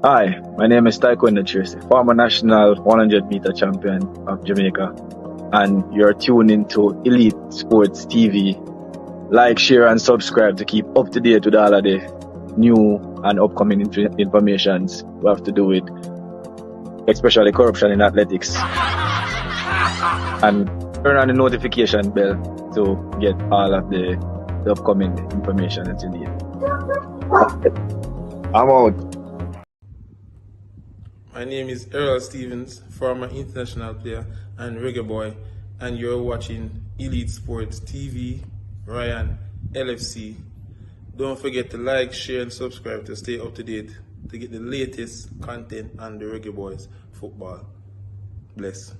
Hi, my name is Taekwondo Tracy, former national 100-meter champion of Jamaica, and you're tuned into Elite Sports TV. Like, share, and subscribe to keep up to date with all of the new and upcoming informations we have to do with, especially corruption in athletics. And turn on the notification bell to get all of the upcoming information that you need. I'm out. My name is Errol Stevens, former international player and reggae boy, and you're watching Elite Sports TV, Ryan, LFC. Don't forget to like, share, and subscribe to stay up to date to get the latest content on the Reggae Boyz football. Bless.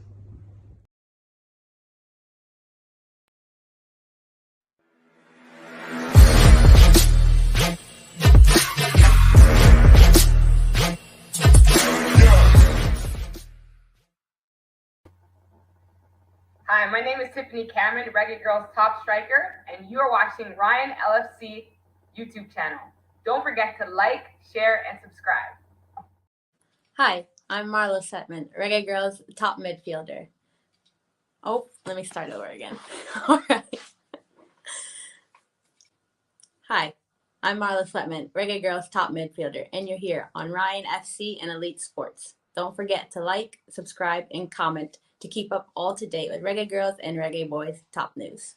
Hi, my name is Tiffany Cameron, Reggae Girls top striker, and you are watching Ryan LFC YouTube channel. Don't forget to like, share, and subscribe. Hi, I'm Marla Setman, Reggae Girls top midfielder. Oh, let me start over again. All right. Hi, I'm Marla Setman, Reggae Girls top midfielder, and you're here on Ryan FC and Elite Sports. Don't forget to like, subscribe, and comment to keep up all to date with Reggae Girls and Reggae Boyz top news.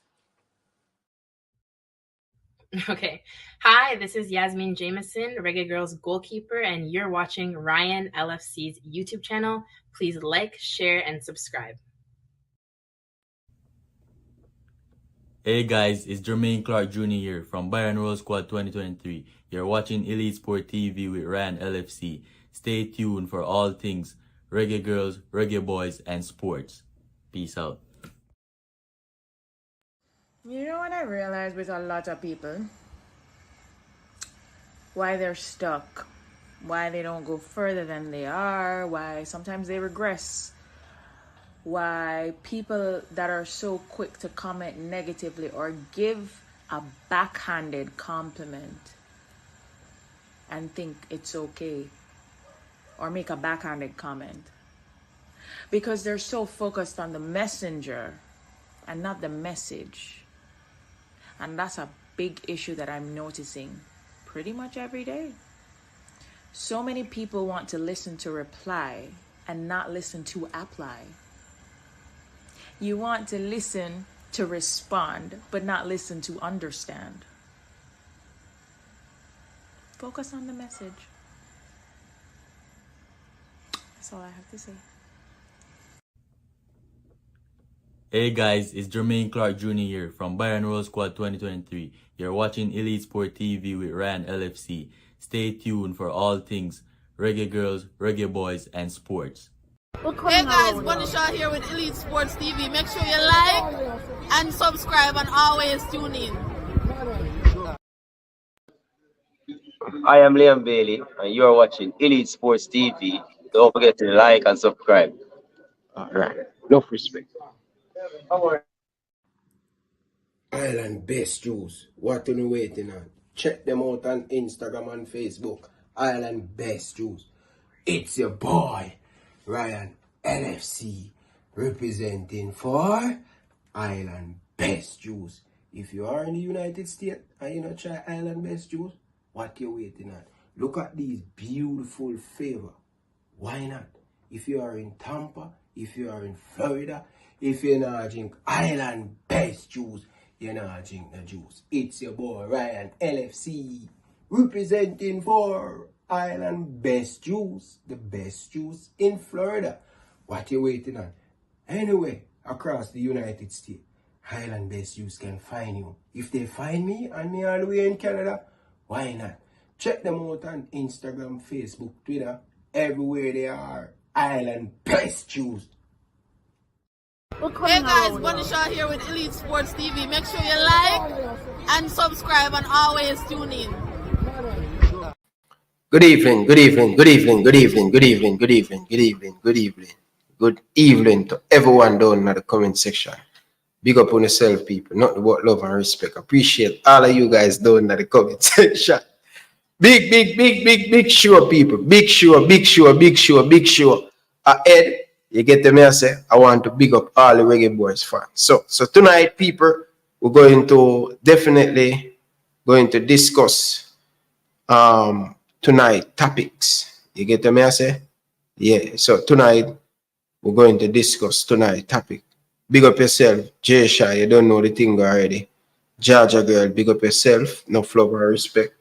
Okay. Hi, this is Yasmin Jameson, Reggae Girls goalkeeper, and you're watching Ryan LFC's YouTube channel. Please like, share, and subscribe. Hey guys, it's Jermaine Clark Jr. here from Bayern Roll Squad 2023. You're watching Elite Sport TV with Ryan LFC. Stay tuned for all things Reggae Girls, Reggae Boyz, and sports. Peace out. You know what I realize with a lot of people? Why they're stuck. Why they don't go further than they are. Why sometimes they regress. Why people that are so quick to comment negatively or give a backhanded compliment and think it's okay, or make a backhanded comment, because they're so focused on the messenger and not the message. And that's a big issue that I'm noticing pretty much every day. So many people want to listen to reply and not listen to apply. You want to listen to respond, but not listen to understand. Focus on the message. That's all I have to say. Hey guys, it's Jermaine Clark Jr. here from Bayern Roll Squad 2023. You're watching Elite Sport TV with Ryan LFC. Stay tuned for all things Reggae Girls, Reggae Boyz, and sports. Hey guys, Bunny Shaw here with Elite Sports TV. Make sure you like and subscribe and always tune in. I am Liam Bailey and you are watching Elite Sports TV. Don't forget to like and subscribe. Alright, enough respect. Island Best Juice. What are you waiting on? Check them out on Instagram and Facebook. Island Best Juice. It's your boy, Ryan LFC, representing for Island Best Juice. If you are in the United States and you not try Island Best Juice, what you waiting on? Look at these beautiful flavor. Why not? If you are in Tampa, if you are in Florida, if you not drink Island Best Juice, you not drink the juice. It's your boy Ryan LFC, representing for Island Best Juice, the best juice in Florida. What you waiting on? Anyway, across the United States, Island Best Juice can find you. If they find me and me all the way in Canada, why not? Check them out on Instagram, Facebook, Twitter, everywhere they are. Island Best Juice. Hey guys, Bunny Shaw here with Elite Sports TV. Make sure you like and subscribe and always tune in. Good evening, good evening, good evening, good evening, good evening, good evening, good evening, good evening. Good evening to everyone down in the comment section. Big up on yourself, people. Nothing but love and respect. Appreciate all of you guys down in the comment section. Big show, people. Big show. Ahead, you get the message. I want to big up all the Reggae Boyz fans. So tonight, people, we're going to definitely discuss tonight topics. You get the message? Yeah. So tonight, we're going to discuss tonight topic. Big up yourself, Jay Shy. You don't know the thing already. Jaja girl, big up yourself. No love and respect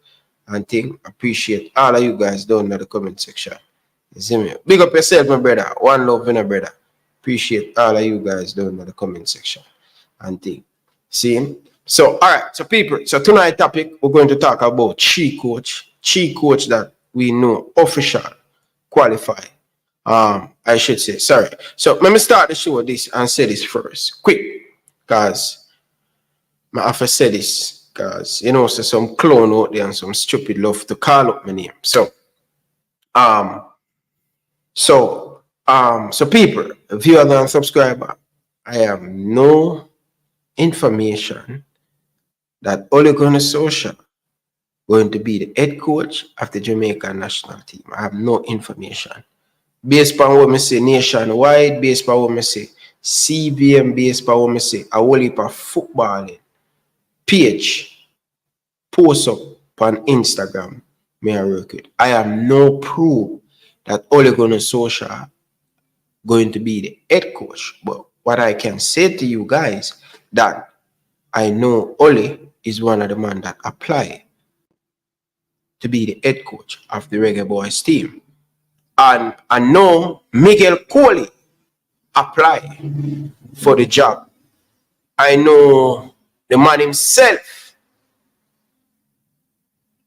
and thing. Appreciate all of you guys down in the comment section. You see me? Big up yourself, my brother. One love, my brother. Appreciate all of you guys down in the comment section and thing. See? So, all right. So, people. So, tonight topic, we're going to talk about chief coach that we know official qualify. I should say, sorry. So, let me start the show with this and say this first. Quick. Because I have to say this. Because, you know, so some clone out there and some stupid love to call up my name. So people, viewers and subscriber, I have no information that Ole Gunnar Solskjaer going to be the head coach of the Jamaican national team. I have no information. Based on what I say nationwide, based on what I say CBM, based on what I say a whole heap of footballing page post up on Instagram, may I work with. I have no proof that Ole Gunnar Solskjaer going to be the head coach. But what I can say to you guys that I know Ole is one of the men that apply to be the head coach of the Reggae Boyz team. And I know Miguel Coley apply for the job. I know the man himself,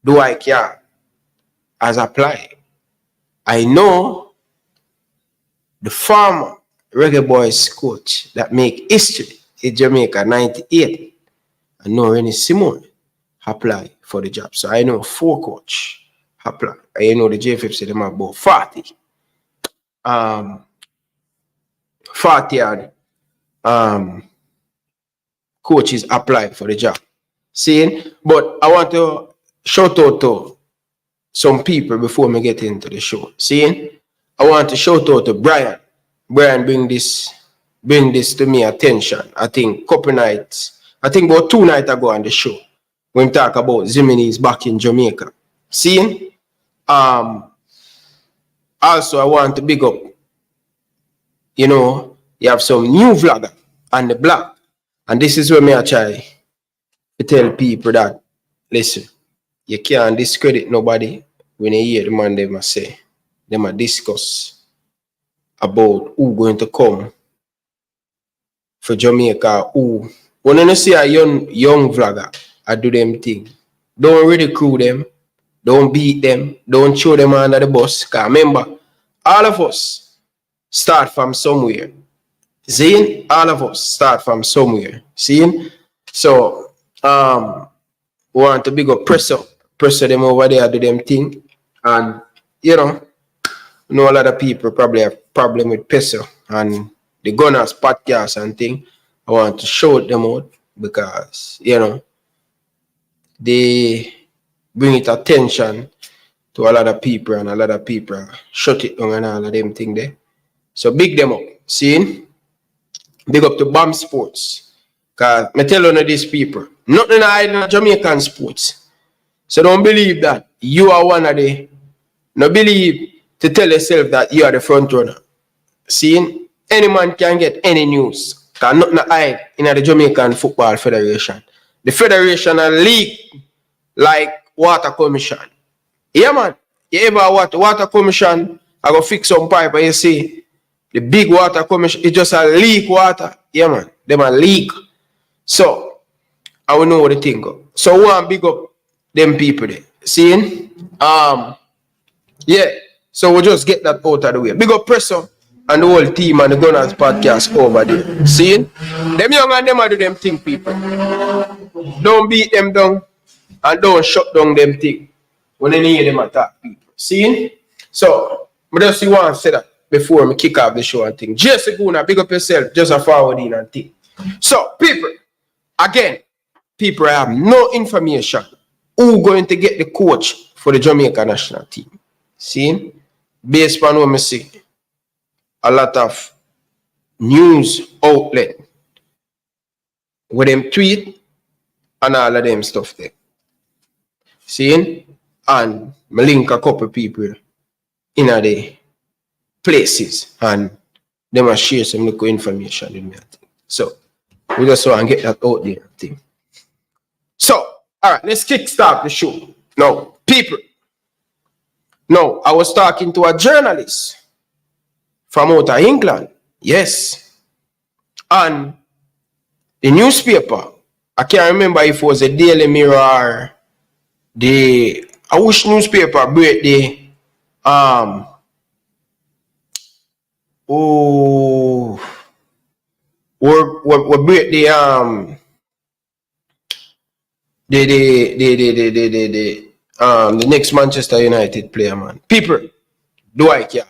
Dwight Yard, has applied. I know the former Reggae Boyz coach that make history in Jamaica 98. I know Rennie Simone apply for the job. So I know 4 coach apply. I know the JFF said them about 40. 40 coaches apply for the job. Seeing? But I want to shout out to some people before me get into the show. Seeing? I want to shout out to Brian. Brian bring this to me attention. I think about 2 nights ago on the show when we talk about Zimini's back in Jamaica. Seeing? Also I want to big up, you know, you have some new vlogger on the block. And this is where me I try to tell people that, listen, you can't discredit nobody when you hear the man they must say. They must discuss about who going to come for Jamaica, who. When you see a young vlogger, I do them thing. Don't ridicule them. Don't beat them. Don't throw them under the bus. Because remember, all of us start from somewhere. Seeing? All of us start from somewhere. Seeing? So, we want to big up pressure them over there, do them thing. And, you know a lot of people probably have problem with Peso and the Gunners podcast and thing. I want to show them out because, you know, they bring it attention to a lot of people and a lot of people shut it down and all of them thing there. So big them up. See? Big up to BAM Sports. Because I tell you these people, nothing hiding in Jamaican sports. So don't believe that you are one of the, no believe to tell yourself that you are the front runner. See? Any man can get any news. Because nothing hide in the Jamaican Football Federation. The federation are leak like water commission. Yeah, man. You ever water commission, I go fix some pipe and you see the big water commission, it just a leak water. Yeah, man. Them a leak. So, I will know what the thing go. So, we want to big up them people there. See? Yeah. So, we'll just get that out of the way. Big up Presso and the whole team and the Gunners podcast over there. See? Them young and them are do them thing, people. Don't beat them down and don't shut down them thing when they hear them attack people. See? So, I just want to say that before I kick off the show and thing. Jesse Guna, big up yourself, just a forward in and thing. So, people, again, people have no information who going to get the coach for the Jamaica national team. See? Based on what I see, a lot of news outlet with them tweet and all of them stuff there. See? And I link a couple people in the places and they must share some local information with me. So we just want to get that out there. Thing. So, all right, let's kickstart the show. Now, people. Now, I was talking to a journalist from out of England. Yes. And the newspaper, I can't remember if it was a Daily Mirror or I wish newspaper break the or break the next Manchester United player, man. People, do I care?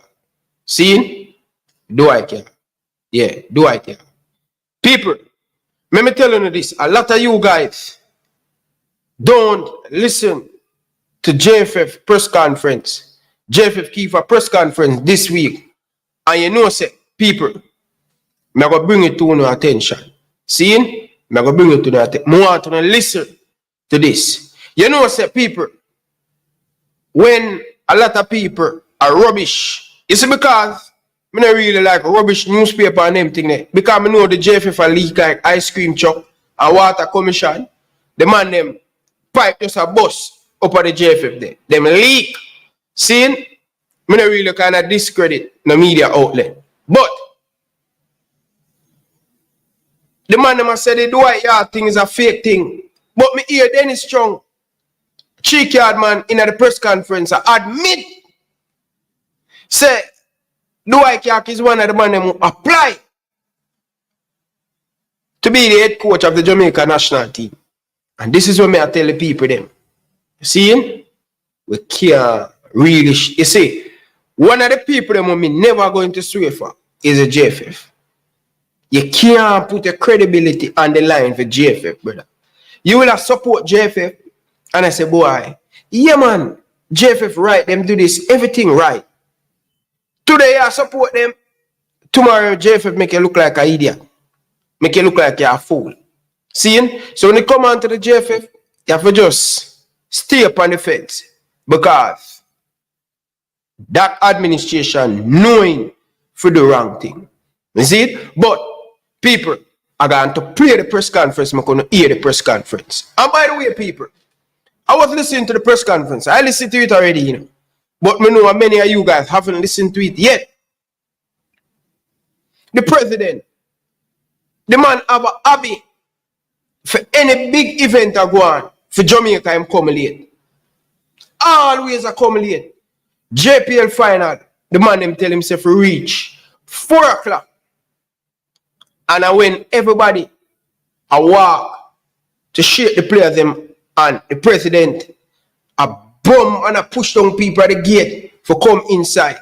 See? Do I care? Yeah, do I care? People, let me tell you this. A lot of you guys don't listen to JFF press conference. JFF keep a press conference this week. And you know, say, people, I'm going to bring it to your attention. See? I'm going to bring it to your attention. I want to listen to this. You know, say, people, when a lot of people are rubbish, it's because I don't really like rubbish newspaper and everything there. Because I know the JFF are leak like ice cream truck and water commission. The man them pipe just a bus up at the JFF there. Them leak. See? I don't really kind of discredit the media outlet. But the man them said the Dwight Yard thing is a fake thing. But me hear Dennis Strong, cheeky yard man in the press conference, admit say Dwight York is one of the men who apply to be the head coach of the Jamaica national team. And this is what I tell the people them. See, we can't really, you see, one of the people them we never going to swear for is a JFF. You can't put a credibility on the line for JFF, brother. You will have support JFF, and I say, boy, yeah man, JFF right, them do this, everything right. Today I support them, tomorrow JFF make you look like an idiot. Make you look like you're a fool. See? So when you come on to the JFF, you have to just stay up on the fence. Because that administration knowing for the wrong thing. You see it? But people are going to play the press conference. I'm going to hear the press conference. And by the way, people, I was listening to the press conference. I listened to it already, you know. But I know many of you guys haven't listened to it yet. The president, the man have a hobby for any big event I go on for Jamaica, I'm coming late. Always I come late. JPL final, the man them tell himself reach 4 o'clock. And when everybody I walk to shake the players them and the president a bum and a push down people at the gate for come inside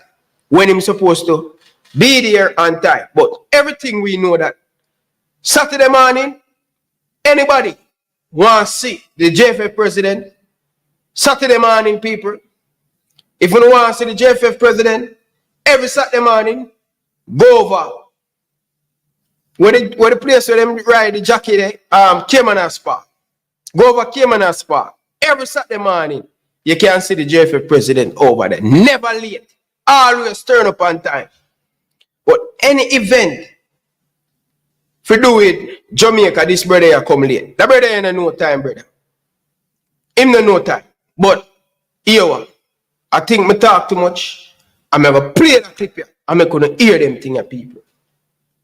when him supposed to be there on time. But everything we know that Saturday morning, anybody want to see the JFF president, Saturday morning people, if you want to see the JFF president, every Saturday morning, go over where the place where them ride the jacket, Cayman Spa. Go over Cayman Spa. Every Saturday morning, you can see the JFF president over there. Never late. Always turn up on time. But any event, if you do it, Jamaica, this brother here come late. That brother ain't no time, brother. Him no time. But here, I think me talk too much. I'm going to play that clip here. I'm going to hear them thing of people.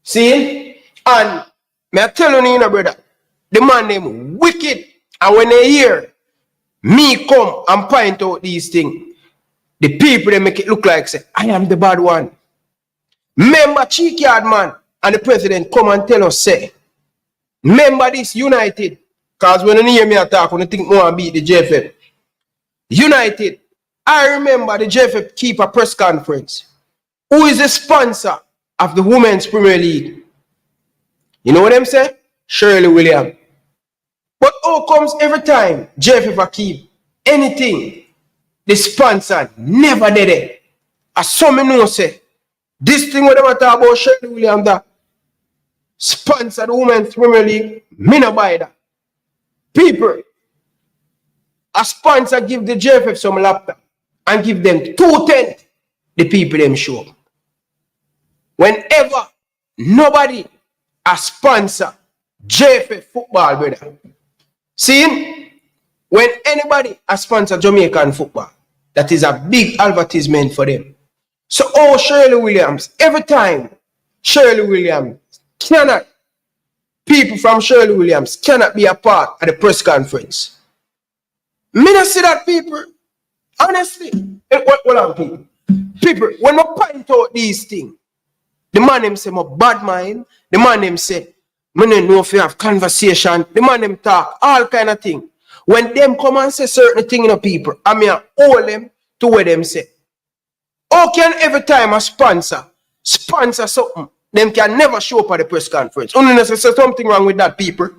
See? And me I tell you, brother, the man name wicked. And when they hear me come and point out these things, the people they make it look like say, I am the bad one. Remember cheeky yard man and the president come and tell us, say, remember this United. Because when you hear me attack, when you think more beat the JFF. United, I remember the JFF keep a press conference. Who is the sponsor of the Women's Premier League? You know what I'm saying? Shirley Williams. But how comes every time JFF keep anything the sponsor never did it. As some know say, this thing what they talk about Shirley Williams that sponsor the Women's Premier League, me no buy that. People, a sponsor give the JFF some laptop and give them 210, the people them show up. Whenever nobody a sponsor JFF football, brother. See, when anybody a sponsor Jamaican football, that is a big advertisement for them. So, oh, Shirley Williams, every time Shirley Williams cannot, people from Shirley Williams cannot be a part of the press conference. Me not see that, people. Honestly, hold on, people. People, when I point out these things, the man them say, my bad mind. The man them say, me no know if you have conversation. The man them talk, all kind of thing. When them come and say certain thing in the people, I mean, hold them to where them say. How can every time a sponsor something, them can never show up at the press conference? Only say something wrong with that, people.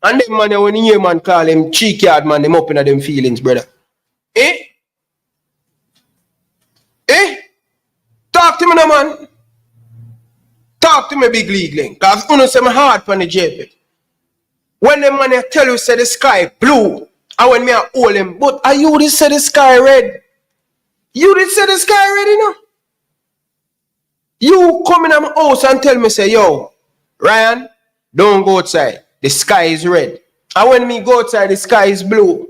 And them man, when you hear man call them cheeky hard man, them up in them feelings, brother. Eh? Talk to me now, man. Talk to me, big league link. Because you know say my heart for the JP. When them man tell you say the sky blue, and when me I hold them, but are you did say the sky red? You did say the sky red, you know? You come in my house and tell me, say, yo, Ryan, don't go outside. The sky is red. And when me go outside, the sky is blue.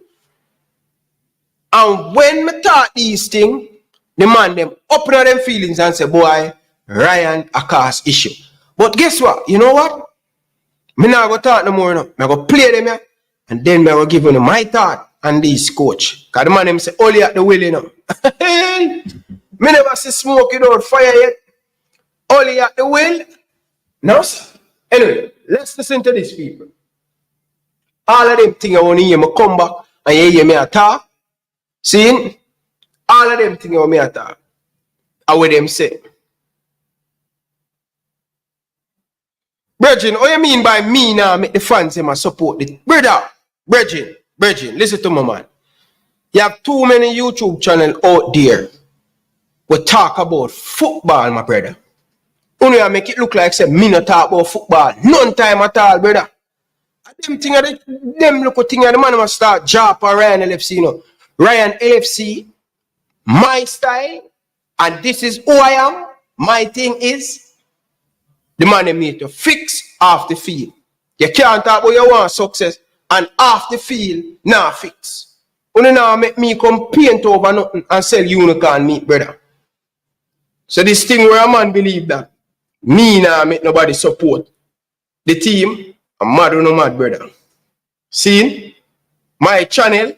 And when me talk these things, the man them open up them feelings and say, boy, Ryan a cause issue. But guess what? You know what? Me not go talk no more now. I go play them here. And then I will give you my thought on this coach. Because the man them say, Ole at the will, you know. Me never see smoke without fire yet. Ole at the will. No, sir. Anyway, let's listen to these people. All of them things I want to hear me come back and you hear me talk. See? All of them things I want me talk. And what them say. Brethren, what you mean by me now make the fans them support it? Brother, Brethren, listen to me, man. You have too many YouTube channels out there who talk about football, my brother. Only I make it look like say me not talk about football. None time at all, brother. Them thing them look thing the man must start job for Ryan LFC, you know. Ryan LFC, my style, and this is who I am. My thing is the man them need to fix off the field. You can't talk about you want success and off the field now fix. Only now make me come paint over nothing and sell unicorn meat, brother. So this thing where a man believe that me now make nobody support the team, I'm mad or no mad, brother. See, my channel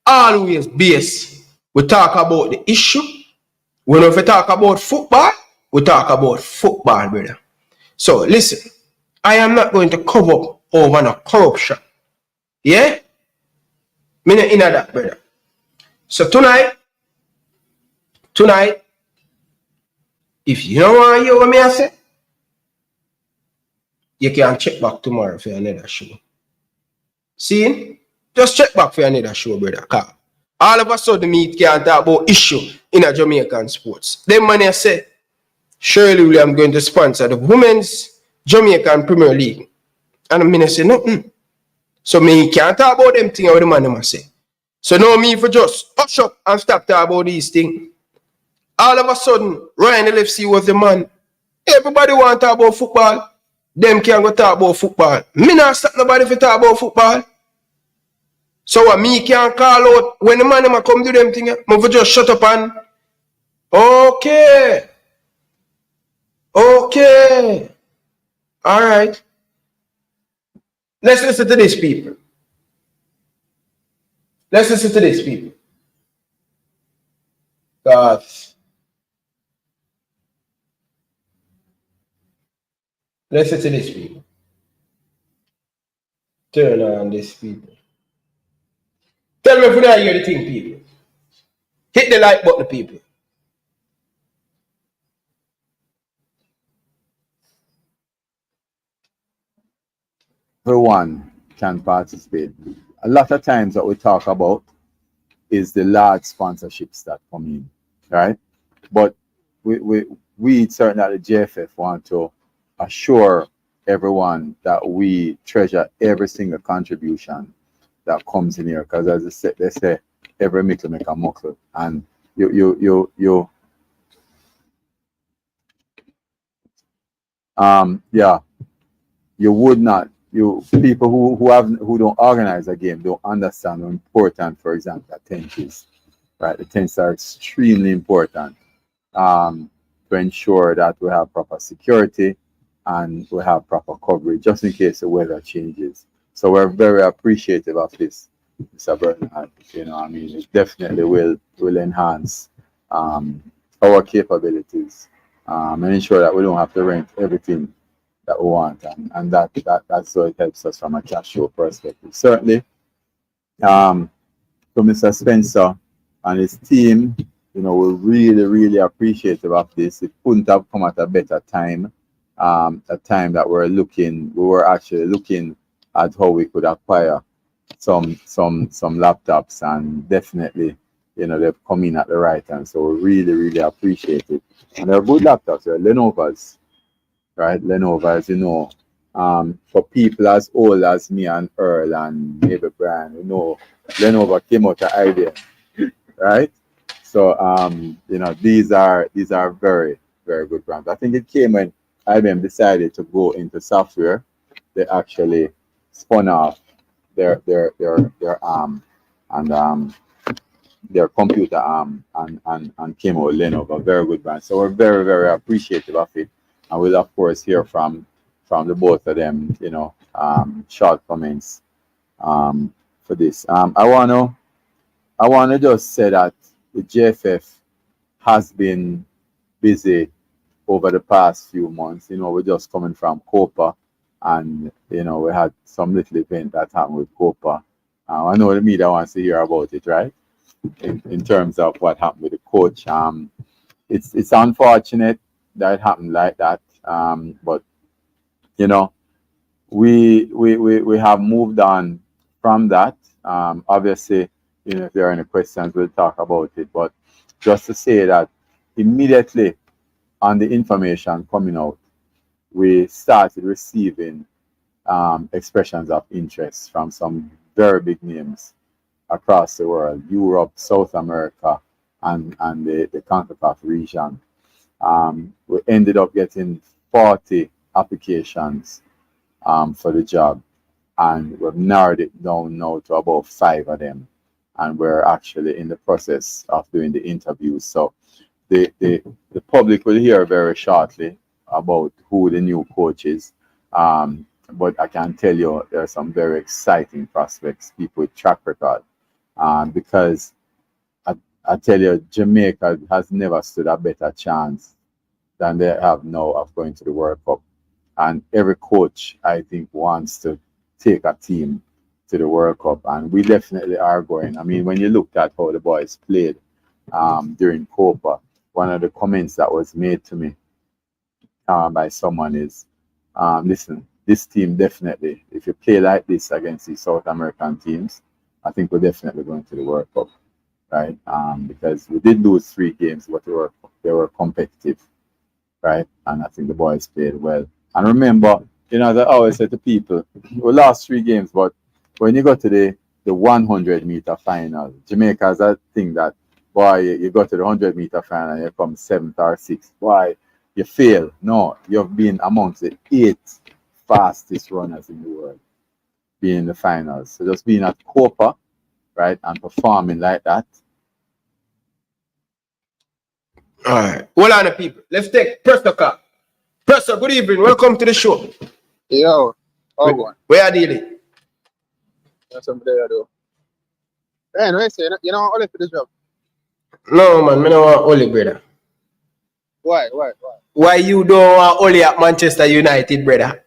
always base. We talk about the issue. When we talk about football, we talk about football, brother. So listen, I am not going to cover up over no corruption. Yeah? Me not in that, brother. So tonight, if you don't want to hear what me I say, you can check back tomorrow for another show. See? Just check back for another show, brother. Cause all of a sudden, me can't talk about issue in a Jamaican sports. Then man I say, Shirley Williams going to sponsor the Women's Jamaican Premier League. And I say nothing. So me can't talk about them things what the man I say. So now me for just hush up and stop talking about these things. All of a sudden, Ryan LFC was the man. Everybody want to talk about football. Them can't go talk about football. Me not stop nobody for talk about football. So what me can't call out when the man come do them things. Me for just shut up and okay. All right. Let's listen to these people. Let's listen to these people. God. Listen to these people. Turn on these people. Tell me if you don't hear the thing, people. Hit the like button, people. Everyone can participate. A lot of times that we talk about is the large sponsorships that come in, right? But we certainly at the JFF want to assure everyone that we treasure every single contribution that comes in here, because as they say, every mickle make a muckle, and you yeah, you would not, you people who don't organize a game don't understand how important, for example, a tent is, right? The tents are extremely important to ensure that we have proper security and we have proper coverage just in case the weather changes. So we're very appreciative of this, Mr. Bernard. You know, I mean, it definitely will enhance our capabilities and ensure that we don't have to rent everything that we want, and that's so it helps us from a cash flow perspective. Certainly, to Mr. Spencer and his team, you know, we're really, really appreciative of this. It couldn't have come at a better time. A time that we were actually looking at how we could acquire some laptops, and definitely, you know, they've come in at the right time. So we really, really appreciate it. And they're good laptops, they're Lenovo's, right? Lenovo, as you know, for people as old as me and Earl and maybe Brian, you know, Lenovo came out of IBM, right? So you know, these are very, very good brands. I think it came when IBM decided to go into software. They actually spun off their arm and their computer arm and came out with Lenovo, very good brand. So we're very, very appreciative of it, and we'll of course hear from the both of them, you know, short comments for this. I wanna just say that the JFF has been busy over the past few months. You know, we're just coming from Copa, and you know, we had some little event that happened with Copa. I know the media wants to hear about it, right? In terms of what happened with the coach. It's unfortunate that it happened like that. But you know, we have moved on from that. Obviously, you know, if there are any questions, we'll talk about it. But just to say that immediately on the information coming out, we started receiving expressions of interest from some very big names across the world, Europe, South America, and the CONCACAF region. We ended up getting 40 applications for the job, and we've narrowed it down now to about 5 of them, and we're actually in the process of doing the interviews. So the public will hear very shortly about who the new coach is. But I can tell you there are some very exciting prospects, people with track record. Because I tell you, Jamaica has never stood a better chance than they have now of going to the World Cup. And every coach, I think, wants to take a team to the World Cup, and we definitely are going. I mean, when you looked at how the boys played during Copa, one of the comments that was made to me by someone is, listen, this team definitely, if you play like this against the South American teams, I think we're definitely going to the World Cup, right? Because we did lose 3 games, but they were competitive, right? And I think the boys played well. And remember, you know, I always say to people, we lost 3 games, but when you go to the 100-meter final, Jamaica has that thing that, boy, you go to the 100-meter final and you come 7th or 6th. Boy, you fail. No, you've been amongst the 8 fastest runners in the world, being in the finals. So just being at Copa, right, and performing like that. All right. Hold on, people. Let's take Presser call. Presser, good evening. Welcome to the show. Yo, where are you? That's something there, though. Hey, no, I say, you know, only for the job. No, man, I don't want Ole, brother. Why? Why you don't want Ole at Manchester United, brother?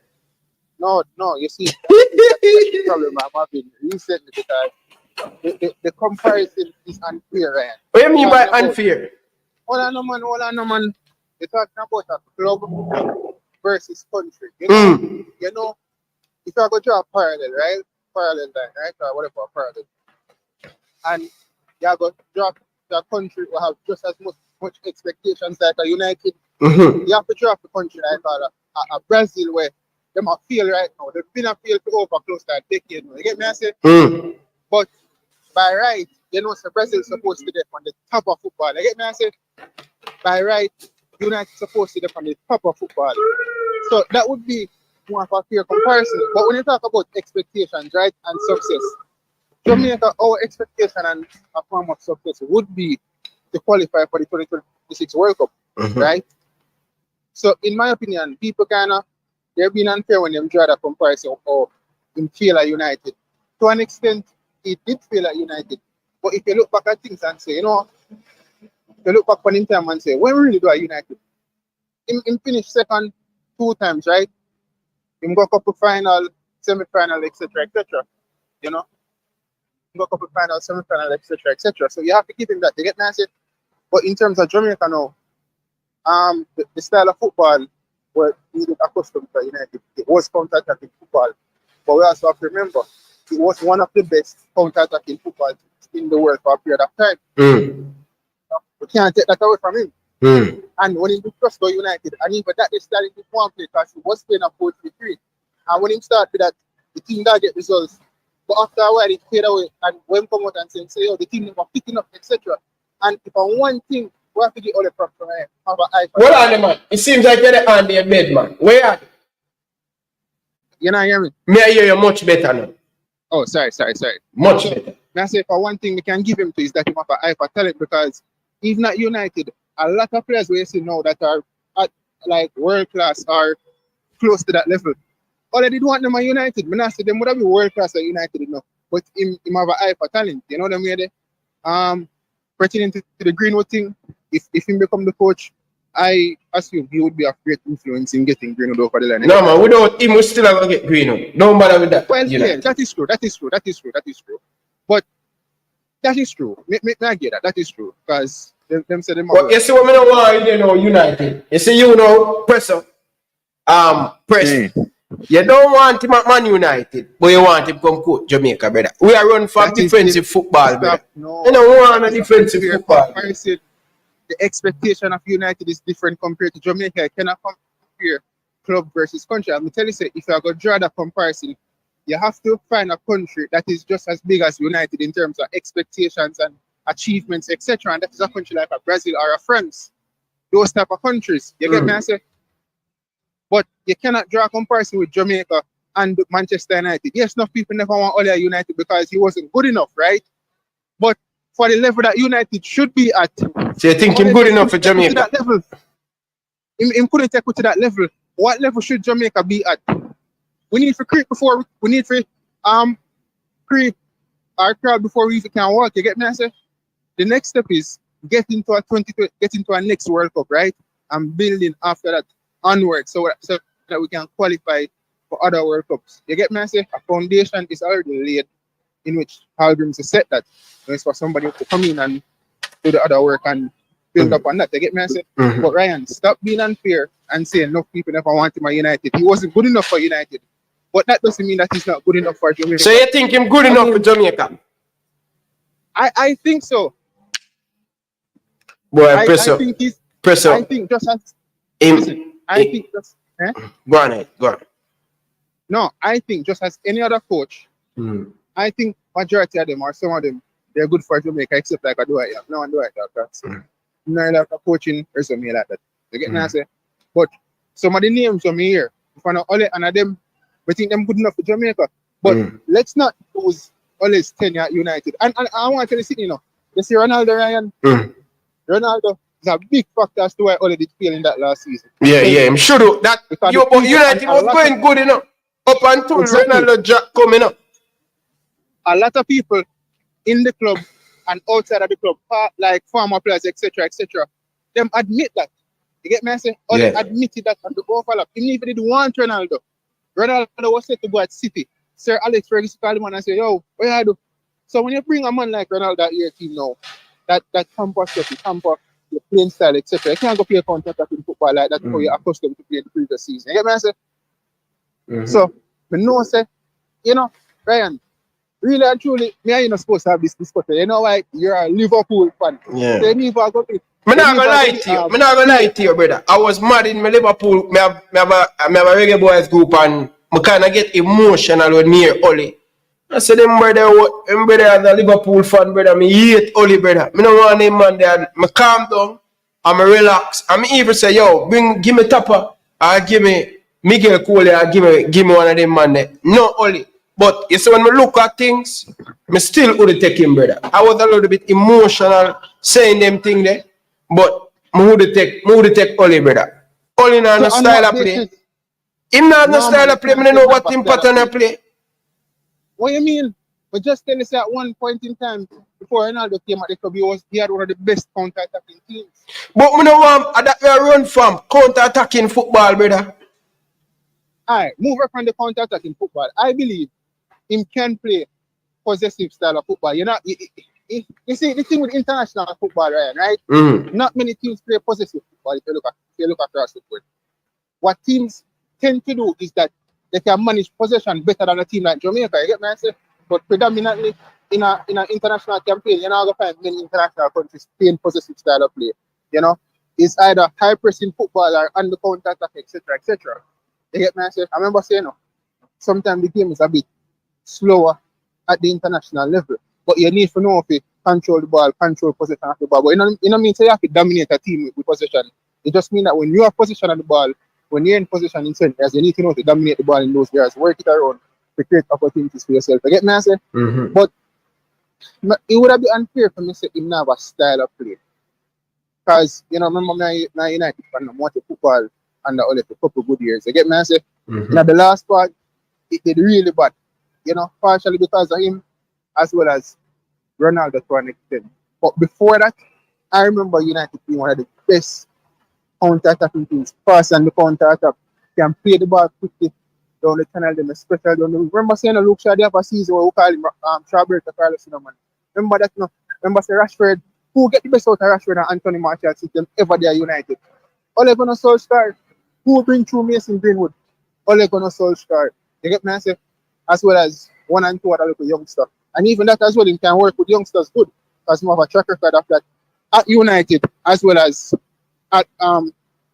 No, you see, that's the problem I'm having recently, because the comparison is unfair, right? What do you mean by unfair? Hold on, man. You're talking about a club versus country. You know, if I go draw a parallel, right? Parallel line, right? Or whatever, parallel. And you go drop to a country who have just as much expectations like a United. Mm-hmm. You have to drop a country like a Brazil where them a fail right now. They've been a fail for over close to a decade now. You get me? I say? Mm. But by right, you know, so Brazil is supposed to be on the top of football. You get me? I say? By right, United is supposed to be on the top of football. So that would be more of a fair comparison. But when you talk about expectations, right, and success, Jamaica, our expectation and a form of success would be to qualify for the 2026 World Cup, right? So, in my opinion, people they're being unfair when they draw that comparison of him fail at United. To an extent, he did fail at United. But if you look back at things and say, you know, you look back on him time and say, when we really do at United? Him finished second 2 times, right? Him go couple final, semi-final, etc., etc. You know? Him go couple final, semi-final, etc., etc. So you have to give him that. You get me? But in terms of Jamaica now, the style of football where we get accustomed to United, it was counter-attacking football. But we also have to remember, it was one of the best counter-attacking football in the world for a period of time. We can't take that away from him. And when he just go United, and even that they started to one play because he was playing a 4-3-3. And when he started that, the team that get results. But after a while, it fade away. And when come out and say, oh, the team never picking up, etc. And if on one thing, we have to get all the props from him. Have an eye for Hold on, man. It seems like you're the on your bed, man. Where are you? You not hear me? Me, I hear you much better now. Oh, sorry. Much better. I say for one thing we can give him to is that he have an eye for talent, because even at United, a lot of players we see now that are at like world class or close to that level. All I did want them at United. I say them would have been world class at United, you know. But him have an eye for talent. You know what I mean? Pertaining to the Greenwood thing, if he become the coach, I assume he would be a great influence in getting Greenwood over the line. No, man, without him, we still have to get Greenwood. Don't bother with that. Well, yeah, that is true. But that is true. I get that. That is true. Because them say them. But you see what I don't want you know, United. You see, you know, press. You don't want him at Man United, but you want him come coach Jamaica, brother. We are run from defensive football, brother. No, you don't want a defensive football. I said the expectation of United is different compared to Jamaica. I cannot compare club versus country. I'm tell you, say, if you are going to draw that comparison, you have to find a country that is just as big as United in terms of expectations and achievements, etc. And that is a country like a Brazil or a France. Those type of countries. You get me? I say? But you cannot draw a comparison with Jamaica and Manchester United. Yes, enough people never want Ole United because he wasn't good enough, right? But for the level that United should be at. So you think him good enough for Jamaica? That level. Him couldn't take you to that level. What level should Jamaica be at? We need to creep before we need to creep our crowd before we even can walk. You get me? I say? The next step is get into a next World Cup, right? And building after that onward, so that we can qualify for other World Cups. You get me? I say? A foundation is already laid in which Hallgrim's has set that. And it's for somebody to come in and do the other work and build up on that. You get me? I say? But Ryan, stop being unfair and saying enough people never want him at United. He wasn't good enough for United. But that doesn't mean that he's not good enough for Jamaica. So you think him good enough for Jamaica? I think so. Boy, I think he's press up. I think just as Go on. No, I think just as any other coach, I think majority of them or some of them, they're good for Jamaica, except like I do it. No one do it like that. No like a coaching resume like that. You get me? I say? But some of the names from here, if I know Ole and them, we think them good enough for Jamaica. But let's not lose Ole's tenure at United. And I want to tell you, you know, you see Ronaldo, Ryan? Ronaldo is a big factor as to why Ole did fail in that last season. Yeah, I'm sure that but United was going good enough up until Ronaldo coming up. A lot of people in the club and outside of the club, like former players, etc., them admit that. You get me? I say, Ole admitted that on the overlap. Even if he didn't want Ronaldo was set to go at City. Sir Alex Ferguson called him and I say, yo, what I do? So when you bring a man like Ronaldo at your team now, that campus stuff, your playing style, etc., you can't go play counter-attacking football like that how you're accustomed to play the previous season. You get me? I say? So, I know, say, you know, Ryan, really and truly, me and you not supposed to have this discussion. You know why? You're a Liverpool fan. Yeah. So me for go to Me not gonna lie to you. Me not gonna lie to you, brother. I was mad in my Liverpool. Me have a Reggae Boyz group, and me kind of get emotional when me hear Ole. I said, them brother as a Liverpool fan, brother. Me hate Ole, brother. Me no want him man there. Me calm down and me relax. And me even say, yo, give me Tapa or give me Miguel Cole or give me one of them man there. No Ole. But you see, when we look at things, me still would take him, brother. I was a little bit emotional saying them thing there, but me would take Ole, brother. Ole not no style of play. Him not no style of play. Me don't know what him pattern of play. What you mean? But just tell us at one point in time, before Ronaldo came at the club, he had one of the best counter-attacking teams. But we don't want that we run from counter-attacking football, brother. Alright, move up from the counter-attacking football. I believe him can play possessive style of football. You know, you see the thing with international football, right? Mm. Not many teams play possessive football if you look across the board. What teams tend to do is that they can manage possession better than a team like Jamaica. You get me? I say, but predominantly in an international campaign, you're not gonna find many international countries playing possessive style of play. You know, it's either high pressing football or under counter attack, etc., etc. You get me? I say, I remember saying, sometimes the game is a bit slower at the international level, but you need to know if you control the ball, control possession of the ball. But you know mean, so you have to dominate a team with possession. It just means that when you have possession of the ball, when you're in position in centers, you need to know to dominate the ball in those areas, work it around to create opportunities for yourself. You get me? I say? Mm-hmm. But it would have been unfair for me to say him not have a style of play. Because, you know, remember my United fan, I'm watching football under Ole for a couple of good years. You get me? I say? Mm-hmm. Now, the last part, it did really bad. You know, partially because of him, as well as Ronaldo to an extent. But before that, I remember United being one of the best counter-attacking teams. Fast and the counter-attack. Can play the ball quickly down the channel, them especially down the... Remember saying Luke Shaw, they have a season where we call him Roberto Carlos, man. Remember that, no? Remember say Rashford, who get the best out of Rashford and Anthony Martial system ever they are United? Ole Gunnar Solskjaer, who bring through Mason Greenwood? Ole Gunnar Solskjaer. You get me? I say? As well as 1 and 2 other little youngsters. And even that as well, he can work with youngsters good. Because more of a track record of that at United as well as at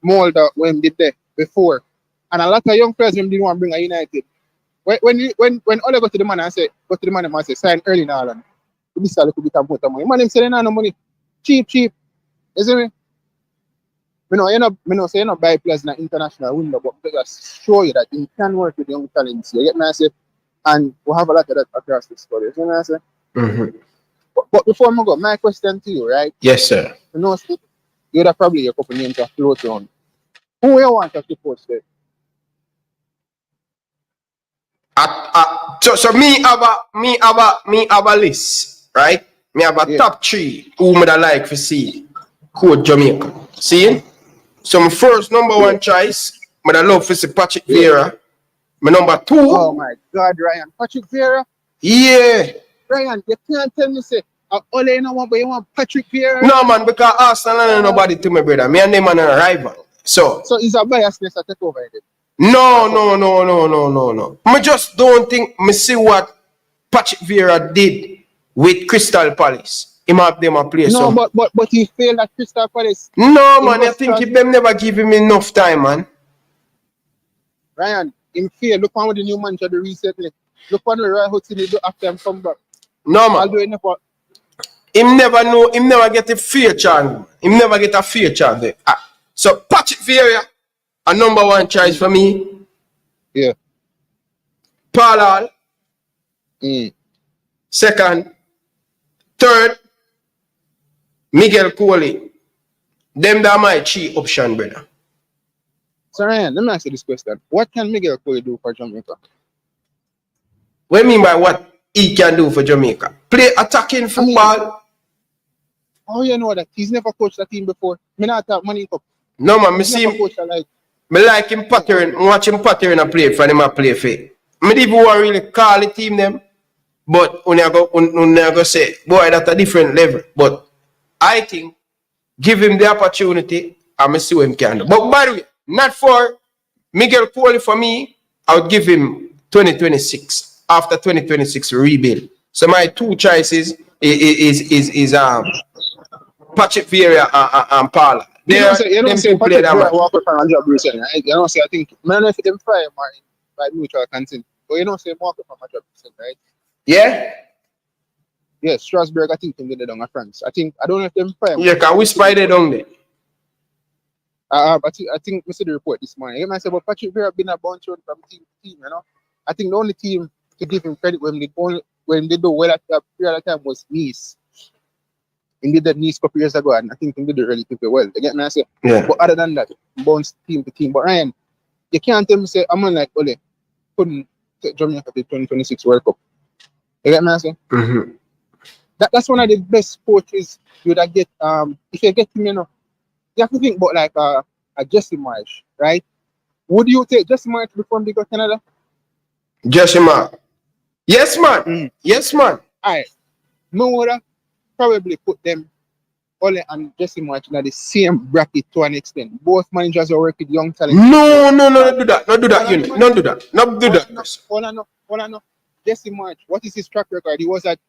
Molde when he did there before. And a lot of young players didn't want to bring a United. When Ole go to the man and say, sign early in Ireland. This is a little bit of money. Man, him say, no money. Cheap. You see me? Me know say you not buy players in an international window, but just show you that you can work with young talents. You get me? I say? And we have a lot of that across the squad. You see me? I say? Mm-hmm. But before I go, my question to you, right? Yes, sir. You know, you'd have probably a couple names to float around. Who you want to support there? So me have a list, right? Me have a top 3 who me like to see coach Jamaica. See? So my first number 1 choice, me love to see Patrick Vieira. My number 2. Oh my God, Ryan. Patrick Vieira? Yeah. Ryan, you can't tell me say Ole you know what, but you want Patrick Vieira? No man, because Arsenal ain't nobody to me, brother. Me and them are a rival. So is a biasness that take over it? No. I just don't think me see what Patrick Vieira did with Crystal Palace. Him have them a play. No, but he failed at Crystal Palace. No man, I think them never give him enough time, man. Ryan, him failed. Look on what the new manager do recently. Look on the Royal Hotel do after him come back. No man. Him never get a fair chance. Him never get a fair chance there. So Patrick Vieira, a number 1 choice for me. Yeah. Paul Hall. Second. Third, Miguel Cole. Them that my 3 option, brother. So Ryan, let me ask you this question. What can Miguel Cole do for Jamaica? What do you mean by what he can do for Jamaica? Play attacking football. How you know that? He's never coached a team before. Me not have money cup. No man, me see him. Me like him pattern, watch him pattern a play for him a play for. Me didn't want really call the team them. But when I go say, boy, that's a different level. But I think give him the opportunity and see what him can do. But by the way, not for Miguel Cole for me, I would give him 2026. After 2026 rebuild. So my two choices is Patrick Vieira and Paula. You know, say Two play Patrick that Vieira match. walk up from job recently, right? You know, say I think, I don't know if them fry him or by mutual consent, but you know, say walk up from a job recently, right? Yeah? Yeah, Strasbourg, I think them did it down at France. I don't know if them fry him. Yeah, can we spy it down there? I think we see the report this morning. You know, I say, but Patrick Vieira been a bunch from team to team, you know. I think the only team to give him credit when they do well at that period of time was Nice. He did that Nice a couple years ago, and I think he did it relatively well. You get me? I say, yeah. But other than that, bounce team to team. But Ryan, you can't tell me say I'm on like Ole couldn't take Jamaica to the 2026 World Cup. You get me? I say. Mm-hmm. That's one of the best coaches you would get. If you get him, you know, you have to think about like a Jesse Marsh, right? Would you take Jesse Marsh before they go to Canada? Jesse Marsh. Yes, man. Yes, man. All right. No would probably put them Ole and Jesse Marsh in the same bracket to an extent. Both managers are working with young talent. No, do that. Not do that, you not do that. Not do that. Hold on. Jesse Marsh, what is his track record? He was at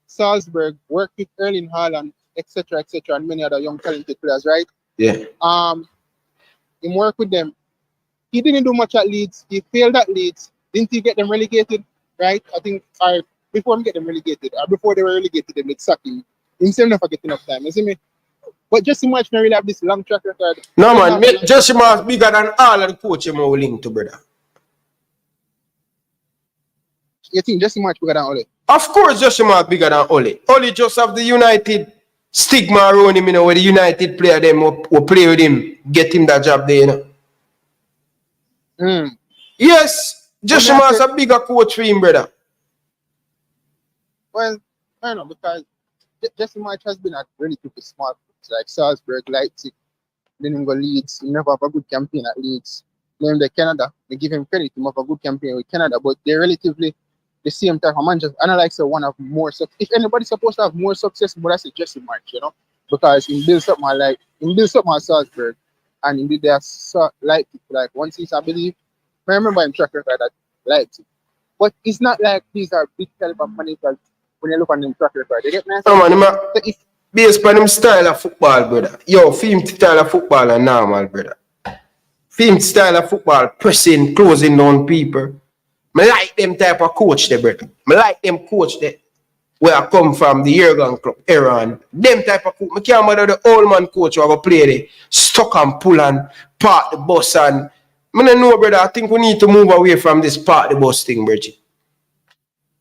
Salzburg, worked with Erling Haaland, etc., and many other young talented players, right? Yeah. He worked with them. He didn't do much at Leeds. He failed at Leeds. Didn't he get them relegated? Right? I think before him get them relegated, or before they were relegated, they would sack him. Himself never get enough time, you see me? But Jesse Marsh don't really have this long track record. No, man. Jesse Marsh bigger than all of the coaches we link to, brother. You think Jesse Marsh bigger than Ole? Of course, Jesse Marsh bigger than Ole. Ole just have the United stigma around him, you know, where the United player them will play with him, get him that job there, you know. Yes, Jesse Marsh a bigger coach for him, brother. Well, I don't know, because Jesse Marsh has been at relatively small clubs like Salzburg, Leipzig, then he go Leeds. He never have a good campaign at Leeds. Then the Canada, they give him credit to have a good campaign with Canada, but they're relatively the same type of managers. And I like to one of more success. If anybody's supposed to have more success, but I say Jesse Marsh, you know, because he builds up my Salzburg, and he did that Leipzig like one season, I believe. I remember him track record at Leipzig, but it's not like these are big caliber managers. When you look on them track record, they get nice. No, man, based on them style of football, brother. Yo, film style of football are normal, brother. Film style of football, pressing, closing down people. I like them type of coach there, brother. I like them coach there. Where I come from, the Jurgen Club, Iran. Them type of coach. I can't bother the old man coach who will play there. Stuck and pull and park the bus and... I don't know, brother. I think we need to move away from this park the bus thing, Bridget.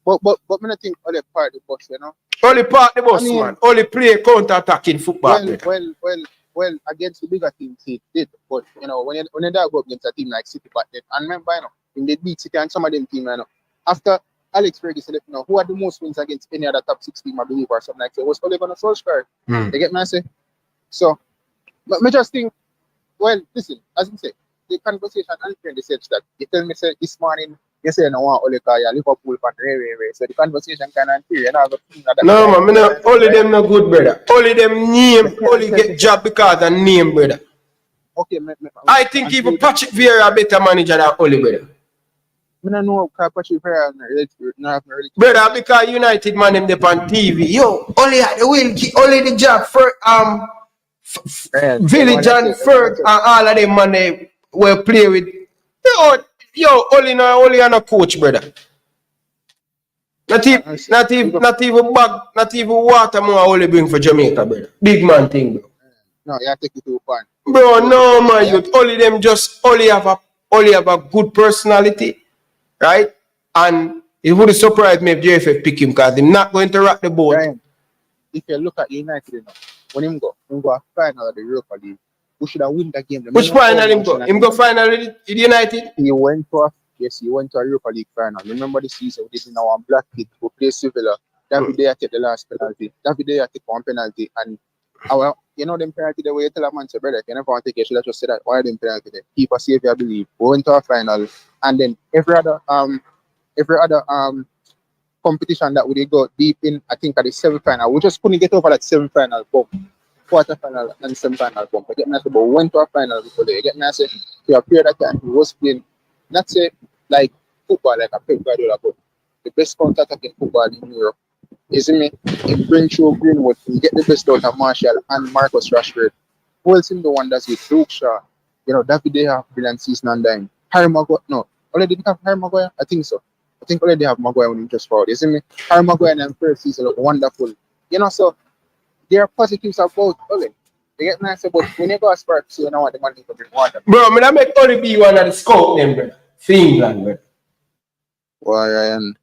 But I don't think only part the bus, you know. Only part the bus, man. Only play counter-attacking football. Well, against the bigger teams, he did. But, you know, when you go up against a team like City back then, and remember, you know, when they beat City and some of them teams, you know, after Alex Ferguson left, you know, who had the most wins against any other top 6 team, I believe, or something like that, it was Ole Gunnar Solskjaer. You get me, I say? So, but I just think, well, listen, as you say, the conversation and the sense that you tell me say this morning you say no want Ole Kaya Liverpool fan railway. So the conversation can until you know no man, only them no good, brother. Only them name, only get job because of name, brother. Okay, I think even Patrick Vieira a better manager than Ole, brother. I don't know how Patrick Vieira not really. Brother, because United man them up on TV. Yo, Ole had the will, Ole the job for Village and Ferg and all of them man they will play with. Yo, Ole and a coach, brother. Not even water more Ole bring for Jamaica, brother. Big man thing, bro. No, you have to take it too far. Bro, no man, you only have a good personality, right? And it would surprise me if JFF pick him because he's not going to rock the boat. Ryan, if you look at United, you know, when him go a final of the Europa League, we should have win that game. Which final him go? Him go final with United? He went to a Europa League final. Remember the season we did in our black kid who played Sevilla. David Day take the last penalty. David Day take one penalty, and you know them penalty the way you tell a man say, brother, if you never want to take it, you should have just said that. Why them penalty there? Keep a save, I believe. We went to a final, and then every other competition that we go deep in, I think at the semi-final, we just couldn't get over that semi-final bump. Quarter-final and semi-final bump. I get me, but we went to a final before they get me, I say, to a period of time, he was playing, not say like football, like a Pep Guardiola, but the best counter-attacking football in Europe. You see me? He bring through Greenwood, he get the best out of Martial and Marcus Rashford. Who else in the one that's with Luke Shaw? You know, David De Gea, brilliant season and dying. Harry Maguire, no. Already didn't have Harry Maguire? I think so. I think already have Maguire when he just forward. You see me? Harry Maguire in the first season look wonderful. You know, so there are positives about Ole. They get nice, but when you go as far as you know what the money for the water. Bro, I'm gonna make Ole be one of the scout them, bro. For England, bro. Why, Ryan?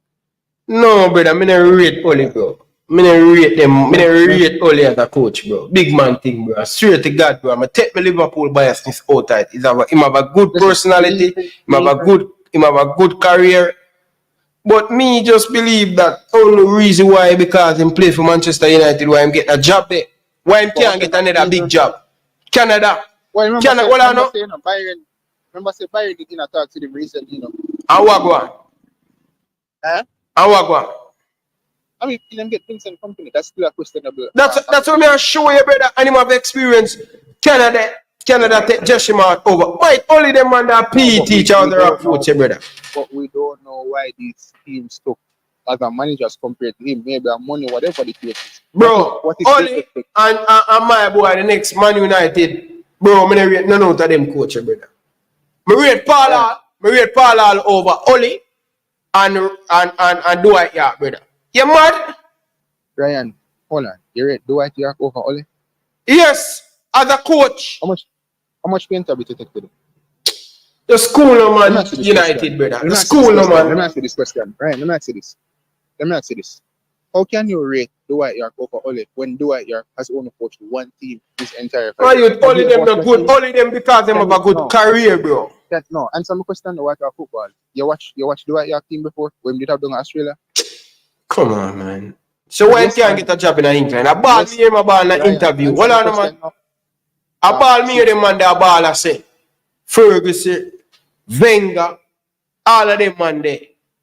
No, brother, I'm gonna rate Ole, bro. I'm gonna rate them. I'm gonna rate Ole as a coach, bro. Big man thing, bro. I swear to God, bro. I'm gonna take my Liverpool biasness out of it. He have a good personality. He have a good career. But me just believe that only reason why because him play for Manchester United, why him get a job there. Why him can't get another big job? Canada. Well, remember say Byron did in a talk to them recently, you know. And what go on? Huh? And what go on? I mean, them get Vincent company. That's still a questionable. That's what I'm show you, brother. And him have experience. Canada take Jesse Mart over. Why only them man that PE teacher on the approach, brother? But we don't know why these teams took as a managers compared to him. Maybe a money, whatever the case is. Bro, Ole and my boy, the next Man United, bro, I'm not rate none out of them coach, brother. I rate Paul all over Ole and Dwight York, brother. You mad? Ryan, hold on. You rate Dwight York over Ole? Yes, as a coach. How much paint have you to take to them? The school no man United, brother. The school no man. Let me ask you this question. Ryan, let me ask you this. How can you rate Dwight York over Ole when Dwight York has only coached one team his entire career? Why you only them the good? Only them because them have a good career, bro. No, answer my question no what football. You watch Dwight York team before when did have done Australia? Come on, man. So why can't get a job in England? A ball me hear my ball in an interview. Hold on, man. A ball me hear them man there ball I say. Ferguson, Wenger, all of them man there.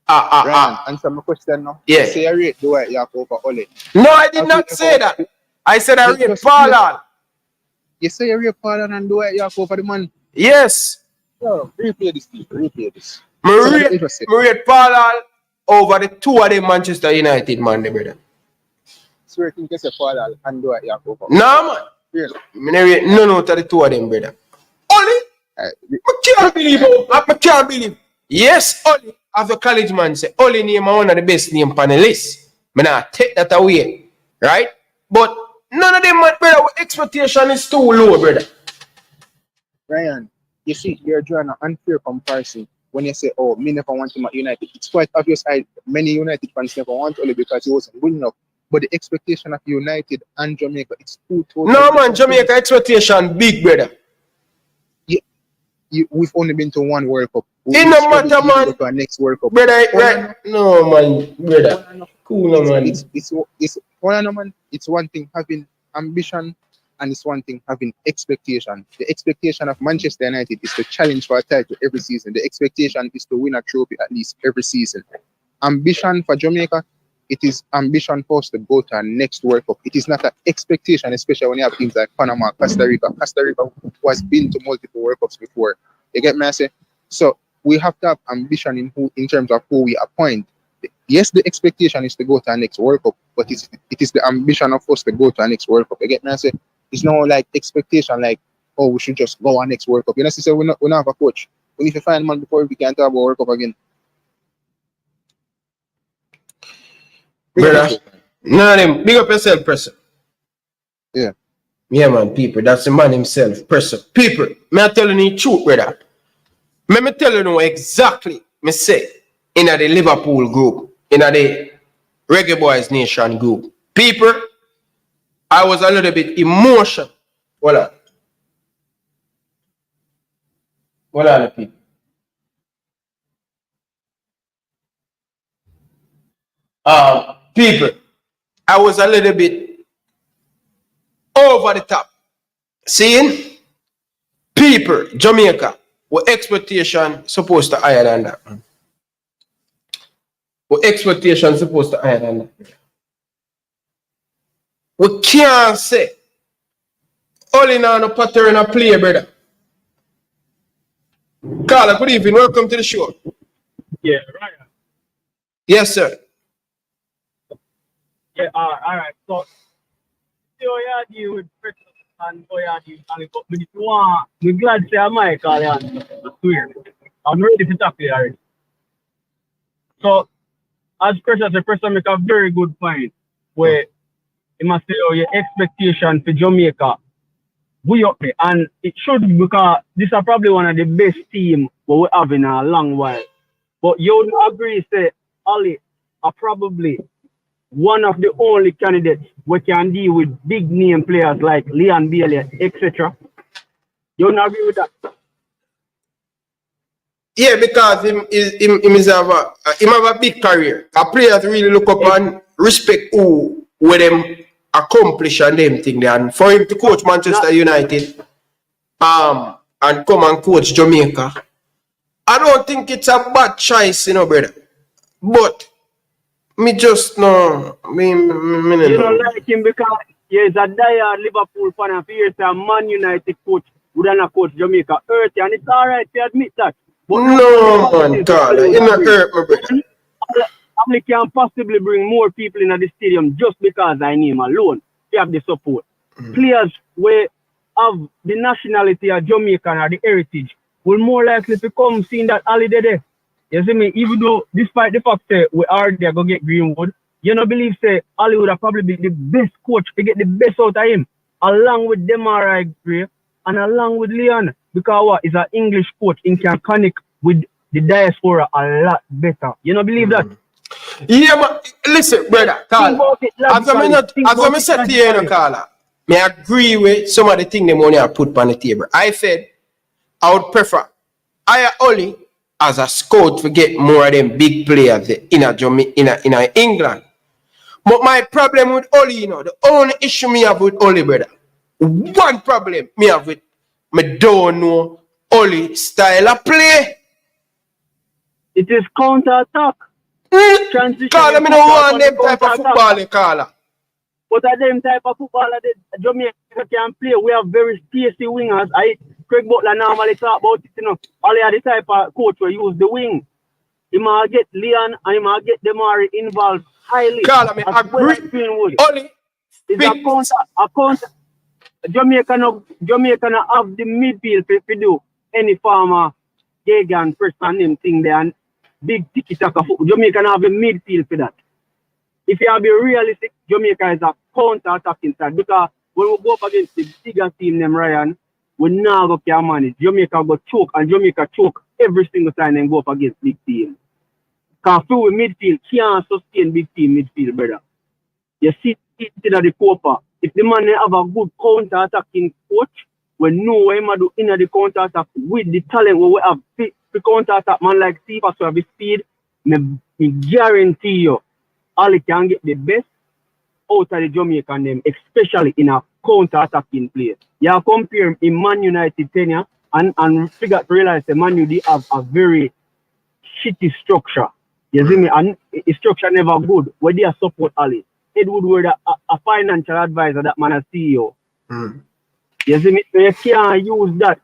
Ryan, answer my question now. Yeah. You say I rate Dwight York over Ole. No, I did not say that. I said I rate Paul. You say you rate Paul and Dwight York over the man? Yes. No, replay this, Steve. Replay this. I rate Paul over the two of them Manchester United man, brother. So you think you say Paul and Dwight York over? No, man. Really? I rate none out of the two of them, brother. Ole? I can't believe. Yes, Ole, as a college man say, Ole name one of the best name on the list. I not take that away, right? But none of them, brother, expectation is too low, brother. Ryan, you see, you're drawing an unfair comparison when you say, "Oh, me never want him at United." It's quite obvious. Many United fans never want Ole because he wasn't good enough. But the expectation of United and Jamaica, it's too totally. No, man, Jamaica expectation big, brother. We've only been to one World Cup. It no matter, man. Go to our next World Cup. Brother, right? No, man, brother. Cool, man. It's one thing having ambition, and it's one thing having expectation. The expectation of Manchester United is to challenge for a title every season. The expectation is to win a trophy at least every season. Ambition for Jamaica, it is ambition for us to go to our next World Cup. It is not an expectation, especially when you have teams like Panama, Costa Rica. Costa Rica has been to multiple World Cups before. You get me? I say? So we have to have ambition in terms of who we appoint. Yes, the expectation is to go to our next World Cup, but it is the ambition of us to go to our next World Cup. You get me? I say? It's no like expectation like, oh, we should just go our next World Cup. You know, so we don't have a coach. We need to find man before we can talk about World Cup again. Brother, none of them. Big up yourself, person. Yeah. Yeah, man, people. That's the man himself, person. People, me telling you the truth, brother. Me tell you exactly, me say, in the Liverpool group, in the Reggae Boyz Nation group. People, I was a little bit emotional. Hold on, people. People, I was a little bit over the top. Seeing people, Jamaica, with expectation supposed to higher than that. With expectation supposed to higher than that. We can't say all in on a pattern of play, brother. Carla, good evening. Welcome to the show. Yeah, Ryan. Yes, sir. Yeah, all right. So, see how you deal with pressure and how you deal with it. But if you want, I'm glad to say I might call you on. I swear. I'm ready to talk to you already. So, as pressure, the pressure make a very good point where you must say, oh, your expectation for Jamaica, we up there. And it should be because this is probably one of the best team what we have in a long while. But you would agree, say, Ali are probably one of the only candidates we can deal with big name players like Leon Bailey, etc. You don't agree with that? Yeah, because him have a big career. A players really look up and respect who with them accomplish and them thing there. And for him to coach Manchester United, and come and coach Jamaica, I don't think it's a bad choice, brother. But me just no, you don't like him because he's a dire Liverpool fan and he's a Man United coach who don't coach Jamaica. Earthy, and it's alright to admit that. But no, man, Carla, you not hurt me, brother. I can possibly bring more people in the stadium just because I name alone. They have the support. Players where have the nationality of Jamaican or the heritage will more likely to come seeing that Ali there. You see me? Even though, despite the fact that we are there go get Greenwood, you don't believe say Ali would have probably be the best coach to get the best out of him, along with Demarai Gray and along with Leon, because what is an English coach in can connect with the diaspora a lot better. You don't believe that? Yeah, but listen, brother, Carla. As I said to you, Carla, may I agree with some of the things them only I put on the table. I said I would prefer Oli as a scout to get more of them big players in England. But my problem with Oli, the only issue me have with Oli, brother, one problem me have with me don't know Oli style of play. It is counter-attack. Carla, me don't want them type of football, Carla. But at them type of footballer that Jamaica can play, we have very spacey wingers. Craig Butler normally talk about it, Only the type of coach will use the wing. He might get Leon and he might get Demari involved highly. Carla, me agree. Only it's a counter. Jamaica no have the midfield to do any form of Gagan first and them thing there and big tiki-taka football. Jamaica have a midfield for that. If you have to be realistic, Jamaica is a counter-attacking side because when we go up against the bigger team, them Ryan, we now go can manage. Jamaica go choke and Jamaica choke every single time they go up against big team. Because through midfield can't sustain big team midfield, brother. You see it in the Copa. If the man have a good counter-attacking coach, we know what he do in the counter-attack with the talent we have the counter-attack man like Steve as well have the speed, me guarantee you Ali can get the best out of the Jamaican them, especially in a counter-attacking play. You compare in Man United tenure and figure to realize the Man U have a very shitty structure. You see me? And the structure never good. Where they support Ali. Edward were a financial advisor, that man a CEO. You see me? So you can't use that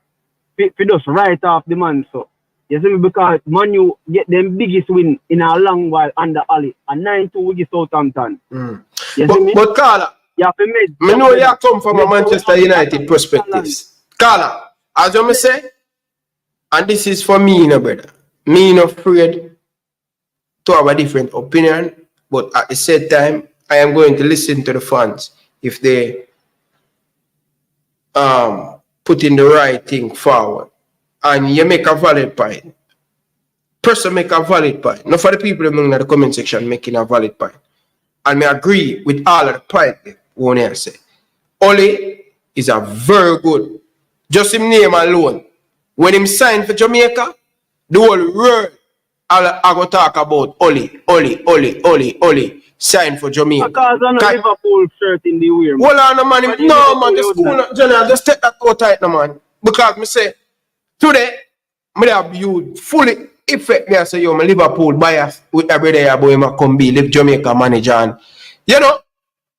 for just write off the man. So you see me? Because Man U get them biggest win in a long while under Ali. A 9-2 with Southampton. You see me? But Carla, I know you come from a Manchester United perspective. Carla, as you say, and this is for me, brother. Me not afraid to have a different opinion, but at the same time, I am going to listen to the fans if they put in the right thing forward. And you make a valid point. Person make a valid point. Not for the people in the comment section making a valid point. And I agree with all of the points when I say. Ole is a very good. Just him name alone. When him signed for Jamaica, the whole world I go talk about Ole. Sign for Jamaica. Because on a Liverpool shirt in the wear. Well, on man, no man, the school, General, just take that out tight, no man. Because me say today, me have viewed fully effect me. I say yo, my Liverpool bias with every day boy ma come be live Jamaica manager, and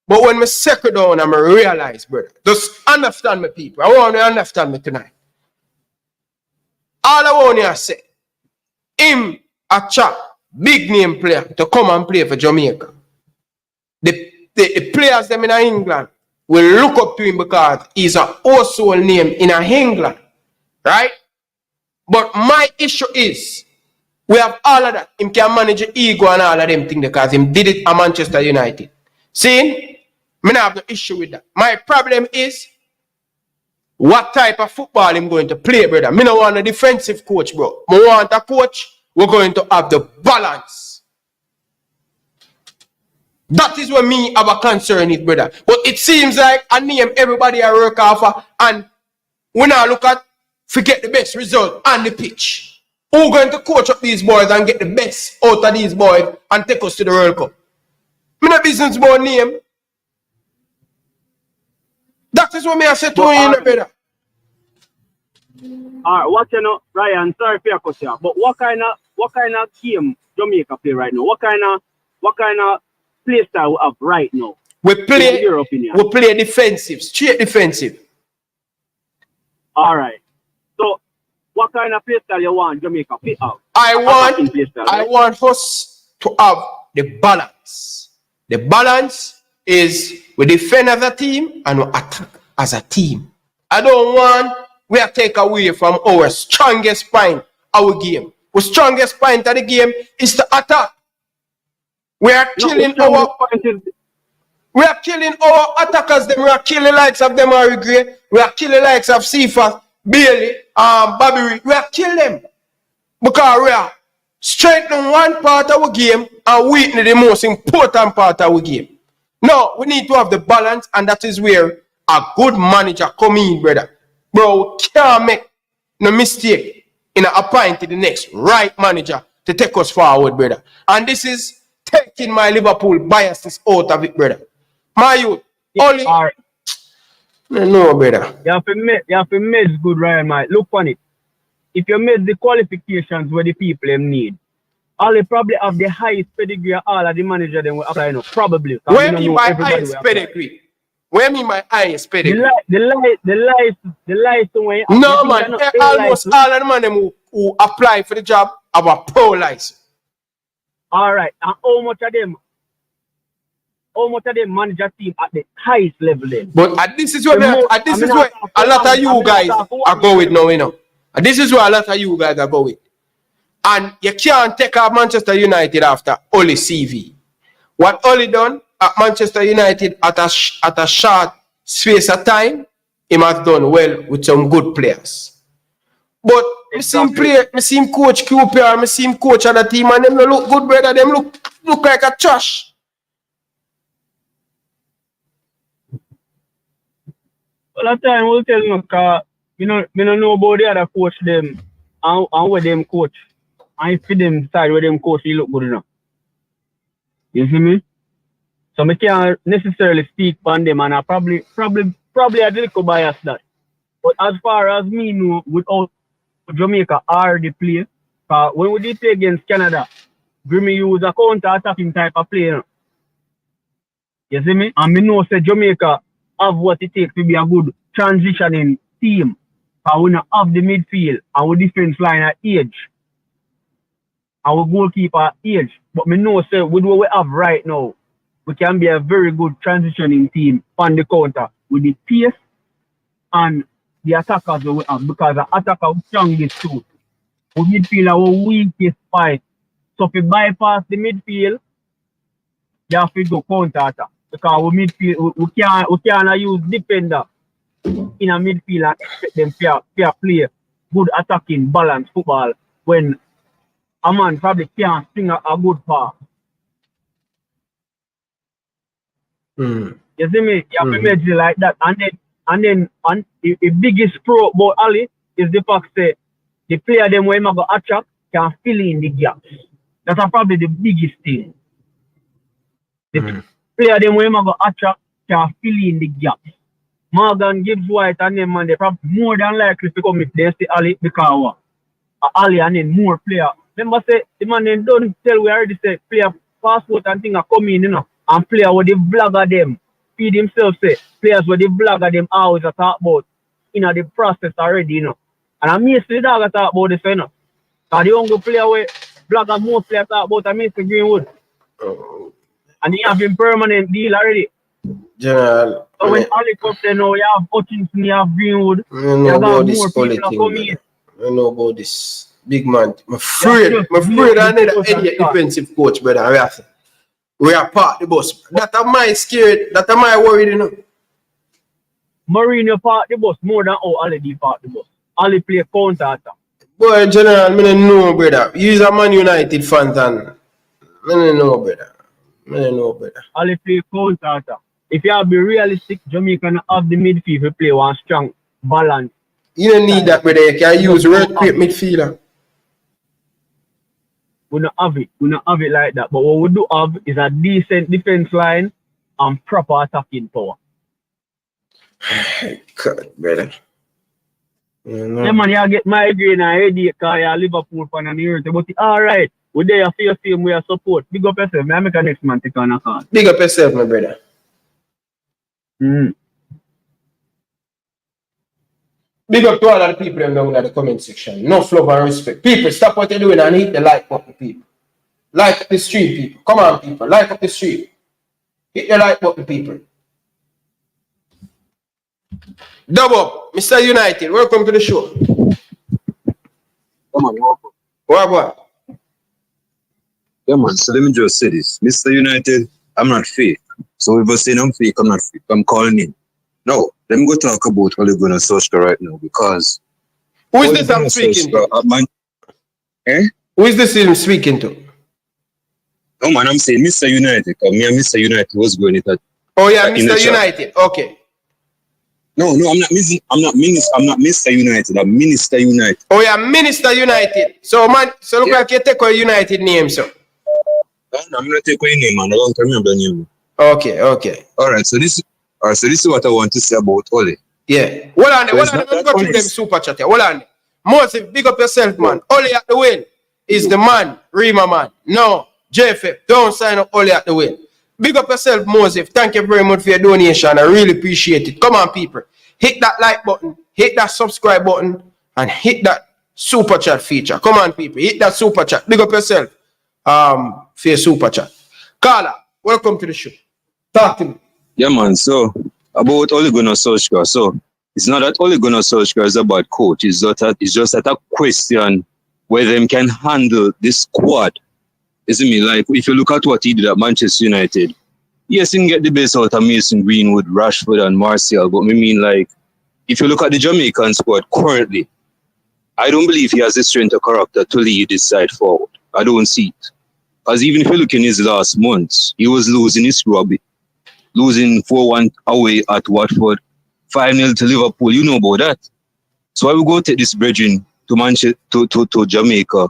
But when me settle down and me realize, brother, just understand me, people. I want you to understand me tonight. All I want you to say, him a chat big name player to come and play for Jamaica. The players them in England will look up to him because he's a household name in England, right? But my issue is, we have all of that. Him can manage the ego and all of them things because him did it at Manchester United. See, me not have no issue with that. My problem is, what type of football I'm going to play, brother. Me don't want a defensive coach, bro. Me want a coach, we're going to have the balance. That is what me have a concern is, brother. But it seems like I name everybody I work off of, and when I look at, forget the best result on the pitch. Who going to coach up these boys and get the best out of these boys and take us to the World Cup? Me no business about name. That is what me I say to you, brother. Alright, what you know, Ryan, sorry for your question, but what kind of game Jamaica play right now? What kind of play style we have right now? We play defensive, straight defensive. Alright. So what kind of play style you want Jamaica play out? I want us to have the balance. The balance is we defend as a team and we attack as a team. I don't want we are take away from our strongest point our game. Our strongest point of the game is to attack. We are killing our attackers. Them we are killing likes of them Harry Gray. We are killing likes of Cephas, Bailey, Bobby. We are killing them because we are strengthening one part of our game and weakening the most important part of our game. No, we need to have the balance, and that is where a good manager come in, brother. Bro, can't make no mistake in appointing the next right manager to take us forward, brother. And this is taking my Liverpool biases out of it, brother. My youth, only. No, brother. You have to make good, Ryan, mate. Look on it. If you make the qualifications where the people them need, all they probably have the highest pedigree of all of the manager them will apply now. Probably. Where me my highest pedigree? Where me my highest pedigree? The lies way. No, man. Almost all of the man who apply for the job have a pro license. Alright. And how much of them manage a team at the highest level then? But this is where a lot of you guys are going now, you know. And this is where a lot of you guys are going. And you can't take out Manchester United after Ole CV. What Ole done at Manchester United at a short space of time, he has done well with some good players. But I see him coach QPR, I see him coach other team, and them look good, brother. Them look like a trash. Well, that time we'll tell you, because we don't know about the other coach them and where them coach. And if them side where them coach, he look good enough. You see me? So I can't necessarily speak on them, and I probably a little bias that. But as far as me know, without Jamaica already play, when we did play against Canada, Grimmy use a counter-attacking type of play. You see me? And me know say Jamaica have what it takes to be a good transitioning team. And we not have the midfield, and we defense line at age. Our goalkeeper age. But me know say with what we have right now, we can be a very good transitioning team on the counter with the pace and the attackers that we have, because the attacker is strongest too. We midfield our weakest fight. So if you bypass the midfield, you have to go counter attack. Because we midfield we can't use defender in a midfield and expect them to play good attacking balanced football when a man probably can't string a good pass. You see me? You have to measure like that. And then the biggest pro about Ali is the fact that the player them when go attack can fill in the gaps. That's probably the biggest thing. The player them when go attack can fill in the gaps. Morgan, Gibbs White and them man, they probably more than likely to come if they see Ali because Ali and then more player. Remember say the man then don't tell we already say player passport and thing are coming, you know, and player with the vlogger them. Feed himself say players with the vlogger them always talk about the process already, you know. And I miss the dog talk about this, you know. Because the young player with blogger mostly I talk about Mr. Greenwood. And he have him permanent deal already. General. So when Ali comes there now, you have Hutchinson, you have Greenwood. I know you have about more this people Ole thing, coming in. I know about this big man. I'm afraid another idiot defensive coach, brother. We are part the bus. That am I scared. That am I worried, you know. Mourinho part the bus more than how Ali did part the bus. Ali play counter attack. Boy, General, I don't know, brother. He's a Man United fan, and I don't know, brother. I don't know, brother. Ali play counter attack. If you have to be realistic, Jamaica have the midfield to play one strong balance. You don't need that, brother. You can use earthquake midfielder. We don't have it. We don't have it like that. But what we do have is a decent defense line and proper attacking power. God, brother. Yeah, man, you get migraine and headache because you're a Liverpool fan and you're but alright. We're there for your same way of support. Big up yourself. May I make a next man take on a call? Big up yourself, my brother. Big up to all of the people down in the comment section. No love and respect. People, stop what you're doing and hit the like button, people. Like up the street, people. Come on, people. Like up the street. Hit the like button, people. Double, Mr. United, welcome to the show. Come on, welcome. What? Yeah, man, so let me just say this. Mr. United, I'm not fake. So if I say I'm fake, I'm not fake. I'm calling in. No, let me go talk about Ole Gunnar Solskjaer right now because... Who is this I'm speaking to? Who is this I'm speaking to? No, man, I'm saying Mr. United. Because me and Mr. United was going at... Oh, yeah, Mr. United. Okay. No, I'm not Mr. United. I'm Minister United. Oh, yeah, Minister United. So, man, so look like you take a United name, so. No, I'm not taking your name, man. I don't remember the name. Okay. All right, so this is what I want to say about Ole. Yeah. Hold on. Let me go through them super chat here. Hold on. Moses, big up yourself, man. Ole at the win is the man. Rima, man. No, JFF, don't sign up Ole at the win. Big up yourself, Moses. Thank you very much for your donation. I really appreciate it. Come on, people. Hit that like button. Hit that subscribe button. And hit that super chat feature. Come on, people. Hit that super chat. Big up yourself for your super chat. Carla, welcome to the show. Talk to me. Yeah, man. So, about Ole Gunnar Solskjaer. So, it's not that Ole Gunnar Solskjaer is a bad coach. It's just that a question whether he can handle this squad. Isn't me? Like, if you look at what he did at Manchester United, yes, he can get the best out of Mason Greenwood, Rashford, and Martial. But I mean, like, if you look at the Jamaican squad currently, I don't believe he has the strength of character to lead this side forward. I don't see it. Because even if you look in his last months, he was losing his rugby. Losing 4-1 away at Watford, 5-0 to Liverpool. You know about that. So I will go take this bridging to Manchester, to Jamaica,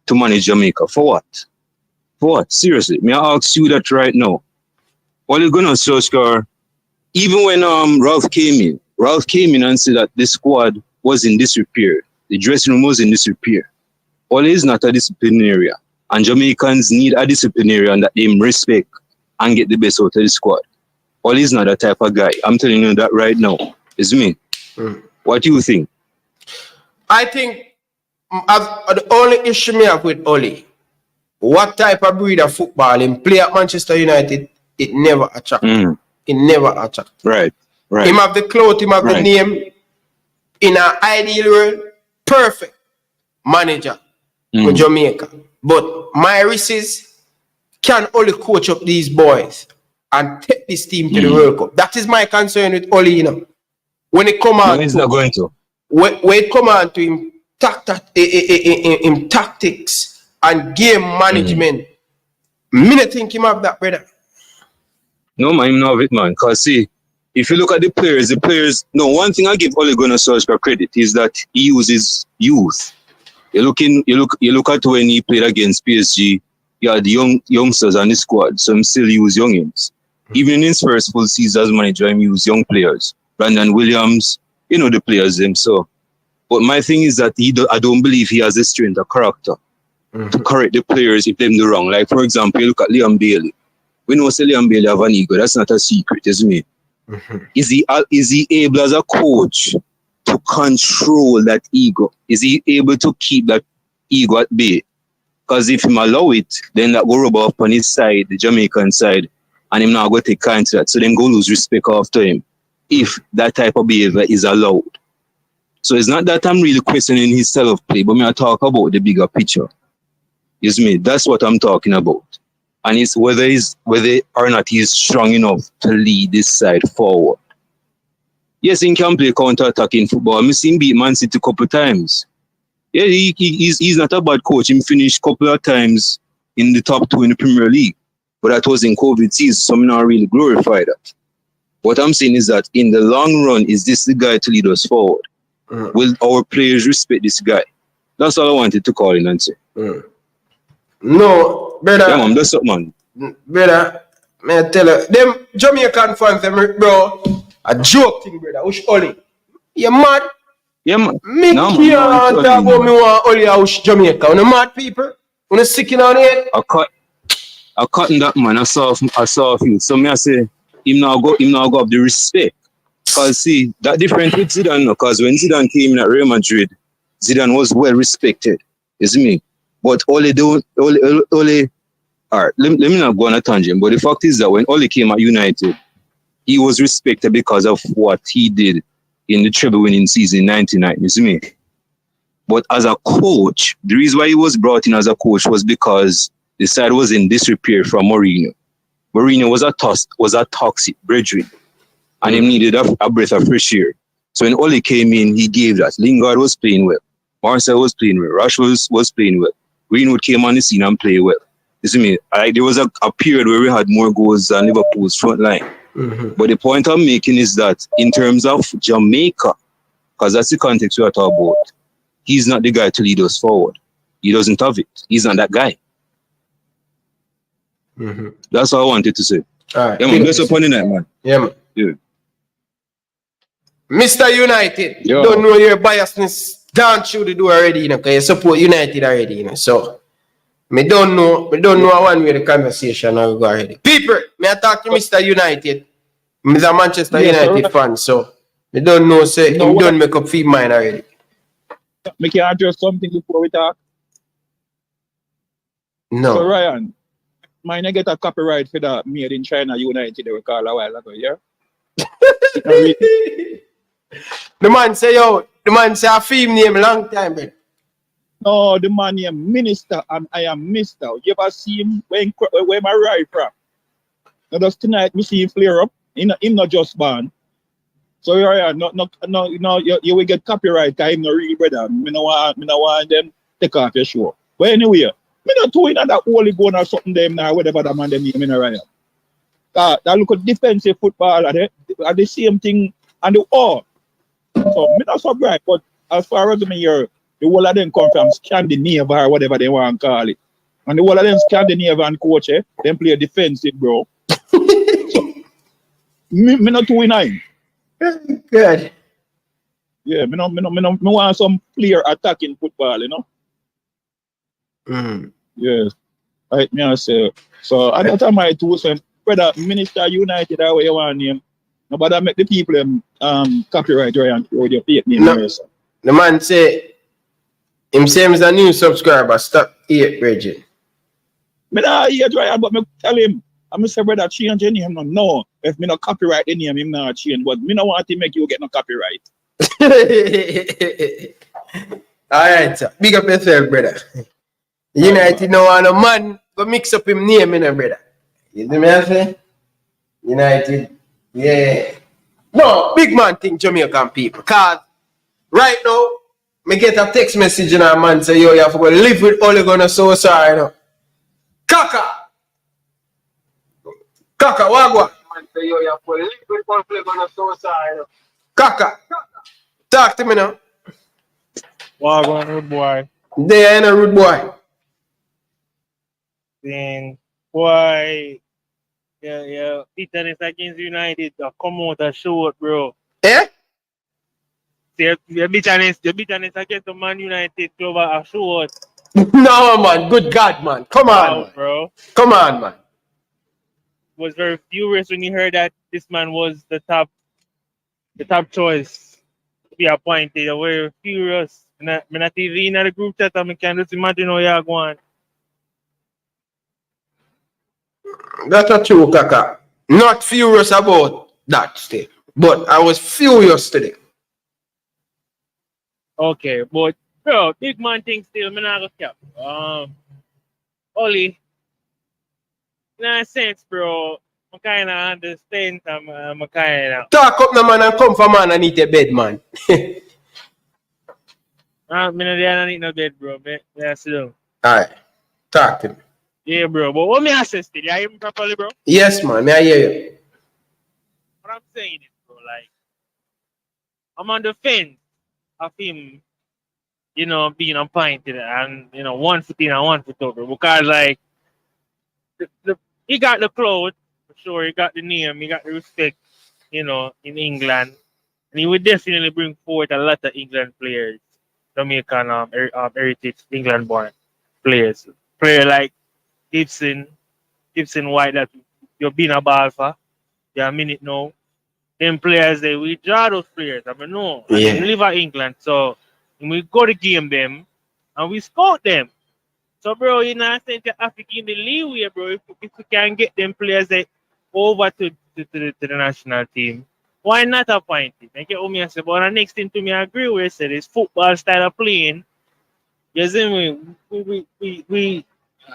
to manage Jamaica. For what? For what? Seriously, may I ask you that right now? Ole Gunnar Solskjaer, even when Ralph came in and said that the squad was in disrepair. The dressing room was in disrepair. Ole is not a disciplinarian. And Jamaicans need a disciplinarian that they respect and get the best out of the squad. Ole is not that type of guy. I'm telling you that right now. It's me. What do you think? I think the only issue me have with Ole, what type of breed of football him play at Manchester United, it never attract. It never attract. Right. Him have the clout, him have the name. In an ideal world, perfect manager for Jamaica. But my risks can only coach up these boys and take this team to the World Cup. That is my concern with Ole, you know. When it come on, he's not going to. When it come on to him, tactics and game management, me think him have that, brother. No, man, him not have it, man. Because see, if you look at the players, no, one thing I give Ole Gunnar Solskjaer credit is that he uses youth. You look at when he played against PSG, he had youngsters on the squad, so he still use youngins. Even in his first full season as manager, he used young players. Brandon Williams, you know the players them. So, but my thing is that I don't believe he has the strength of character to correct the players if them do wrong. Like for example, you look at Liam Bailey. We know Liam Bailey have an ego. That's not a secret, isn't it? Is he able as a coach to control that ego? Is he able to keep that ego at bay? Because if him allow it, then that go rub off on his side, the Jamaican side, and him now go take kind to that. So then go lose respect after him if that type of behavior is allowed. So it's not that I'm really questioning his style of play, but me I talk about the bigger picture. You see me? That's what I'm talking about. And it's whether or not he's strong enough to lead this side forward. Yes, he can play counter-attacking football. I've seen him beat Man City a couple of times. Yeah, he's not a bad coach. He finished a couple of times in the top 2 in the Premier League. But that was in COVID season, so I'm not really glorify that. What I'm saying is that in the long run, is this the guy to lead us forward? Will our players respect this guy? That's all I wanted to call in and say. No, brother. Yeah, man, that's up, man. Brother, may I tell you, them Jamaican fans, them, bro, a joke thing, brother. Ush Oli. You mad? Yeah, man. Me no, can't man, talk about me want Oli Ush Jamaica. You mad people? You sick in on it? I cutting that, man. I saw a few. So me I say, him now go up the respect. Because see, that different with Zidane, because when Zidane came in at Real Madrid, Zidane was well respected. You see me? But all right, let me not go on a tangent, but the fact is that when Ole came at United, he was respected because of what he did in the treble winning season in 99, you see me? But as a coach, the reason why he was brought in as a coach was because the side was in disrepair from Mourinho. Mourinho was a toxic brethren, and he needed a breath of fresh air. So when Ole came in, he gave that. Lingard was playing well. Marcel was playing well. Rashford was playing well. Greenwood came on the scene and played well. You see me? There was a period where we had more goals than Liverpool's front line. But the point I'm making is that in terms of Jamaica, because that's the context we are talking about, he's not the guy to lead us forward. He doesn't have it. He's not that guy. That's all I wanted to say. All right. Yeah, man. That's up on the night, man. Yeah, man. Yeah. Mr. United, Yo. don't know your biasness down through the door already, you know, because you support United already, you know. So, me don't know one way the conversation will go already. People, me I talk to Mr. United. I'm a Manchester United fan, so me don't know, say, him don't make up for mine already. Me can address something before we talk. No. So, Ryan, mine I get a copyright for that made in China United they were called a while ago, yeah? The man say a film name long time, man. No, the man name Minister and I am Mr. You ever see him where my ride from? Now just tonight we see him flare up. Him not just born. So yeah, you will get copyright because him not real brother. Me no want them take off your show. But anyway, me not doing that Ole Gunnar or something them now, whatever that man them name in Ryan. That look at defensive football are the same thing and the all. So me not surprised, but as far as me hear, the whole of them come from Scandinavia or whatever they want to call it. And the whole of them Scandinavian coach, them play defensive, bro. So, me not doing nine. Good. Yeah, me want some player attacking football, you know. Yes. Right, me I say. So at that time I too say, brother, Minister United that way you want name. Nobody make the people copyright right and throw your fake name. No. The man say him same as a new subscriber, stop here, Bridget. Me not here Ryan, but me tell him, I'm say brother change your name. No. If me not copyright the name, him not change. But me not want to make you get no copyright. Alright, sir. Big up yourself, brother. United no want a man go mix up him name, you know, brother. You see me I say? United. Yeah. No, big man think Jamaican people. Cause right now, me get a text message and a man say, yo, you have to go live with Ole Gunnar Solskjaer, you know. Kaka, wagwa. Man say, yo, you have to live with Ole Gunnar Solskjaer, you know. Kaka, talk to me now. Wagwan, rude boy. There ain't a rude boy. Then, boy, yeah, bitterness against United to come out and show it, bro. Eh? Your bitterness against the Man United club are show it. No, man. Good God, man. Come on, man. Bro. Come on, man. Was very furious when he heard that this man was the top choice to be appointed. They were furious. And I TV in the group chat, I can just imagine how you're going. That's a true, Kaka. Not furious about that still, but I was furious today. Okay, but bro, big man thing still, me not gonna cap. Oli, in a sense, bro, I kind of understand. I'm kind of. Talk up, no man, and come for man and eat a bed, man. Me no there, I need no bed, bro. Me sit down. Alright, talk to me. Yeah, bro. But what me assess still? You hear me properly, bro? Yes, man, may I hear you? What I'm saying is, bro, like, I'm on the fence of him, you know, being appointed and, you know, 1 foot in and 1 foot out, bro. Because, like, he got the clothes, for sure. He got the name, he got the respect, you know, in England. And he would definitely bring forward a lot of England players, Jamaican heritage, England born players. Player like Gibson White that you've been a ball for. You're a minute now. Them players they we draw those players, I mean no. And Yeah. they live in England. So we go to game them and we scout them. So bro, you know I think you have to give the leeway, bro. If we can get them players that over to the national team, why not appoint it? I get what me I say, but the next thing to me I agree with said is football style of playing. You see me? We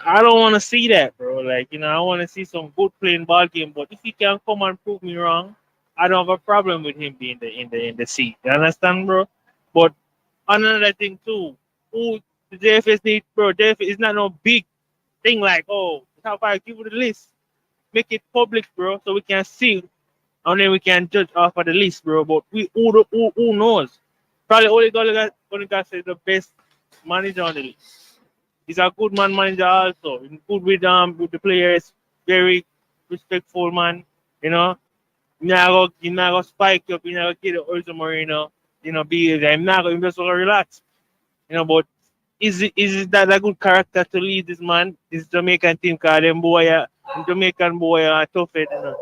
I don't want to see that, bro. Like, you know, I want to see some good playing ball game. But if he can come and prove me wrong, I don't have a problem with him being in the seat. You understand, bro? But another thing too, who the JFS need, bro? JFS is not no big thing like, oh, how I give you the list, make it public, bro, so we can see, and then we can judge off of the list, bro. But who knows? Probably Ole Gunnar Solskjaer is the best manager on the list. He's a good manager also. He's good with the players, very respectful man. You know, you not go spike up, you not go get the Jose Mourinho, you know, be I'm not going to just relax. You know, but is that a good character to lead this man? This Jamaican team, cause them Jamaican boy are tough, you know.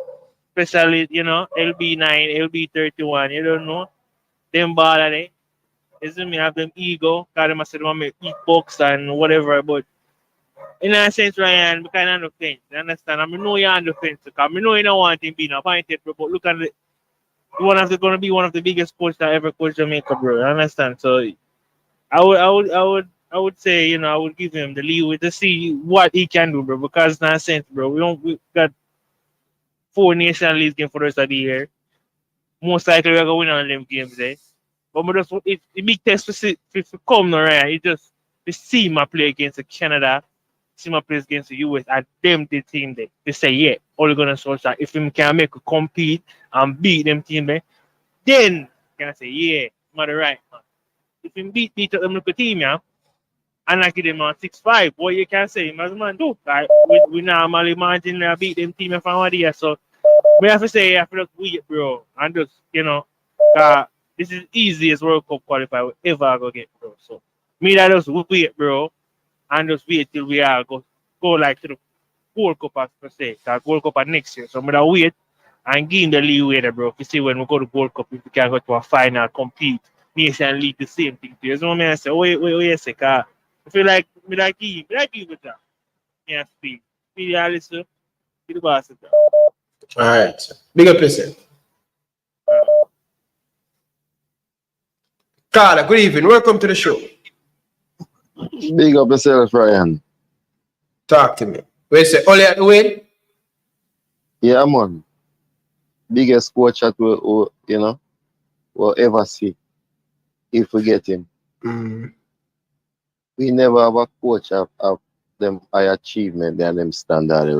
Especially, you know, LB9, LB31, you don't know. Them baller they. Isn't me have them ego, cause them say them make eat box and whatever, but in a sense, Ryan, we kind of on the fence. You understand? I mean, know you're on the fence, because I know you don't want him being appointed, but look at it. Going to be one of the biggest coaches that ever coached Jamaica, bro. You understand? So I would say, you know, I would give him the leeway to see what he can do, bro. Because in a sense, bro, we got 4 national league games for the rest of the year. Most likely we're gonna win on them games, eh? But it's the big test to come now, right? It just to see my play against Canada, see my play against the US, and them the team there. They say, yeah, Ole Gunnar Solskjaer, if him can make a compete and beat them team there, then can I say, yeah, I'm the right man. If him beat up them local team, yeah, and I give them on 6-5, what you can say, him as a man do. Like we normally imagine beat them team from one day, so we have to say, I have to just wait, bro, and just, you know, this is easiest World Cup qualifier we ever go get, bro. So me that just wait, bro, and just wait till we are go like to the World Cup as per se. That World Cup next year. So me that wait and give him the leeway there, bro. If you see when we go to World Cup, if we can go to a final, compete, Nation League, the same thing. You know what I say? Wait a second. I feel like me that give with that. Yeah, speak. Me that listen. Be the boss of that. Alright. Big up yourself. Carla, good evening. Welcome to the show. Big up yourself, Ryan. Talk to me. Wait, say, Ole at the win? Yeah, man. Biggest coach that we'll ever see if we get him. We never have a coach have them high achievement than them standard,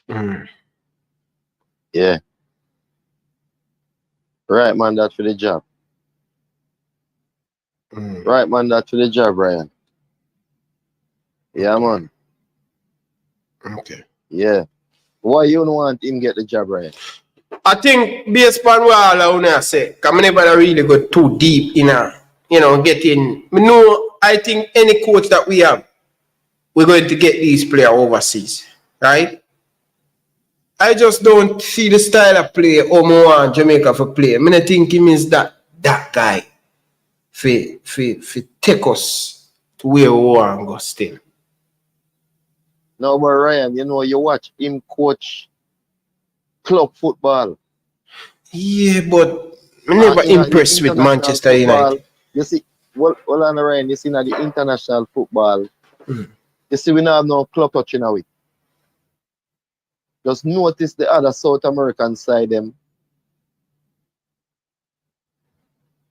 Ryan. Yeah. Right man, that for the job. Right man, that for the job, Ryan. Yeah, man. Okay. Yeah. Why you don't want him get the job, Ryan? I think based on what I say, because I never really go too deep in getting. I think any coach that we have, we're going to get these players overseas, right? I just don't see the style of play or more Jamaica for play. I mean, I think him is that guy for take us to where we want to go still. No, but Ryan, you know, you watch him coach club football. Yeah, but I never impressed with Manchester United. You see, well, on Ryan, you see now the international football. You see, we now have no club touch in a week. Just notice the other South American side, them.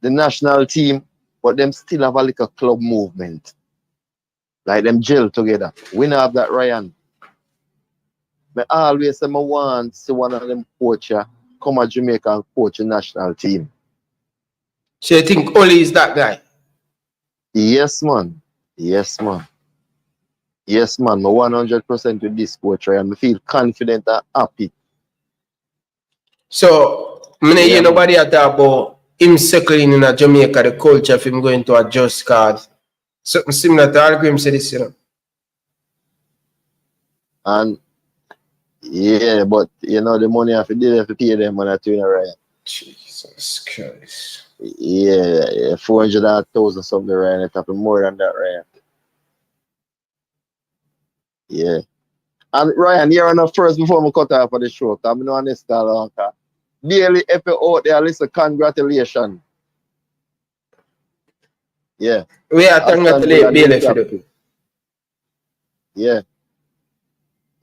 The national team, but them still have a little club movement. Like them gel together. We now have that, Ryan. I always say I want to see one of them coaches come to Jamaica and coach the national team. So you think Ole is that guy? Yes, man. Yes, man. Yes, man. I'm 100% with this coach, Ryan. I feel confident and happy. So, I mean, hear nobody talk about him settling in Jamaica, the culture of him going to adjust cause. Something similar to Al Grim said this, you know. And yeah, but you know the money I have to pay them when I turn around. Jesus Christ. Yeah, 400,000 something, Ryan. It happened more than that, Ryan. Yeah. And Ryan, you're on the first before I cut off for the show. I'm not honest, Daily out there, listen, congratulations. Yeah. We are congratulating Bailey for that. Yeah.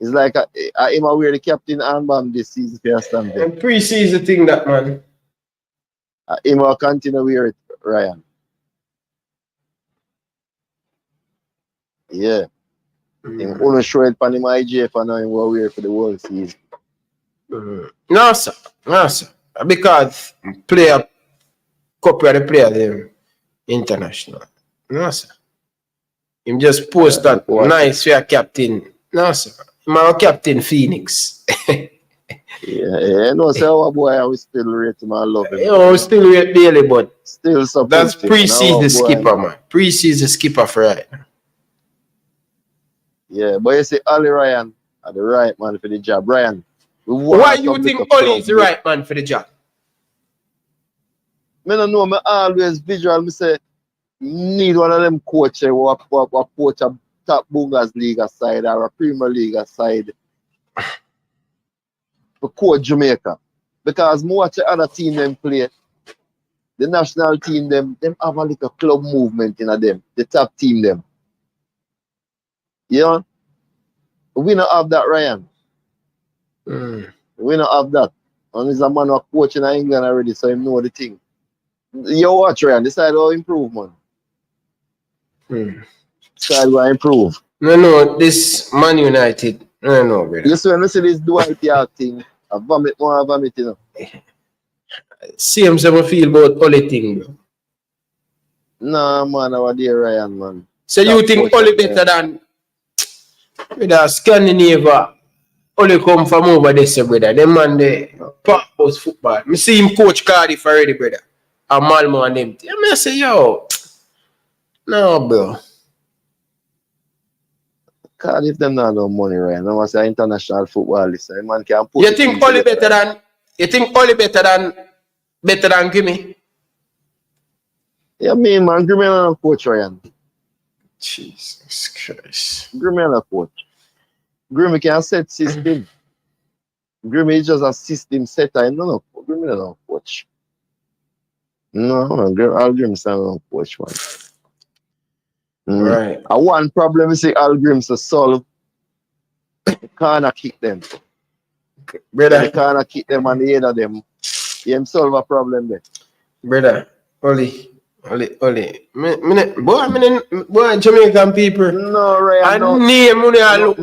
It's like I wear the captain armband this season for standing. And pre-season thing that, man. I will continue to wear it, Ryan. Yeah. I'm only show it on him IGF and now he will wear it for the whole season. No, sir. No, sir. Because player, copy of the player, them international. No, sir. Him just post that nice for a captain. No, sir. I'm a captain Phoenix. Yeah, no, so our boy, I will still rate him and love him. Yeah, we still rate Bailey, but still support that's him. pre-season skipper, man. Pre-season skipper for right now. Yeah, but you see, Ole Ryan are the right man for the job. Ryan, why you think Ole is the right man for the job? I don't know, I always visual, I say, need one of them coaches who coach a top Bundesliga side or a Premier League side to coach Jamaica. Because more watch the other team them play, the national team them have a little club movement in them, the top team them. You know? We don't have that, Ryan. We don't have that. And he's a man who coach in England already, so he know the thing. You watch, Ryan, decide how improve, man. Decide how improve. No, this Man United. No, brother. You see, when you see this Dwight York thing, I vomit, you know. Same as I feel about Ole thing, bro. Nah, man, our dear Ryan, man. So you think Ole better than with a Scandinavia? Ole come from over there, brother. Them man, they pop house football. I see him coach Cardiff already, brother. And Malmo and them. I say, yo, no, bro. Cardiff them not no money, Ryan. I say international football. Listen, man can put. You think Ole better than? You think Ole better than Grimmy? Yeah, man, Grimmy not a coach, Ryan. Jesus Christ. Grimmy not a coach. Grimmy can set system. Grimmy is just a system setter. No, Grimmy not a coach. No, Al Grimm's not a coach, man. Right. And one problem is Al Grimm's to solve. You can't kick them. Brother. You can't kick them on the head of them. You solve a problem there. Brother, Ole. Boy, Jamaican people. No, Ryan. A name, brother,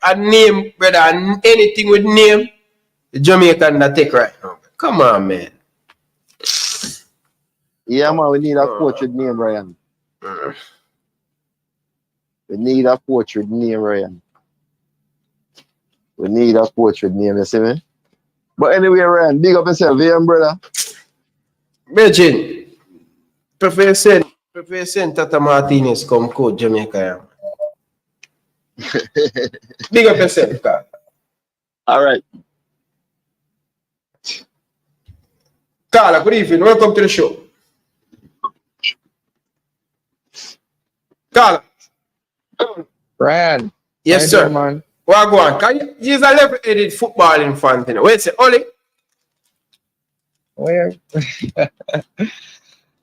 a name, brother, and anything with name, the Jamaican that take right now. Come on, man. Yeah, man, we need a coach with name, Ryan. We need a coach with name, Ryan. We need a coach with name, you see me? But anyway, Ryan, big up yourself, brother. Virgin. Prefer send Tata Martinez come coach Jamaica. Big up yourself, God. All right. Carla, good evening. Welcome to the show. Carla. Ryan, Yes, I do, sir. man. Well, go on. He's a level-headed footballing fan. You know. Wait, say, Ole. Where?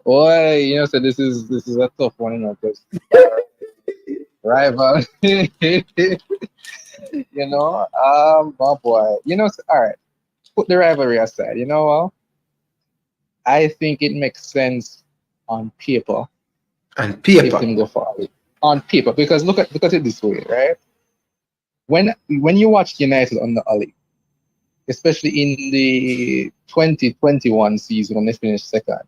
Boy, so this is a tough one, because rival. My boy. All right. Put the rivalry aside. You know what? I think it makes sense on paper. On If them go for it. On paper, because look at it this way, right? When you watch United on the Ollie, especially in the 2021 season when they finished second,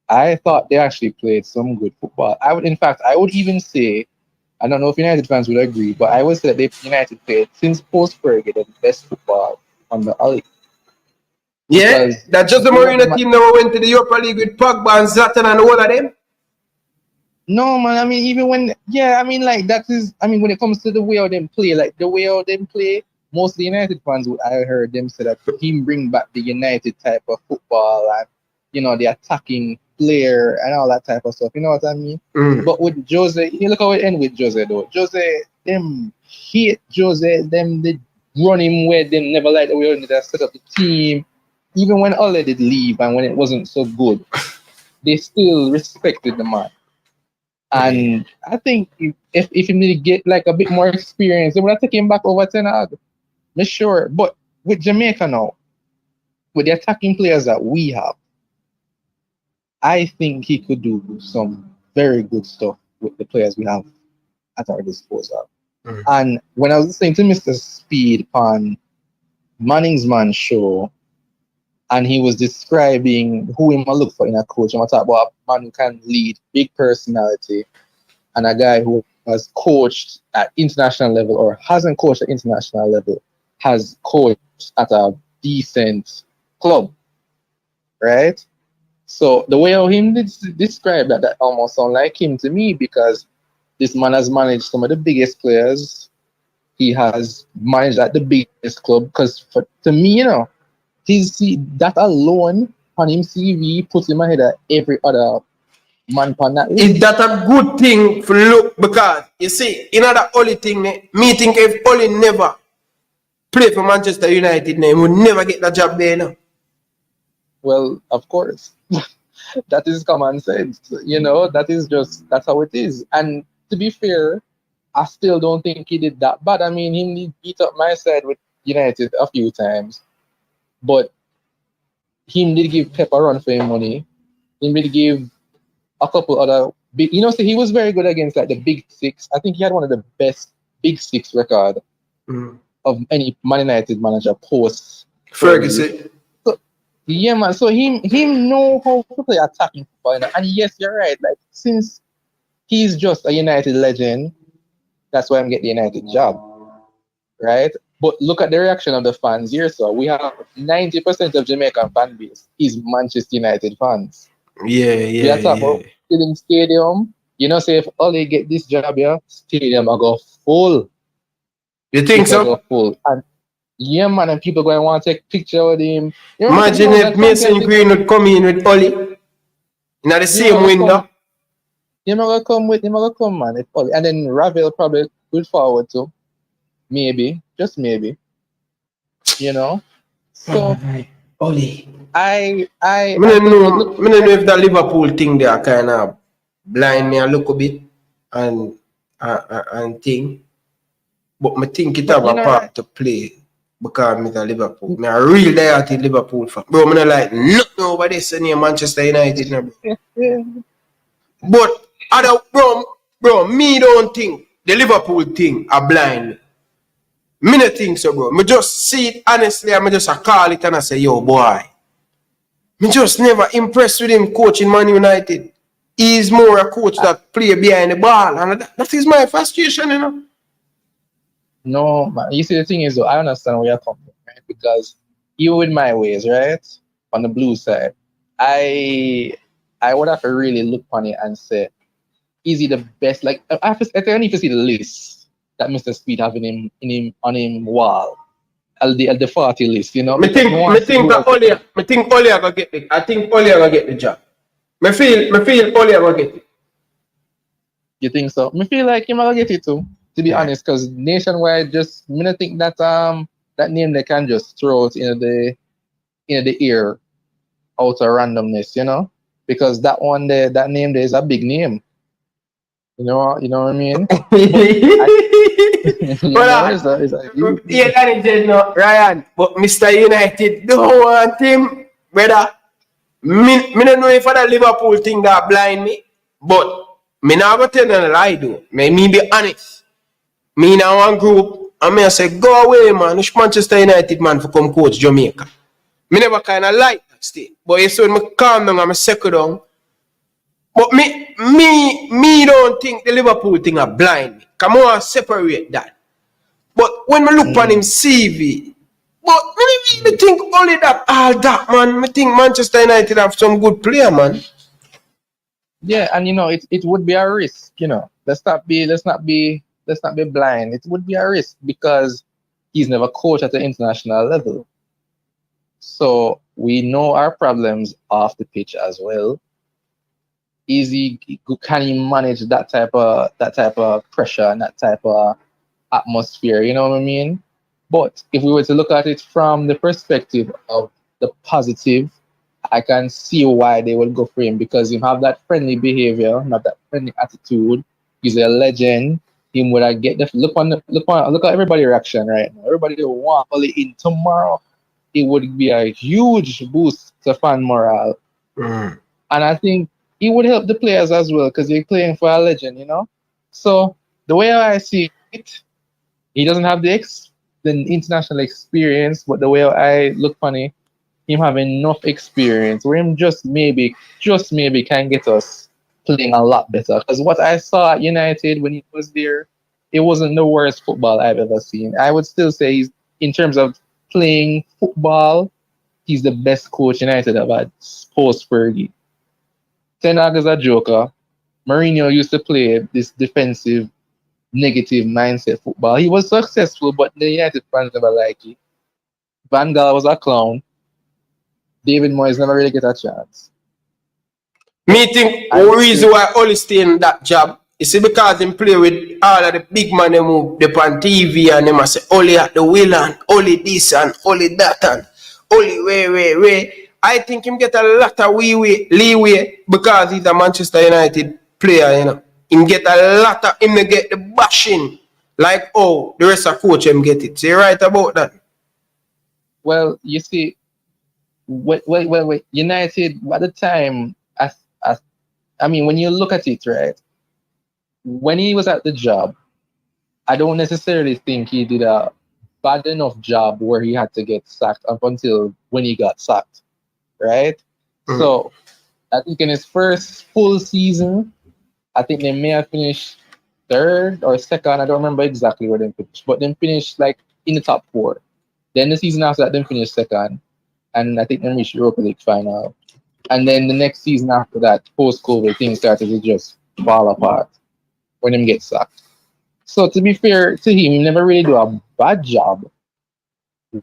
I thought they actually played some good football. I would even say, I don't know if United fans would agree, but I would say that United played since post-Fergie the best football on the Ollie. Yeah, that's just the Marina team that went to the Europa League with Pogba and Zlatan and all of them. No, man. I mean, even when, when it comes to the way how them play, most of the United fans, I heard them say that him bring back the United type of football and, the attacking player and all that type of stuff. You know what I mean? But with Jose, you look how it end with Jose, though. Jose, them hate Jose, them they run him where they never like the way they set up the team. Even when Ole did leave and when it wasn't so good, they still respected the man. And I think if he need to get like a bit more experience, they would have taken him back over Ten Hag. I'm sure. But with Jamaica now, with the attacking players that we have, I think he could do some very good stuff with the players we have at our disposal. And when I was listening to Mr. Speed on Manning's Man show, and he was describing who he might look for in a coach, and I talk about a man who can lead, big personality, and a guy who has coached at international level or hasn't coached at international level, has coached at a decent club, right? So the way how him describe that almost sound like him to me, because this man has managed some of the biggest players. He has managed at the biggest club. Because to me, that alone on him CV puts him ahead of every other man on that list. Is that a good thing for look? Because you see, in that Ole thing, me think if Ole never play for Manchester United, he would never get the job there now. Well, of course. That is common sense. That's how it is. And to be fair, I still don't think he did that bad. I mean, he beat up my side with United a few times. But he did give Pep a run for his money. He did give a couple other big, so he was very good against like the big six. I think he had one of the best big six record of any Man United manager post Ferguson. So, yeah, man. So him know how to play attacking football. And yes, you're right. Like, since he's just a United legend, that's why I'm getting the United job, right? But look at the reaction of the fans here. So we have 90% of Jamaican fan base is Manchester United fans. We are talking about filling stadium. Say if Ole get this job here, stadium will go full. You think so? Go full. And yeah, man, and people going to want to take picture with him. Imagine if Mason Green would come in with Ole in the same window. Him gonna come, man. If Ole. And then Ravel probably good forward too. Maybe, just maybe. So Ole. I don't know if the Liverpool thing there kind of blind me a little bit and thing. But I think it have a part to play because I'm a Liverpool. I'm a real diehard Liverpool fan. Bro, I'm not like nothing over this near Manchester United. But bro, me don't think the Liverpool thing are blind me. Me not think so, bro. Me just see it honestly and me just call it and I say, yo, boy. Me just never impressed with him coaching Man United. He's more a coach that play behind the ball. And that is my frustration, No, man. You see, the thing is, though, I understand where you're coming from, right? Because you with my ways, right? On the blue side, I would have to really look on it and say, is he the best? Like, I need to see the list that Mr. Speed have on him wall. The 40 list, I think Ole are gonna get it. I think Ole are gonna get the job. I feel Ole are gonna get it. You think so? I feel like he might get it too. To be honest, because nationwide, just me not think that that name they can just throw it in the air out of randomness, you know, because that one there, that name there is a big name. You know what I mean? Yeah, that is no Ryan, but Mr. United don't want him, brother. Me don't know if that Liverpool thing that blind me, but me not go tell them a lie though. Me be honest. Me in one group, and me say, go away, man. Which Manchester United man for come coach Jamaica. Me never kind of like that still. But you see when me calm down and me settle down. But me don't think the Liverpool thing are blind me. Come on, separate that. But when me look on him CV, but me think only that all that man. Me think Manchester United have some good player, man. Yeah, and you know it would be a risk, you know. Let's not be blind. It would be a risk because he's never coached at the international level. So we know our problems off the pitch as well. Can he manage that type of pressure and that type of atmosphere, you know what I mean? But if we were to look at it from the perspective of the positive, I can see why they would go for him because he have that friendly behavior, not that friendly attitude. He's a legend. Him would I get the look at everybody's reaction right now. Everybody will want Ole in tomorrow. It would be a huge boost to fan morale. And I think it would help the players as well because they're playing for a legend, you know? So the way I see it, he doesn't have the international experience, but the way I look on it, him have enough experience where him just maybe can get us playing a lot better. Because what I saw at United when he was there, it wasn't the worst football I've ever seen. I would still say he's, in terms of playing football, he's the best coach United have had post Fergie. Ten Hag is a joker. Mourinho used to play this defensive, negative mindset football. He was successful, but the United fans never liked it. Van Gaal was a clown. David Moyes never really get a chance. Me think the reason why Ole stay in that job is because him play with all of the big man them who they on TV and them say Ole at the wheel and Ole this and Ole that and Ole way. I think him get a lot of leeway because he's a Manchester United player, you know. Him get a lot of him get the bashing like the rest of coach him get it. So you're right about that. Well, you see, wait. United at the time, I mean, when you look at it, right? When he was at the job, I don't necessarily think he did a bad enough job where he had to get sacked up until when he got sacked, right? So I think in his first full season, I think they may have finished third or second. I don't remember exactly where they finished, but they finished like in the top 4. Then the season after that, they finished second, and I think they reached Europa League final. And then the next season after that, post-COVID, things started to just fall apart when him get sacked. So to be fair to him, he never really do a bad job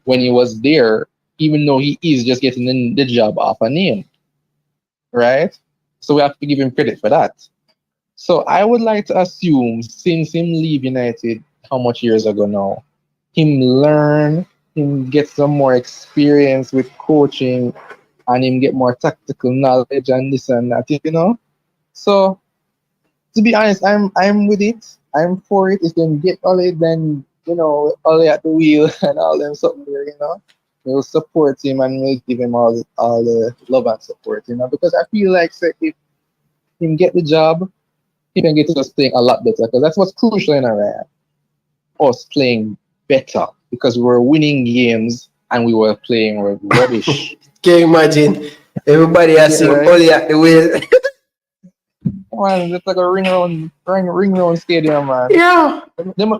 when he was there, even though he is just getting the job off a name, right? So we have to give him credit for that. So I would like to assume, since him leave United, how much years ago now, him get some more experience with coaching, and him get more tactical knowledge and this and that, you know? So, to be honest, I'm with it. I'm for it. If they get Ole, then, you know, Ole at the wheel and all them something there, you know? We'll support him and we'll give him all the love and support, you know? Because I feel like if him get the job, he can get us playing a lot better. Because that's what's crucial in Iran. Us playing better. Because we were winning games and we were playing rubbish. Can you imagine? Everybody has seen Ole at the wheel. Man, it's like a ring round stadium, man. Yeah. Them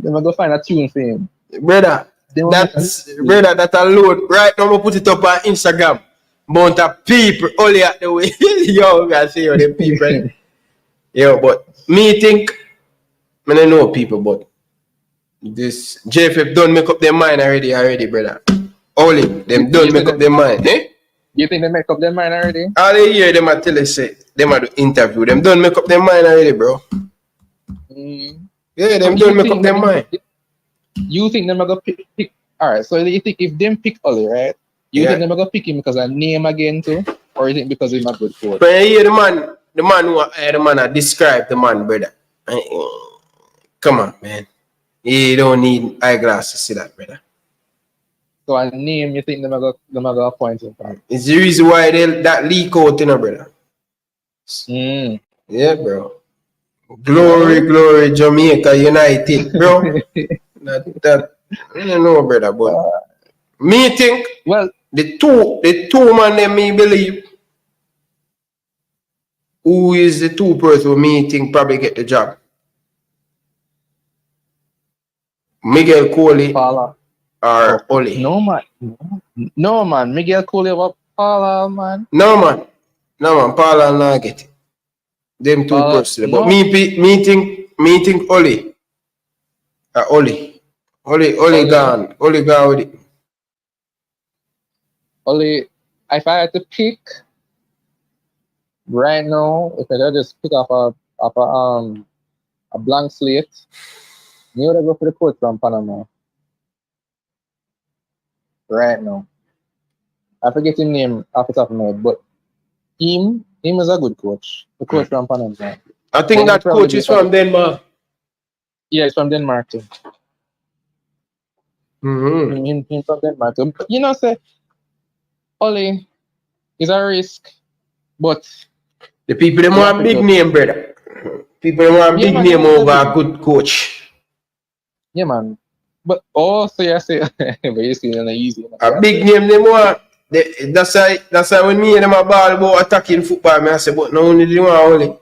go find a tune for him. Brother, that alone. Right now, I'm going to put it up on Instagram. Amount of people Ole at the wheel. Yo, I see all the people. Yo, but me think, I don't know people, but this JFF don't make up their mind already, brother. Ole, them don't make up their mind, eh? You think they make up their mind already? All they hear them at tell us say, them at the interview, them don't make up their mind already, bro. Yeah, them So don't make up their mind. You think them are gonna pick? All right. So you think if them pick Oli, right? You think them are gonna pick him because I name again too, or you think because he's a good coach? But you hear the man who the man I describe the man, brother. Come on, man. You don't need eyeglasses to see that, brother. So a name, you think them are gonna appoint him? It's the reason why that leak out, you know, brother. Yeah, bro. Glory, Jamaica United, bro. that I don't know, brother, but me think the two man them me believe who is the two person who me think probably get the job. Miguel Coley or Ole. No man. Miguel Coley over Paula, man. No man. Paula not get it. Them two person. But me think Ole. Ole gone. Ole gone with it. Ole, if I had to pick right now, if I just pick up a blank slate, you would go for the coach from Panama. Right now. I forget his name off the top of my head, but him is a good coach. The coach from Panama. I think that coach is from Denmark. Yeah, he's from Denmark too. Him from Denmark too. But you know, say Ole is a risk, but the people them want big name, brother. People them want big name over a good coach. Yeah, man. But also, you say, but you see, it's easy. A big name them want. That's why when me and them a ball about attacking football, me I say, but no only they want Ole.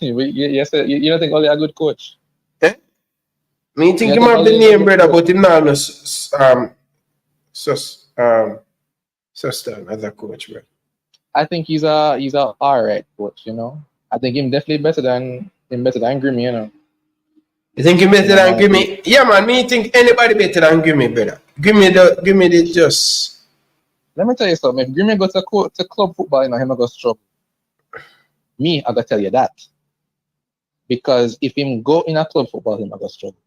You don't think Ole a good coach? Eh? Me think him have the name, brother, but him not no sustain as a coach, bro. I think he's a alright coach, you know. I think him definitely better than Grimmy, you know. You think him better than Grimmy? Yeah, man. Me think anybody better than Grimmy, brother. Grimmy the just. Let me tell you something. If Grimmy go to club football, you know, him go struggle. Me, I gotta tell you that. Because if him go in a club football, him go struggle.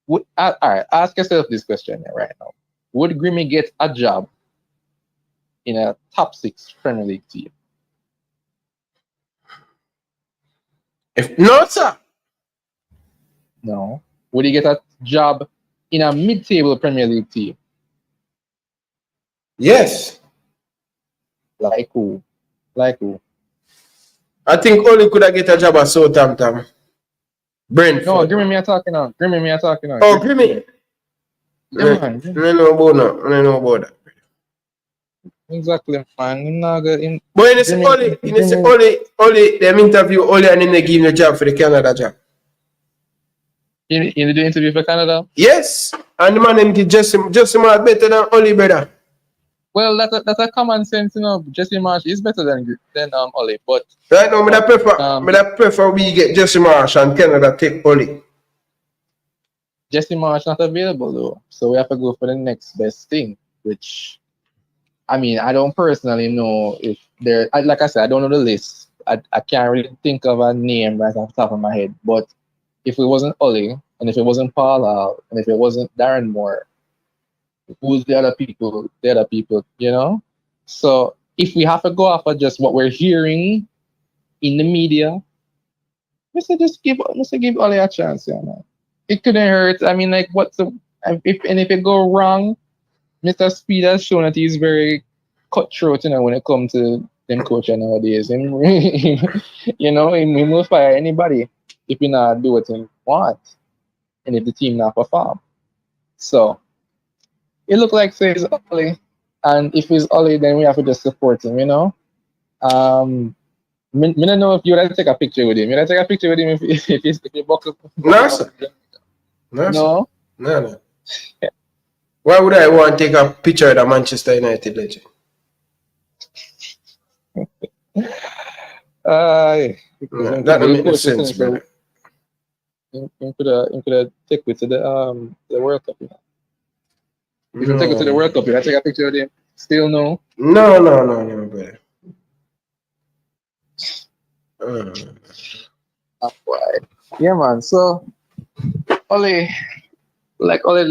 All right, ask yourself this question right now. Would Grimmy get a job in a top 6 Premier League team? No, sir. No. Would he get a job in a mid-table Premier League team? Yes. Like who? I think Ole could have get a job at Southampton. Brentford. No, Grimmy me a talking on. Oh, Grimmy. Yeah, man. I don't know about that. Exactly, man. But you say Ole, them interview Ole and then they give him a job for the Canada job. You do the interview for Canada? Yes. And the man them did Jesse Marsh better than Ole, brother. Well, that's a common sense, you know. Jesse Marsh is better than Ole, but right now, I prefer we get Jesse Marsh and Canada take Ole. Jesse Marsh not available though, so we have to go for the next best thing. Which, I mean, I don't personally know if there. Like I said, I don't know the list. I can't really think of a name right off the top of my head. But if it wasn't Ole, and if it wasn't Paul, and if it wasn't Darren Moore, who's the other people, you know? So if we have to go off of just what we're hearing in the media, just give Ole a chance, you know. It couldn't hurt. I mean, like, if it go wrong, Mr. Speed has shown that he's very cutthroat, you know, when it comes to them coaching nowadays. And you know, he will fire anybody if he not do what he want, and if the team not perform. So it look like say it's Ole, and if it's Ole, then we have to just support him, you know. Me don't know if you would take a picture with him. You would take a picture with him if you buckle. No, sir. No. Why would I want to take a picture of the Manchester United legend? That don't make no sense, brother. You could have take it to the World Cup. You know? You can take it to the World Cup. You take a picture of him. Still no. No, brother. Yeah, man. So, Ole, Ole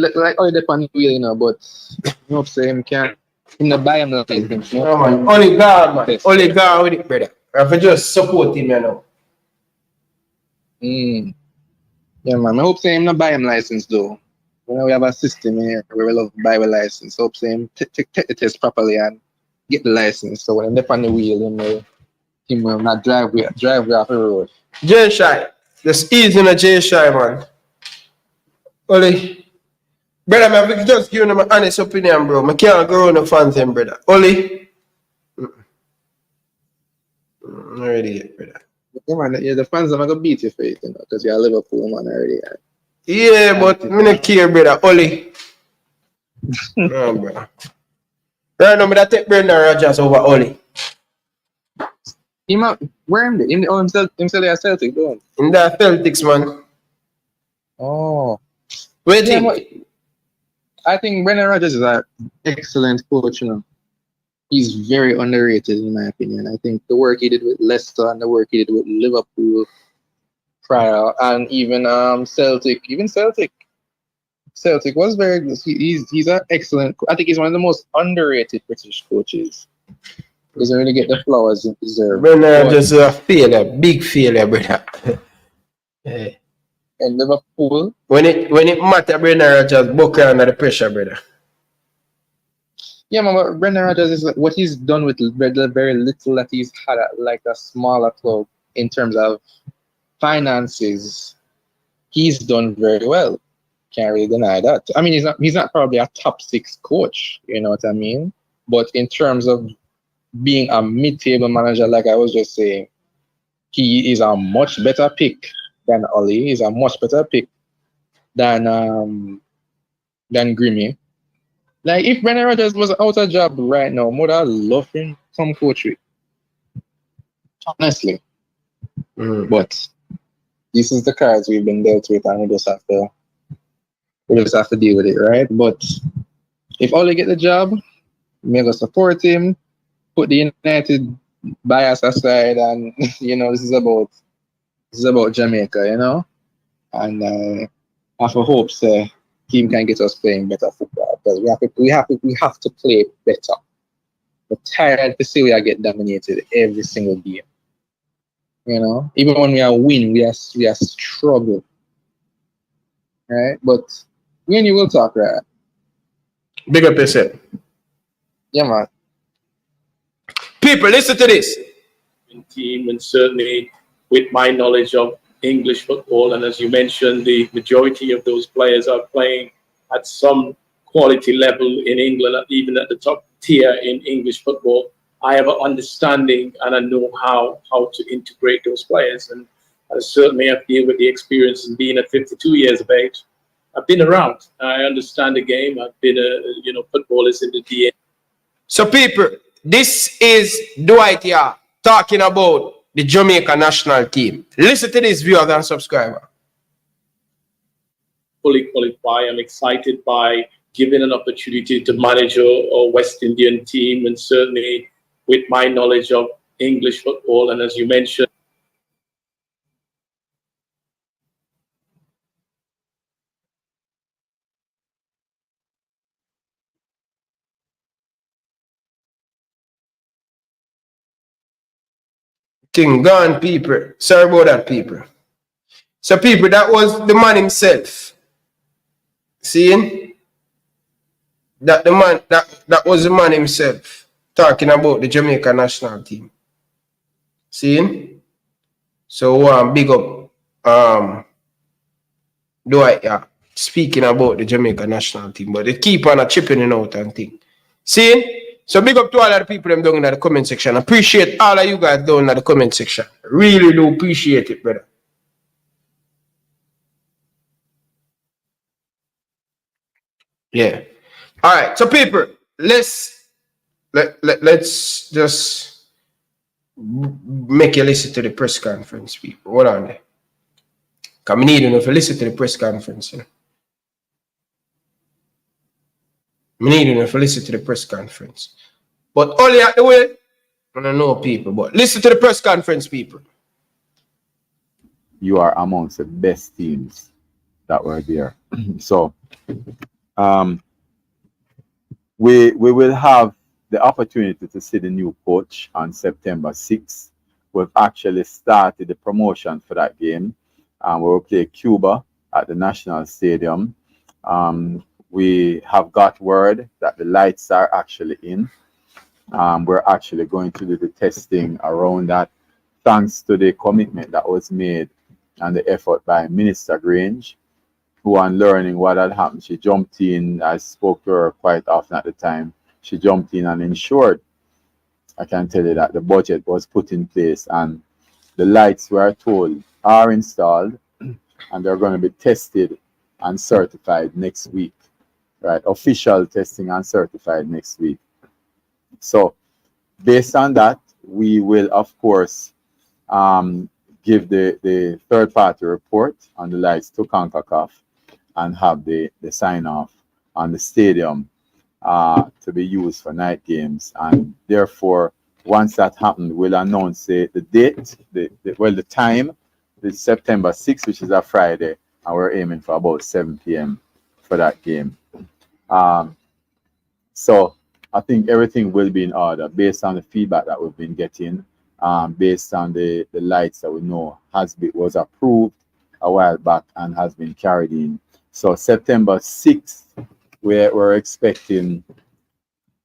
depend on wheel, you know, but you know, say him can't. Him not buy him no license. You No, know? man. Only God, man. Only God with it, brother. I have to just support him, you know. Yeah, man. I hope say him not buy him license though. You know, we have a system here where we love buy a license. Hope say him take the test properly and get the license. So when him dep on the wheel, him will not drive way off the road. J Shy. Just easy on a J Shy, man. Only. Brother, man, if just give him my honest opinion, bro. I can't go on the fans, him, brother. Only. Already yet, brother. Yeah, man. Yeah, the fans are gonna beat you for it, you know, because you're a Liverpool man already. Yeah, but me not care, brother. Only. No, brother. Right now, I take Brendan Rodgers over Oli. Where him? Himself at Celtic, don't In the Celtics, man. Oh. What do you think? I think Brendan Rodgers is an excellent coach, you know. He's very underrated in my opinion. I think the work he did with Leicester and the work he did with Liverpool prior and even Celtic was very good. He's an excellent. I think he's one of the most underrated British coaches. He doesn't really get the flowers he deserves. Brendan Rodgers is a failure, big failure, brother. And Liverpool. When it matter, Brendan Rodgers book under the pressure, brother. Yeah, man, but Brendan Rodgers is what he's done with the very little that he's had at like a smaller club in terms of finances. He's done very well. Can't really deny that. I mean, he's not probably a top 6 coach, you know what I mean? But in terms of being a mid-table manager, like I was just saying, he is a much better pick than Oli. He's a much better pick than Grimmy. Like if Brendan Rodgers was out of job right now, would I love him come coach with? Honestly. But this is the cards we've been dealt with and we just have to deal with it, right? But if Ole get the job, we're gonna support him, put the United bias aside, and you know, this is about Jamaica, you know? And I have hopes team can get us playing better football because we have to play better. We're tired to see we are get dominated every single game. You know, even when we are win, we are struggle. Right? But me and you will talk, right? Big up yourself. Yeah, man. People, listen to this. Team, and certainly with my knowledge of English football, and as you mentioned, the majority of those players are playing at some quality level in England, even at the top tier in English football. I have an understanding and I know how to integrate those players, and I certainly have dealt with the experience of being at 52 years of age. I've been around. I understand the game. I've been football is in the DNA. So people, this is Dwight here talking about the Jamaica national team. Listen to this, viewers and subscriber. Fully qualify. I'm excited by given an opportunity to manage a West Indian team, and certainly with my knowledge of English football, and as you mentioned, Thing gone, people. Sorry about that, people. So, people, that was the man himself. Seeing? That was the man himself talking about the Jamaica national team. Seeing? So, big up Dwight, yeah, speaking about the Jamaica national team, but they keep on chipping it out and thing. Seeing? So big up to all of the people them down in the comment section. Appreciate all of you guys down in the comment section. Really do appreciate it, brother. Yeah. All right. So people, let's just make you listen to the press conference, people. Hold on there. Because I need you to listen to the press conference. You know? I need you to listen to the press conference. But only at the way, I don't know people, but listen to the press conference, people. you are amongst the best teams that were there. So um, we will have the opportunity to see the new coach on September 6th. We've actually started the promotion for that game. We will play Cuba at the National Stadium. We have got word that the lights are actually in. We're actually going to do the testing around that, thanks to the commitment that was made and the effort by Minister Grange, who, on learning what had happened, she jumped in. I spoke to her quite often at the time. She jumped in and ensured, I can tell you, that the budget was put in place and the lights, we are told, are installed, and they're going to be tested and certified next week. Right, official testing and certified next week. So based on that, we will, of course, give the third-party report on the lights to CONCACAF and have the sign-off on the stadium to be used for night games. And therefore, once that happens, we'll announce the date, the time, the September 6th, which is a Friday, and we're aiming for about 7 p.m. for that game. So I think everything will be in order based on the feedback that we've been getting, based on the lights that we know was approved a while back and has been carried in. So September 6th, we're expecting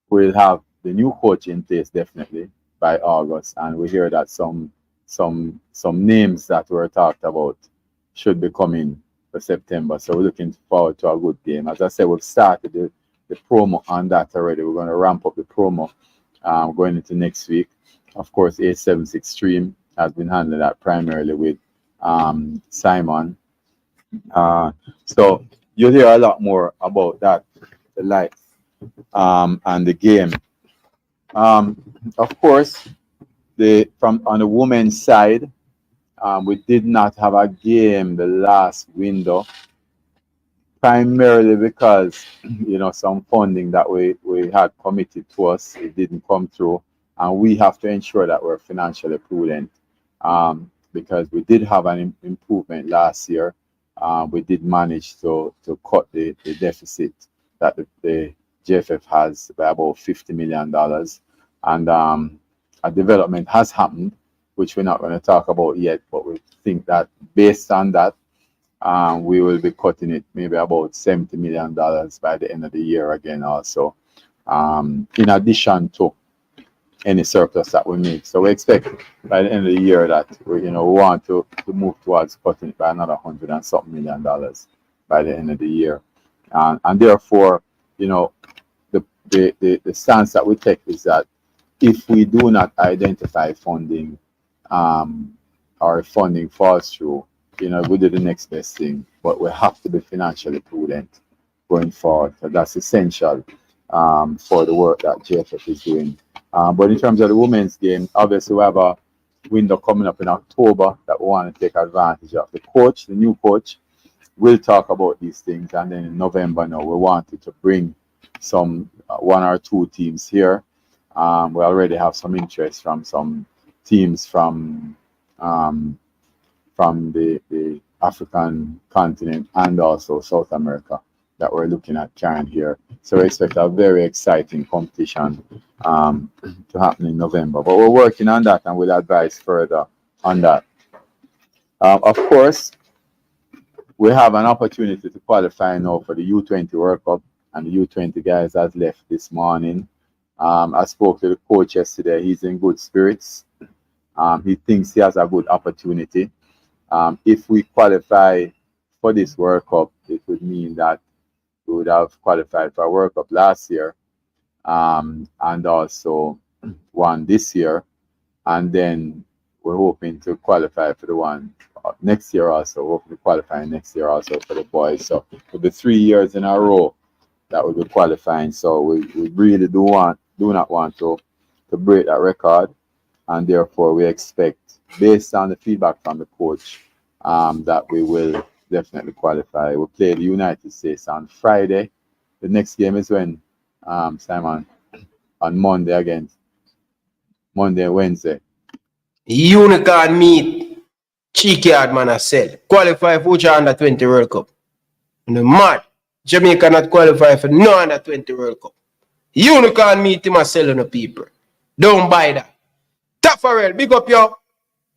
we'll have the new coach in place definitely by August, and we hear that some names that were talked about should be coming for September. So we're looking forward to a good game. As I said, we've started the promo on that already. We're going to ramp up the promo going into next week. Of course, 876 Stream has been handling that primarily with Simon. So you'll hear a lot more about that, the lights and the game. Of course, on the women's side, we did not have a game the last window, primarily because some funding that we had committed to us, it didn't come through, and we have to ensure that we're financially prudent because we did have an improvement last year. We did manage to cut the deficit that the JFF has by about $50 million, and a development has happened, which we're not going to talk about yet, but we think that based on that, we will be cutting it maybe about $70 million by the end of the year again also, in addition to any surplus that we make. So we expect by the end of the year that we want to move towards cutting it by another $100 and something million by the end of the year. And therefore, the stance that we take is that if we do not identify funding, or funding falls through, we do the next best thing, but we have to be financially prudent going forward. So that's essential for the work that JFF is doing. But in terms of the women's game, obviously we have a window coming up in October that we want to take advantage of. The new coach, will talk about these things, and then in November now we wanted to bring some one or two teams here. We already have some interest from some teams from the African continent and also South America that we're looking at carrying here. So we expect a very exciting competition to happen in November. But we're working on that, and we'll advise further on that. Of course, we have an opportunity to qualify now for the U20 World Cup, and the U20 guys has left this morning. I spoke to the coach yesterday. He's in good spirits. He thinks he has a good opportunity. If we qualify for this World Cup, it would mean that we would have qualified for a World Cup last year, and also one this year, and then we're hoping to qualify for the one next year also. Hopefully qualifying next year also for the boys. So it'll be 3 years in a row that we'll be qualifying. So we really do not want to break that record, and therefore we expect, based on the feedback from the coach, that we will definitely qualify. We'll play the United States on Friday. The next game is when, Simon? On Monday again. Monday, Wednesday. Unicorn meet. cheeky hard man I said. Qualify for which under 20 World Cup. No mad. Jamaica not qualify for no under 20 World Cup. Unicorn meet him and selling the people. Don't buy that. Taffarel, big up your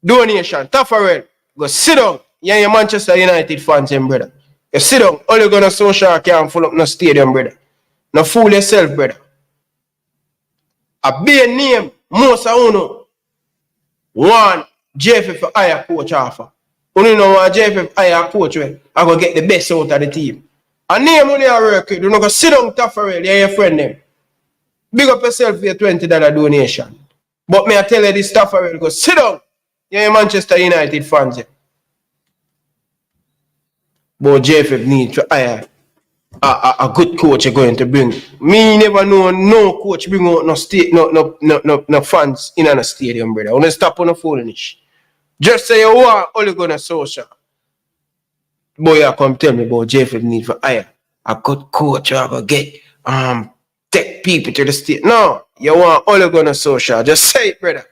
donation. Taffarel, go sit down. Yeah, your Manchester United fans, brother. You sit down. Ole Gunnar Solskjaer can't full up no stadium, brother. No fool yourself, brother. A big name, most of uno. One, JFF for hire coach offer. Uno know one JFF hire coach where I go get the best out of the team. A name only a work with. You know, go sit down, Taffarel. Yeah, your friend them. Big up yourself for your $20 donation. But me I tell you this stuff already. Go sit down. You're Manchester United fans. Yeah. But JFF need to hire a good coach you're going to bring. Me never know no coach bring out no fans in a stadium, brother. I want to stop on the foolish. Just say you want Ole Gunnar Solskjaer. Boy, you come tell me about JFF need to hire a good coach you're going to get take people to the state. No, you want Ole Gunnar Solskjaer. Just say it, brother.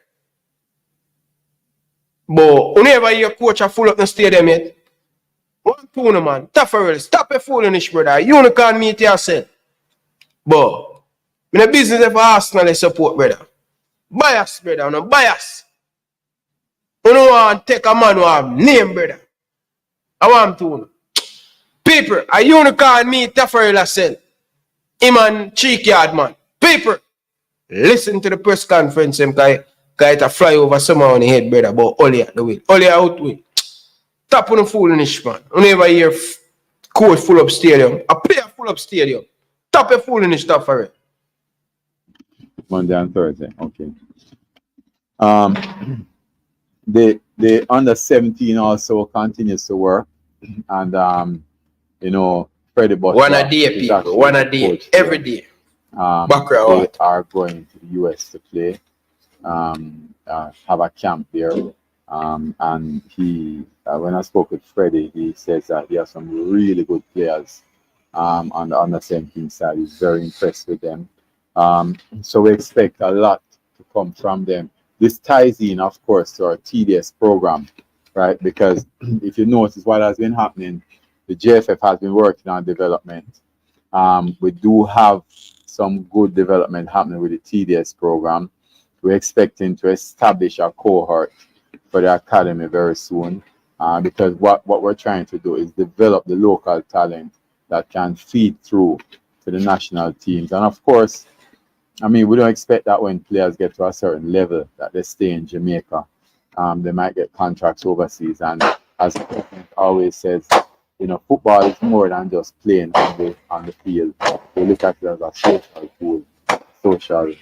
But whenever your coach are full up the stadium yet, one tune, man. Taffarel, stop your foolish, brother. Unicorn meet yourself. But in the business of Arsenal support, brother. Bias, brother. No bias. You don't want to take a man who have name, brother. I want to. People, a unicorn meet Taffarel yourself. Him and cheeky yard man. People, listen to the press conference because it a fly over somehow on the head, brother, about Ole at the wheel. Ole out wheel. Tap on the foolish, man. Whenever you hear coach full up stadium, a player full up stadium, tap a foolish stuff for it. Monday and Thursday, okay. The under 17 also continues to work, and Freddie Butler. One a day, people. One a day. Every day. They are going to the US to play, have a camp there. And he, when I spoke with Freddie, he says that he has some really good players on the under 17 side. He's very impressed with them. So we expect a lot to come from them. This ties in, of course, to our TDS program, right? Because if you notice what has been happening, the JFF has been working on development. We do have some good development happening with the TDS program. We're expecting to establish a cohort for the academy very soon, because what we're trying to do is develop the local talent that can feed through to the national teams. And of course, I mean, we don't expect that when players get to a certain level that they stay in Jamaica. They might get contracts overseas. And as the president always says, football is more than just playing on the field. We look at it as a social tool, social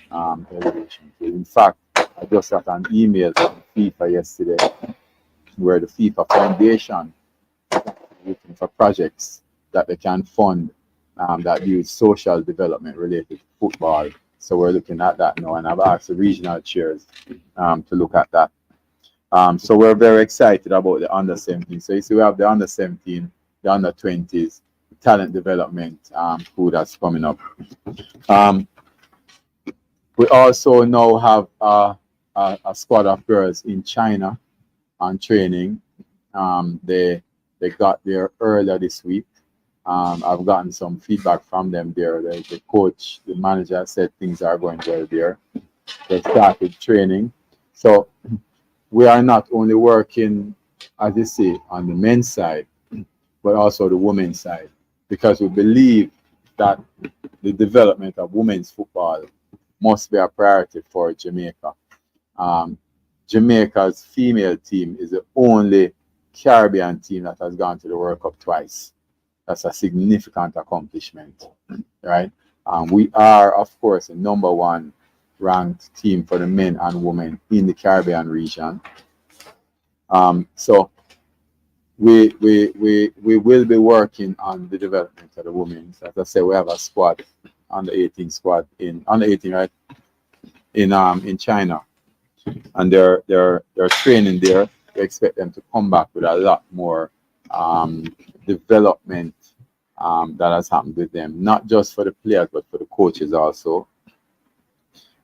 elevation. In fact, I just got an email from FIFA yesterday where the FIFA Foundation is looking for projects that they can fund that use social development related to football. So we're looking at that now, and I've asked the regional chairs to look at that. So we're very excited about the under 17. So you see, we have the under 17, the under 20s, the talent development crew that's coming up. We also now have a squad of girls in China on training. They got there earlier this week. I've gotten some feedback from them there. The coach, the manager said things are going well there. They started training. So we are not only working, as you say, on the men's side, but also the women's side, because we believe that the development of women's football must be a priority for Jamaica. Jamaica's female team is the only Caribbean team that has gone to the World Cup twice. That's a significant accomplishment, right? We are, of course, the #1 ranked team for the men and women in the Caribbean region. So we will be working on the development of the women. As I said, we have a squad, under 18 squad under 18, right? In China, and they're training there. We expect them to come back with a lot more development that has happened with them, not just for the players but for the coaches also.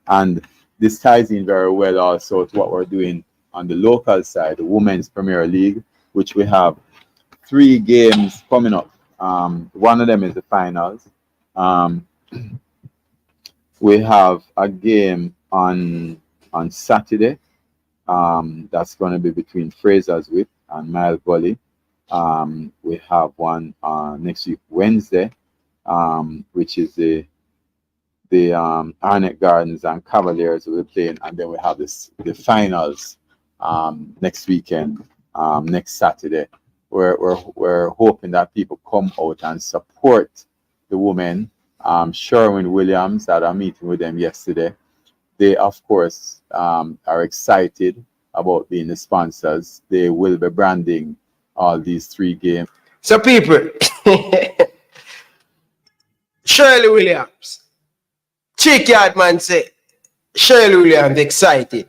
And this ties in very well also to what we're doing on the local side, the Women's Premier League, which we have 3 games coming up. One of them is the finals. We have a game on Saturday. That's going to be between Fraser's Whip and Mile Volley. We have one next week, Wednesday, which is the Arnett Gardens and Cavaliers will be playing, and then we have the finals next weekend, next Saturday. We're hoping that people come out and support the women. Sherwin Williams, had a meeting with them yesterday. They, of course, are excited about being the sponsors. They will be branding all these 3 games. So people, Shirley Williams, Chickyard man say, Shirley Williams excited.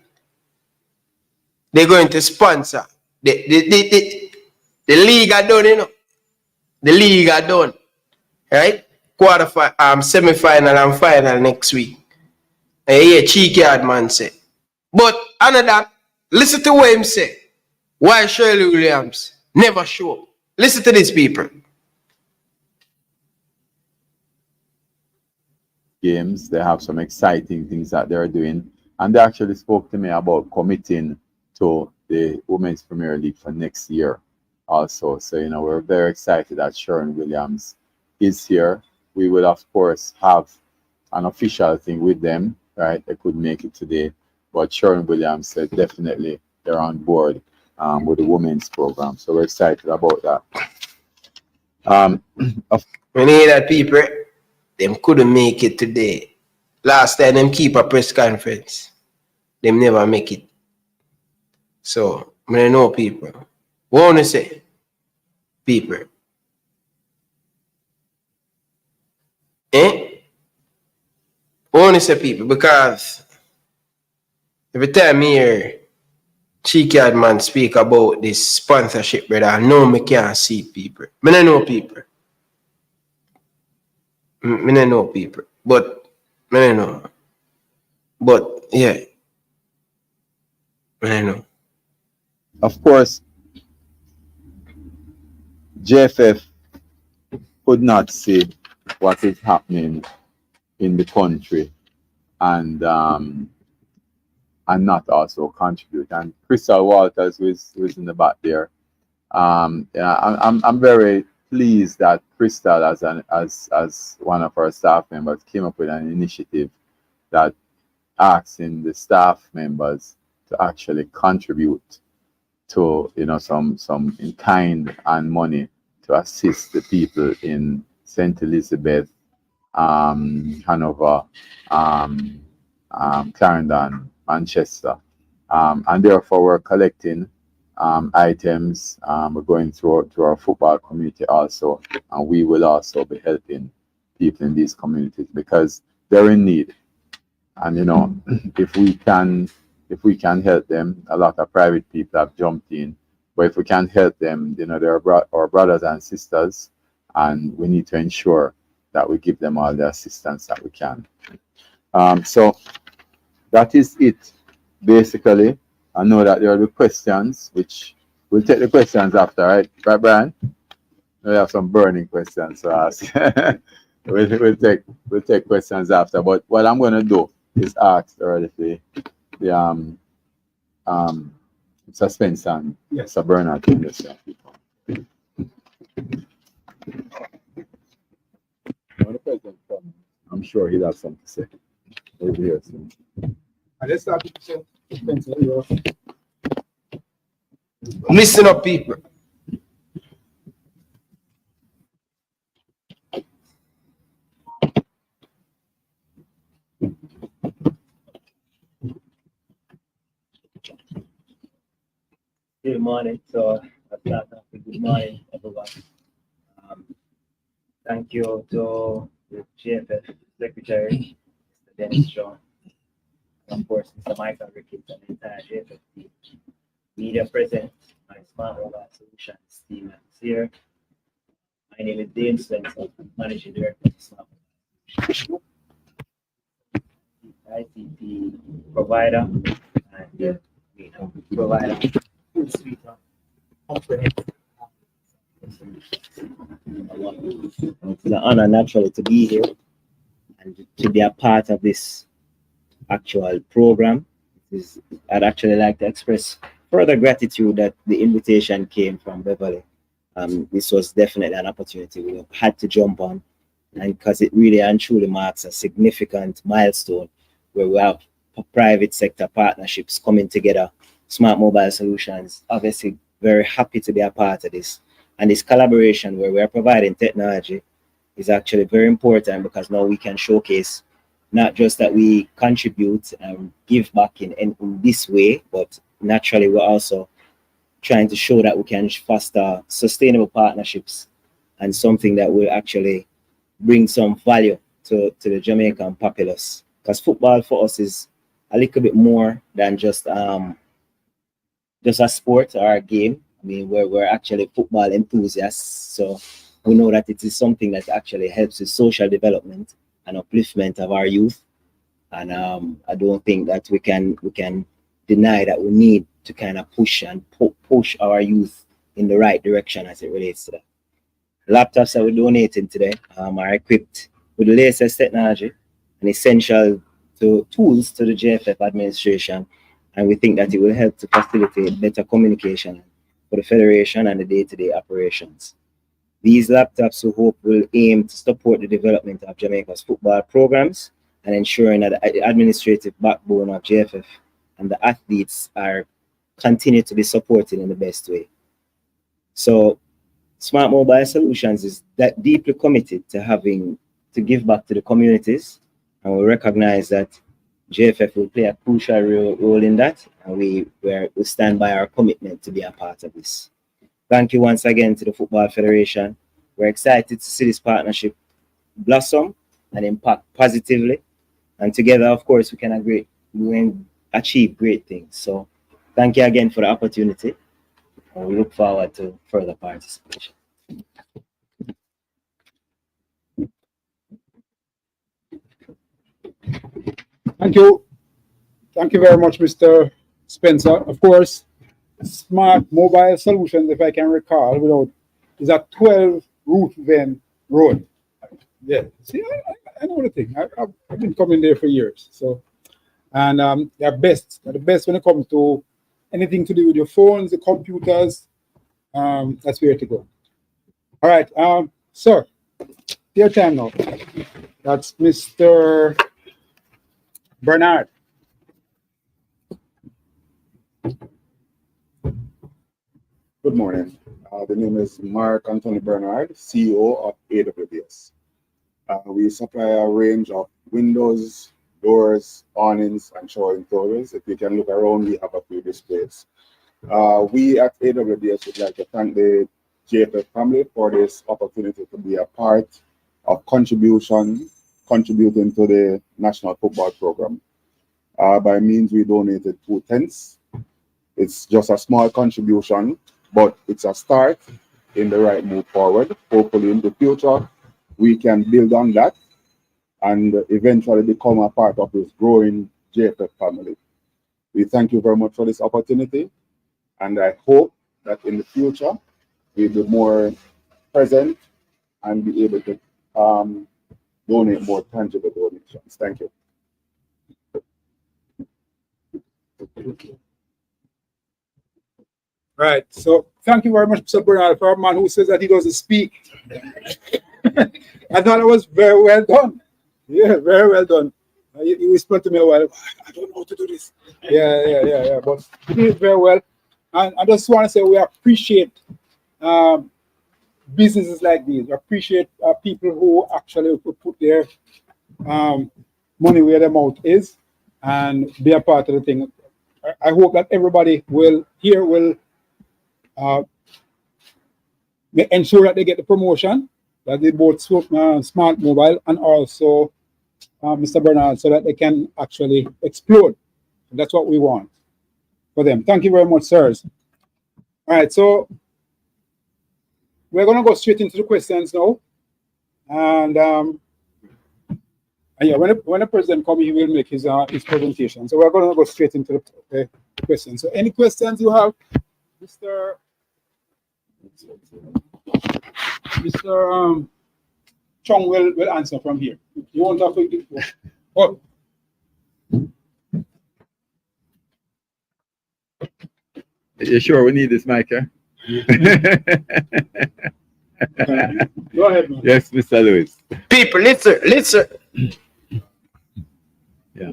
They're going to sponsor. The league are done, you know. The league are done. Right? Semi-final and final next week. And yeah, Chickyard man say. But another, listen to what him say. Why Shirley Williams never show up. Listen to these people. Games, they have some exciting things that they're doing, and they actually spoke to me about committing to the Women's Premier League for next year also. So, you know, we're very excited that Sharon Williams is here. We will, of course, have an official thing with them, right? They couldn't make it today, but Sharon Williams said definitely they're on board with the women's program. So we're excited about that. We need that people, them couldn't make it today. Last time them keep a press conference, them never make it. So, I know people. What want to say? People. What want to say people? Because every time I hear Cheekyard man speak about this sponsorship, brother, I know me can't see people. I don't know people. I don't know people. But, I don't know. But, yeah. I don't know. Of course, JFF could not see what is happening in the country and not also contribute. And Crystal Walters, who is in the back there, I'm very pleased that Crystal, as one of our staff members, came up with an initiative that asking the staff members to actually contribute to, you know, some in kind and money to assist the people in St. Elizabeth, Hanover, Clarendon, Manchester, and therefore we're collecting items. We're going through our football community also, and we will also be helping people in these communities because they're in need. And you know, if we can help them, a lot of private people have jumped in. But if we can help them, you know, they're our brothers and sisters, and we need to ensure that we give them all the assistance that we can. So that is it, basically. I know that there are the questions, which we'll take the questions after, right? Right, Brian? We have some burning questions to ask. we'll take questions after. But what I'm going to do is ask already the suspense and Sir Bernard to understand people. When the president comes, I'm sure he'll have something to say. We'll be here soon. Let's start with the suspense. Listen up, people. Good morning. So I start off with good morning, everyone. Thank you to the GFF Secretary, Mr. Dennis John, and of course Mr. Michael Ricketts and the entire GFF team. Media present, my Smart Mobile Solutions team is here. My name is Dane Spencer, Managing Director of Smart Mobile Solutions, ICT provider, and provide a full suite of comprehensive. It's an honor naturally to be here and to be a part of this actual program. I'd actually like to express further gratitude that the invitation came from Beverly. This was definitely an opportunity we had to jump on, and because it really and truly marks a significant milestone where we have private sector partnerships coming together, smart mobile solutions. Obviously, very happy to be a part of this. And this collaboration where we are providing technology is actually very important because now we can showcase not just that we contribute and give back in this way, but naturally we're also trying to show that we can foster sustainable partnerships and something that will actually bring some value to the Jamaican populace. Because football for us is a little bit more than just a sport or a game. I mean, we're actually football enthusiasts, so we know that it is something that actually helps with social development and upliftment of our youth. And I don't think that we can deny that we need to kind of push our youth in the right direction as it relates to that. Laptops that we're donating today are equipped with the latest technology and essential tools to the JFF administration, and we think that it will help to facilitate better communication for the Federation and the day-to-day operations. These laptops, we hope, will aim to support the development of Jamaica's football programs and ensuring that the administrative backbone of JFF and the athletes are continue to be supported in the best way. So Smart Mobile Solutions is that deeply committed to give back to the communities, and we recognize that JFF will play a crucial role in that, and we stand by our commitment to be a part of this. Thank you once again to the Football Federation. We're excited to see this partnership blossom and impact positively, and together, of course, we can achieve great things. So thank you again for the opportunity, and we look forward to further participation. Thank you. Thank you very much, Mr. Spencer. Of course, Smart Mobile Solutions, if I can recall, is a 12 Route Van Road. Yeah, see, I know the thing. I've been coming there for years. So, and they're the best when it comes to anything to do with your phones, the computers. That's where to go. All right, sir, your time now. That's Mr. Bernard. Good morning. The name is Mark Anthony Bernard, CEO of AWDS. We supply a range of windows, doors, awnings, and shower enclosures. If you can look around, we have a few displays. We at AWDS would like to thank the JFF family for this opportunity to be a part of contributing to the national football program. By means we donated 2 tents. It's just a small contribution, but it's a start in the right move forward. Hopefully in the future, we can build on that and eventually become a part of this growing JFF family. We thank you very much for this opportunity, and I hope that in the future, we'll be more present and be able to donate more tangible donations. Thank you. Right. So thank you very much, Mr. Bernard, for a man who says that he doesn't speak. I thought it was very well done. Yeah, very well done. You whispered to me a while, I don't know how to do this. Yeah. But you did it very well. And I just want to say we appreciate businesses like these. We appreciate people who actually put their money where their mouth is and be a part of the thing. I hope that everybody will ensure that they get the promotion, that they both Smart Mobile and also Mr. Bernard, so that they can actually explode. That's what we want for them. Thank you very much, sirs. All right, so we're going to go straight into the questions now. And yeah, when the president comes, he will make his presentation. So we're going to go straight into the questions. So any questions you have, Mr. Chong will answer from here. You won't have to. Oh. You sure we need this mic, eh? Go ahead, man. Yes, Mr. Lewis. People, listen. Yeah.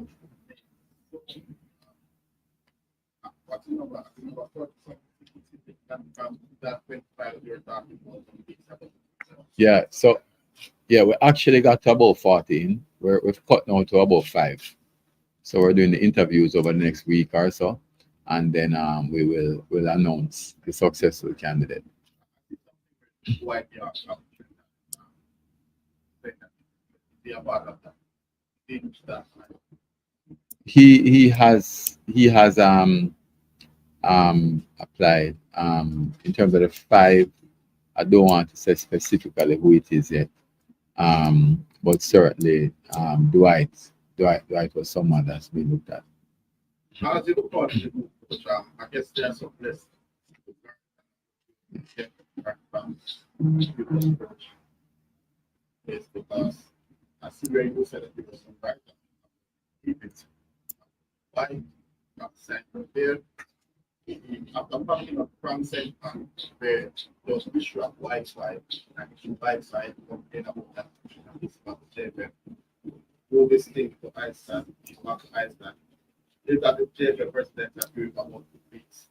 Yeah, so we actually got to about 14. We've cut now to about 5. So we're doing the interviews over the next week or so, and then we'll announce the successful candidate. He has applied. In terms of the 5, I don't want to say specifically who it is yet, but certainly Dwight was someone that's been looked at. As you look at the coach, I guess there are some less. Yes, because I see where you said that it was some right. Keep it. Why not send there? After coming up from St. Anne, where those issue of white side and issue white side, complain about that. This about the JFM. Move this thing to Iceland, it's not to Iceland. Is that the JFM president that we about the peace?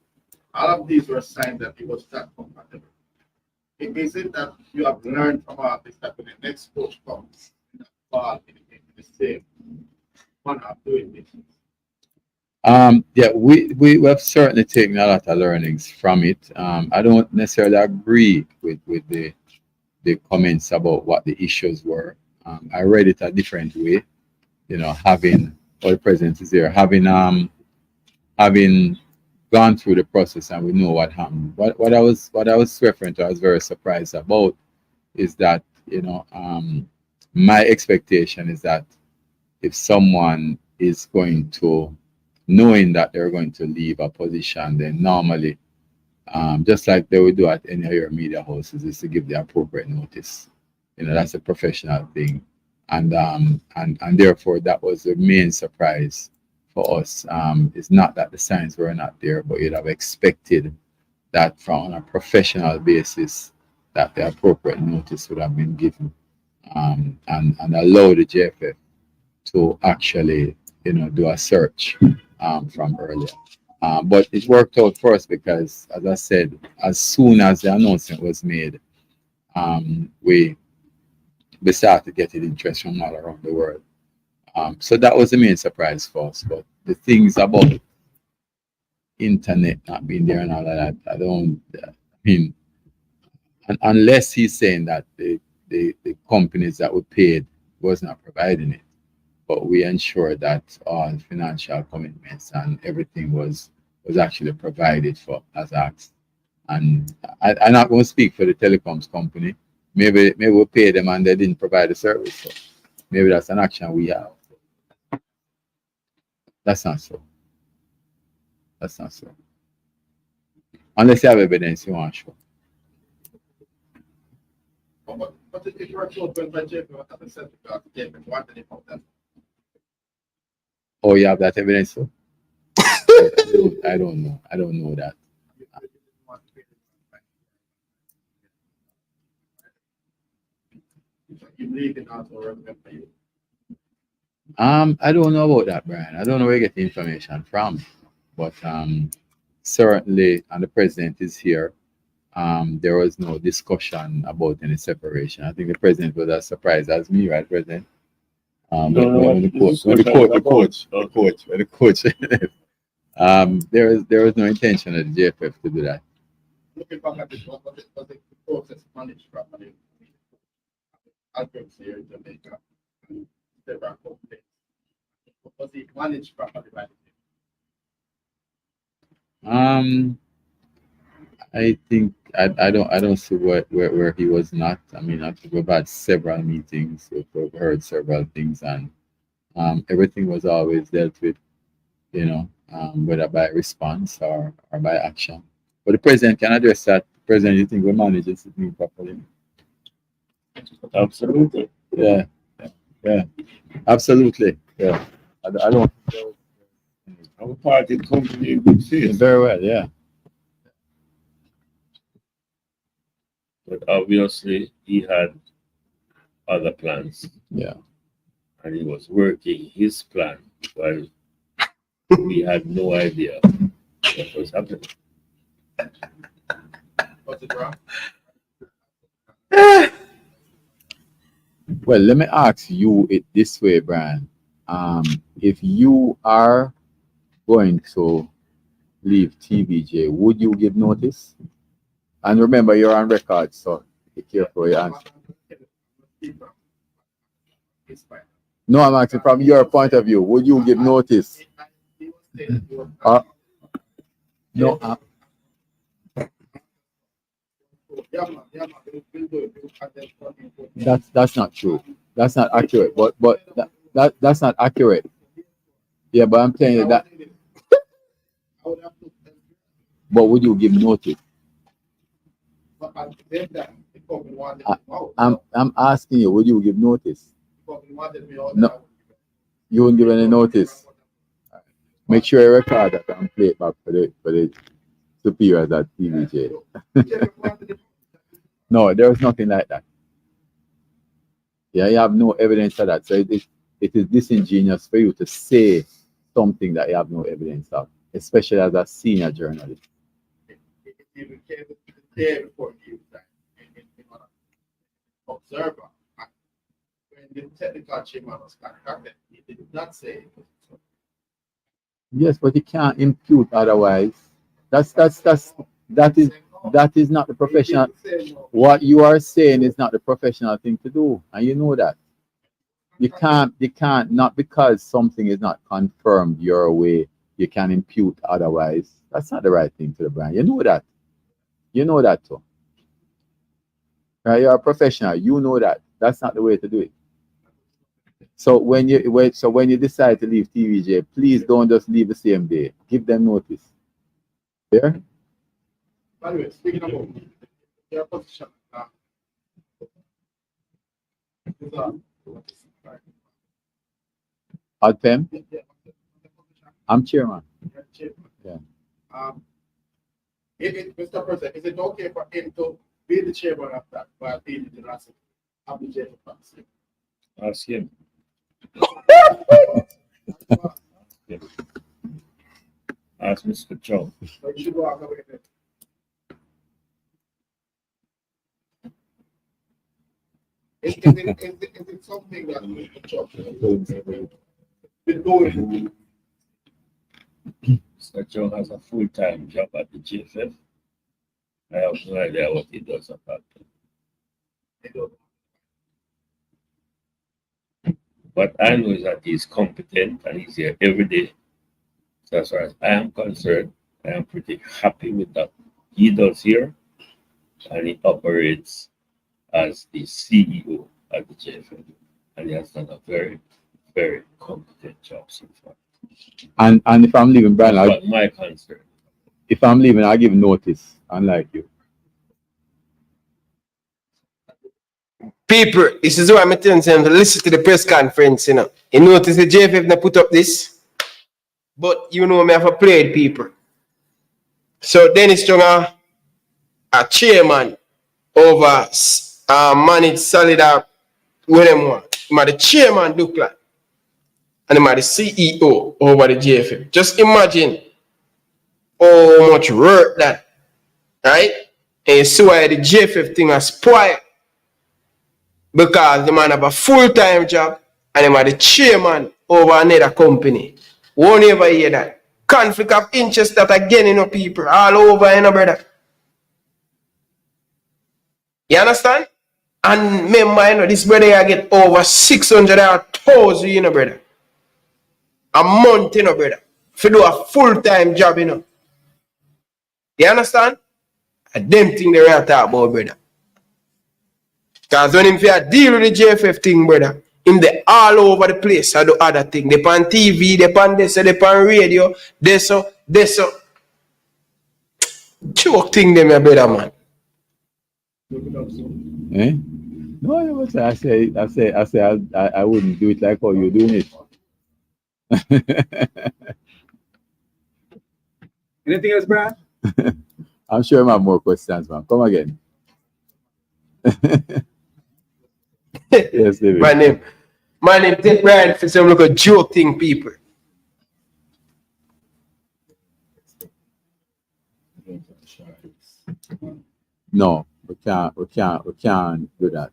All of these were signs that it was not compatible. Is it that you have learned from all this that when the next coach comes in the fall in the same manner of doing business? Yeah, we have certainly taken a lot of learnings from it. I don't necessarily agree with the comments about what the issues were. I read it a different way. You know, having all the president is there, having gone through the process and we know what happened. What I was referring to, I was very surprised about is that, you know, my expectation is that if someone is going to, knowing that they're going to leave a position, then normally, just like they would do at any of your media houses, is to give the appropriate notice. You know, that's a professional thing. And therefore, that was the main surprise for us. It's not that the signs were not there, but you'd have expected that from a professional basis, that the appropriate notice would have been given, and allow the JFF to actually, you know, do a search from earlier. But it worked out for us because, as I said, as soon as the announcement was made, we started getting interest from all around the world. So that was the main surprise for us. But the things about internet not being there and all of that, I mean, unless he's saying that the companies that were paid was not providing it, but we ensured that all financial commitments and everything was actually provided for as asked. And I'm not going to speak for the telecoms company. Maybe we pay them and they didn't provide the service. So maybe that's an action we have. That's not so. That's not so. Unless you have evidence you want to show. But if you are told when by JFM at the certificate, JFM wanted it from them. Oh, you have that evidence? So? I don't know. I don't know that. I don't know about that, Brian. I don't know where you get the information from, but certainly, and the president is here. There was no discussion about any separation. I think the president was as surprised as me, right, President? The coach. There was no intention of the JFF to do that. Looking back at this, was the process managed properly? Albert here in Jamaica, and several complaints. Was it managed properly by the team? I think I don't see where he was not. I mean, I think we've had several meetings, we've heard several things, and everything was always dealt with, you know, whether by response or by action. But the president can address that. President, you think we manage this properly? Absolutely. Yeah, yeah, absolutely. Yeah, I don't. Our party company in good faith. Very well, yeah. But obviously, he had other plans. Yeah. And he was working his plan while we had no idea what was happening. Well, let me ask you it this way, Brian. If you are going to leave TVJ, would you give notice? And remember, you're on record, so be careful your answer. No, I'm asking from your point of view. Would you give notice? No. That's not true. That's not accurate. But that's not accurate. Yeah, but I'm saying that. But would you give notice? I'm asking you, would you give notice? No, you wouldn't give any notice. Make sure you record that and play it back for the superiors at TVJ. No, there is nothing like that. Yeah, you have no evidence of that. So it is disingenuous for you to say something that you have no evidence of, especially as a senior journalist. Observer, when the technical chairman was contacted, he did not say it. Yes, but you can't impute otherwise. That is not the professional. What you are saying is not the professional thing to do, and you know that. You can't not because something is not confirmed your way, you can impute otherwise. That's not the right thing to the brand. You know that. You know that too. Right? You're a professional. You know that. That's not the way to do it. So when you decide to leave TVJ, please don't just leave the same day. Give them notice. There? By the way, speaking about your position, Adpem? I'm chairman. Yeah. Mr. President, is it okay for him to be the chairman of that while being the last of the general policy? Ask him. Ask Mr. Joe. So you should walk away then. Is it something that Mr. Joe been doing? Mr. Joe has a full-time job at the GFF. I have no idea what he does apart from it. But I know is that he's competent and he's here every day. So as far as I am concerned, I am pretty happy with that. He does here and he operates as the CEO at the GFF. And he has done a very, very competent job so far. And if I'm leaving, Brian, that's my concern. If I'm leaving, I'll give notice, unlike you. People, this is why I'm telling them to listen to the press conference, you know. You notice the JFF not put up this, but you know me have a played people. So Dennis Jonger, a chairman over managed solid up with them one. He the chairman Dukla. And he the CEO over the JFF. Just imagine how much work that, right? And you see why the JFF thing has spoiled. Because the man have a full-time job and he the chairman over another company. Won't ever hear that. Conflict of interest that again, you know, people all over, you know, brother. You understand? And remember, you know, this brother I get over 600,000, you know, brother. A month, you know, brother. For do a full-time job, you know. You understand? And them thing they really talk about, brother. Because when him deal with the JFF thing, brother, Him they all over the place. I do other thing. They on TV, they on this, they on radio, this so. Choke thing them, my brother, man. Eh? No, but I wouldn't do it like how you're doing it. Anything else, Brian? I'm sure I have more questions, man. Come again. Yes, David. My name take Brian for some look a joke thing, people. No, we can't do that.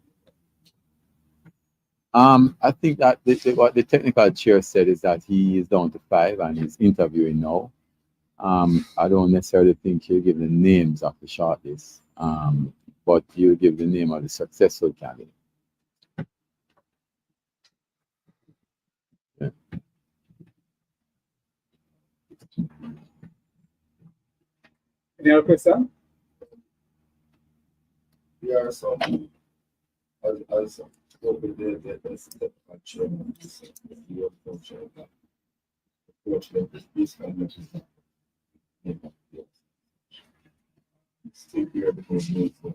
I think that what the technical chair said is that he is down to 5 and he's interviewing now. I don't necessarily think he'll give the names of the shortlist, but he'll give the name of the successful candidate. Yeah. Any other question? There are some, as open the step and chairman, your coach, coach level, this kind of still here because no for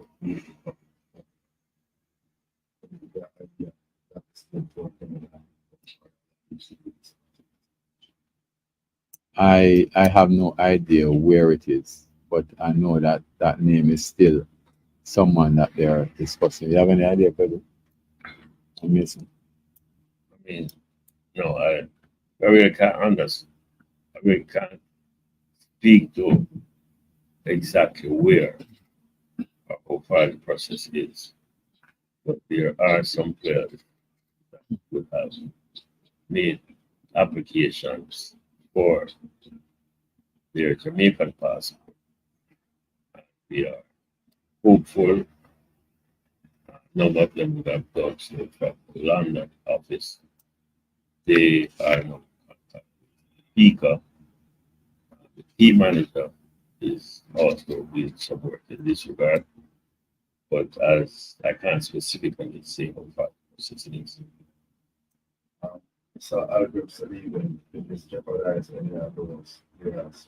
I have no idea where it is, but I know that that name is still someone that they are discussing. You have any idea, Pedro? Amazing. I mean, no, I really can't understand. I really can't speak to exactly where or how far the process is. But there are some players that would have made applications for their Jamaican passport. We are hopeful. A number of them would have done so from the London office. They are now speaker. The team manager is also being support in this regard. But as I can't specifically say how far the process is. So our group said even if this jeopardize any of those areas.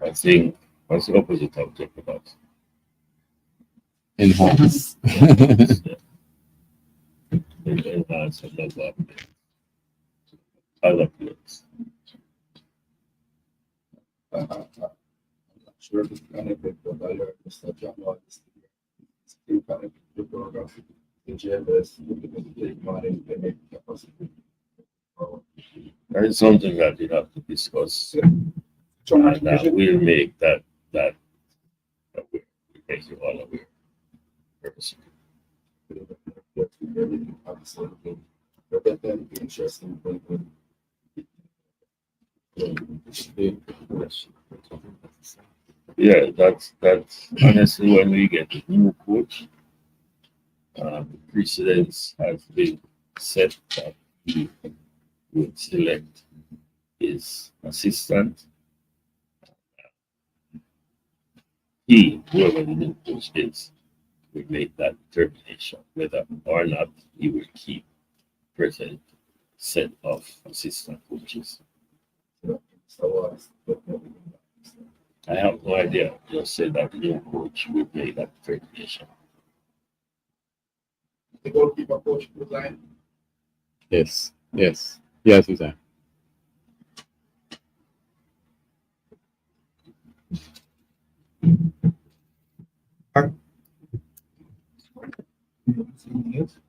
I think what's the opposite of jeopardize? Enhance. Enhance another other players. I'm not sure if it's kind of big, but I heard Mr. John Wallace still kind of the program. The JLS, the money, they make capacity. That is something that we have to discuss, and we'll make that we make you all aware. But then interesting thing. Yeah, that's honestly when we get a new coach. The precedence has been set that he would select his assistant. He, whoever the new coach is, will make that determination whether or not he will keep present set of assistant coaches. I have no idea. Just said that the new coach will make that determination. The goalkeeper coach resign. Yes, resign.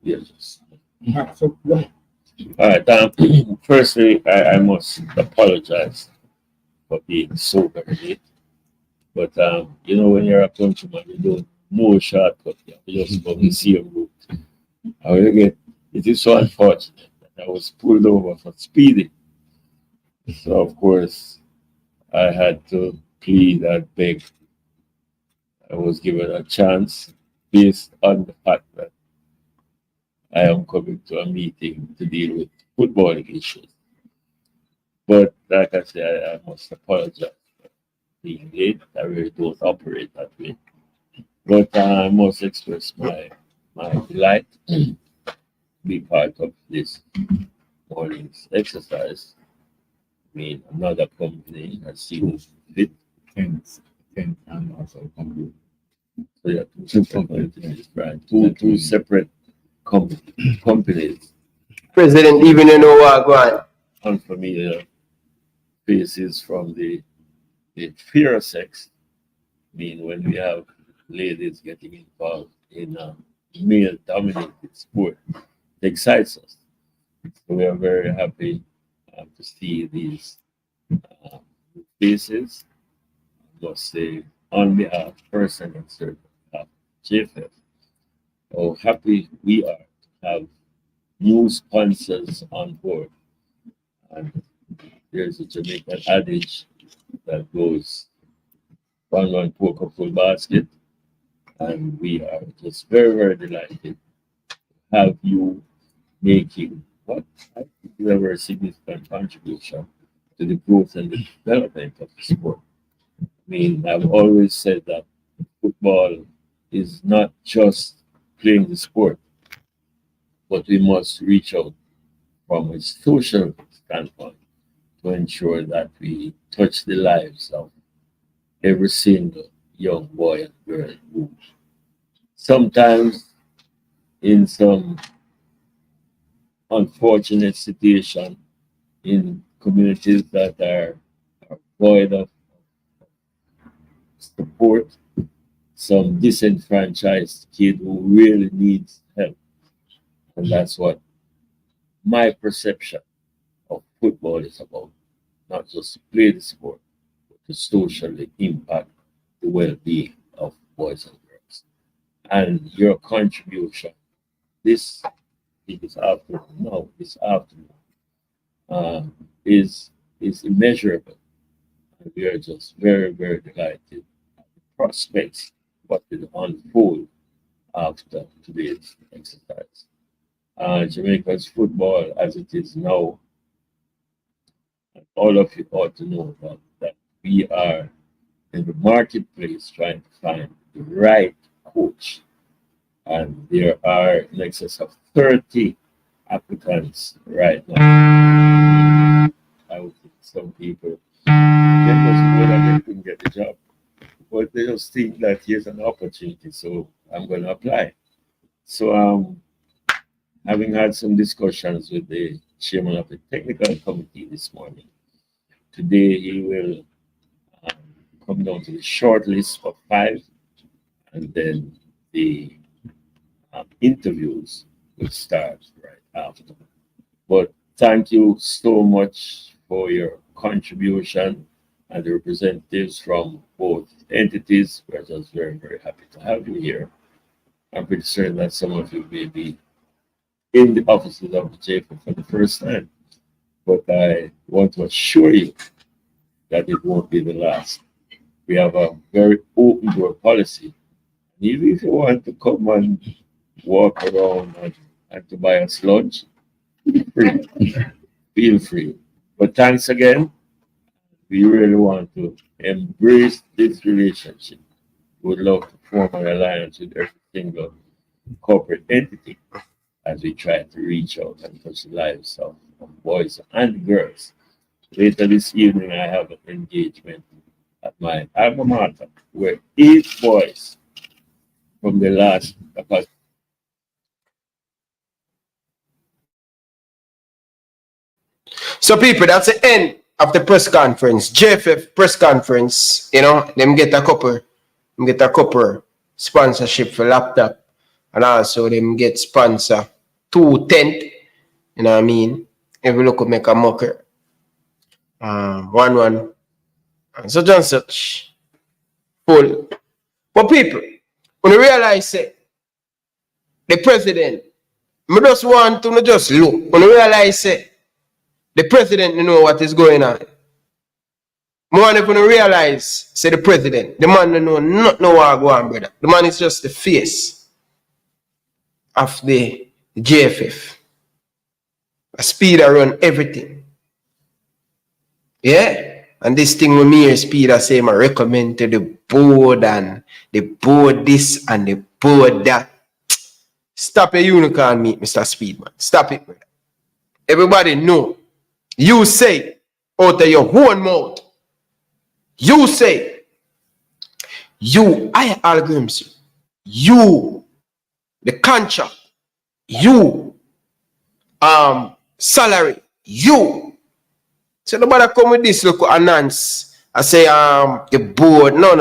Yes. So, All right. Firstly, I must apologize for being so very late. But when you're a countryman, you don't know a shortcut. You just go and see a route. Again, it is so unfortunate that I was pulled over for speeding. So of course, I had to plead and beg. I was given a chance based on the fact that I am coming to a meeting to deal with footballing issues. But like I said, I must apologize for being late. I really don't operate that way. But I must express my my delight to be part of this morning's exercise. I mean, another company has seen fit. 10 and also company. So yeah, two companies, right? Two separate companies. President, even you know what go on. Unfamiliar faces from the fear sex. I mean, when we have ladies getting involved in male-dominated sport, it excites us. So we are very happy to see these faces. I must say, on behalf, person and servant of JFF, how happy we are to have new sponsors on board. And there's a Jamaican adage that goes, one poke a full basket. And we are just very, very delighted to have you making what I think is a very significant contribution to the growth and the development of the sport. I mean, I've always said that football is not just playing the sport, but we must reach out from a social standpoint to ensure that we touch the lives of every single young boy and girl who sometimes in some unfortunate situation in communities that are void of support, some disenfranchised kid who really needs help. And that's what my perception of football is about. Not just to play the sport, but to socially impact the well-being of boys and girls. And your contribution this afternoon is immeasurable. And we are just very, very delighted at the prospects what will unfold after today's exercise. Jamaica's football as it is now, all of you ought to know that we are in the marketplace trying to find the right coach. And there are in excess of 30 applicants right now. I would think some people they just know that they couldn't get the job, but they just think that here's an opportunity, so I'm going to apply. So, having had some discussions with the chairman of the technical committee this morning, today he will come down to the short list of 5, and then the interviews will start right after. But thank you so much for your contribution and the representatives from both entities. We're just very, very happy to have you here. I'm pretty certain that some of you may be in the offices of the JFF for the first time, but I want to assure you that it won't be the last. We have a very open door policy. Even if you want to come and walk around and to buy a sludge, feel free. But thanks again. We really want to embrace this relationship. We would love to form an alliance with every single corporate entity as we try to reach out and touch the lives of boys and girls. Later this evening, I have an engagement at my alma mater where 8 boys from the last. So people, that's the end of the press conference. JFF press conference, you know, them get a couple sponsorship for laptop, and also them get sponsor 2 tent, you know what I mean? If you look at make a mocker. 1 so just such full. But people, when you realize it, the president, I just want to just look. When you realize it, the president know what is going on. More than if you realize, say the president, the man know not know what go on, brother. The man is just the face of the JFF. A speed run everything. Yeah? And this thing with me is speed I say I recommend to the board and the board this and the board that. Stop a unicorn meat, Mr. Speedman. Stop it, brother. Everybody know. You say out of your own mouth. You say, I algorithms, you, the contract, you, salary, you. So nobody come with this look announce. I say, the board. No.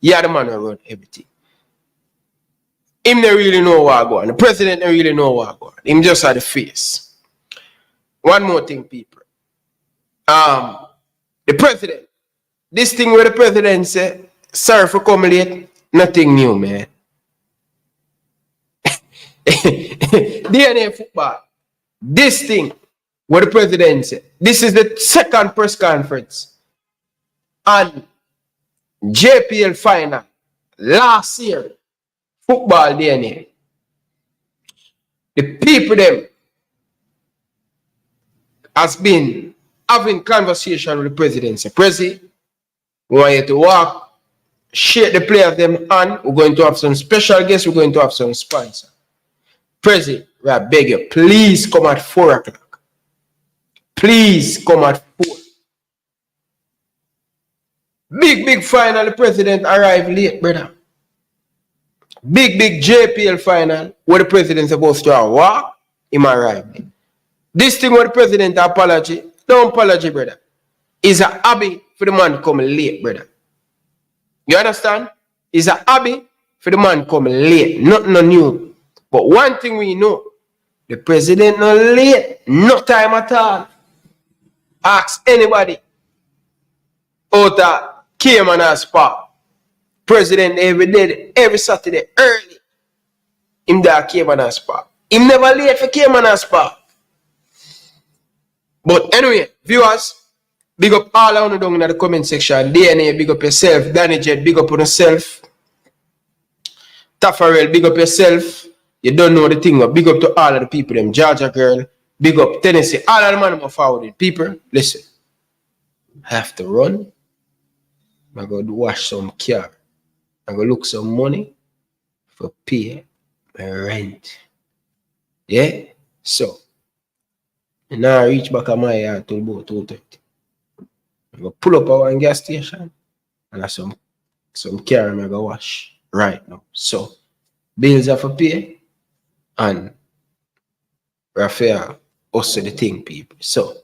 Yeah, the man who run everything. Him don't really know what go on. The president don't really know what go on. Him just had the face. One more thing, people. The president. This thing where the president said, sorry for coming late, nothing new, man. DNA football. This thing where the president said, this is the second press conference on JPL final last year. Football DNA. The people them has been having conversation with the president. Say, Prezi, we want you to walk, shake the players them hand. We're going to have some special guests. We're going to have some sponsor. Prezi, I beg you, please come at 4 o'clock. Please come at 4. Big final. The president arrived late, brother. Big JPL final where the president supposed to walk, him arrived. This thing where the president apology, don't apology, brother. It's a hobby for the man come late, brother. You understand? It's a hobby for the man come late. Nothing new. But one thing we know, the president not late, no time at all. Ask anybody out of Cayman and Spa. President every day, every Saturday, early. Him there Cayman and Spa. Him never late for Cayman and Spa. But anyway, viewers, big up all of you down in the comment section. DNA, big up yourself. Danny Jet, big up on yourself. Taffarel, big up yourself. You don't know the thing, but big up to all of the people. Them Georgia girl, big up Tennessee. All of the man are forwarded. People, listen. I have to run. I go wash some car. I go look some money for pay my rent. Yeah? So, and now I reach back at my yard till about 2:30. I go pull up at one gas station and I some car I go wash right now. So, bills are for pay and Raphael also the thing, people. So,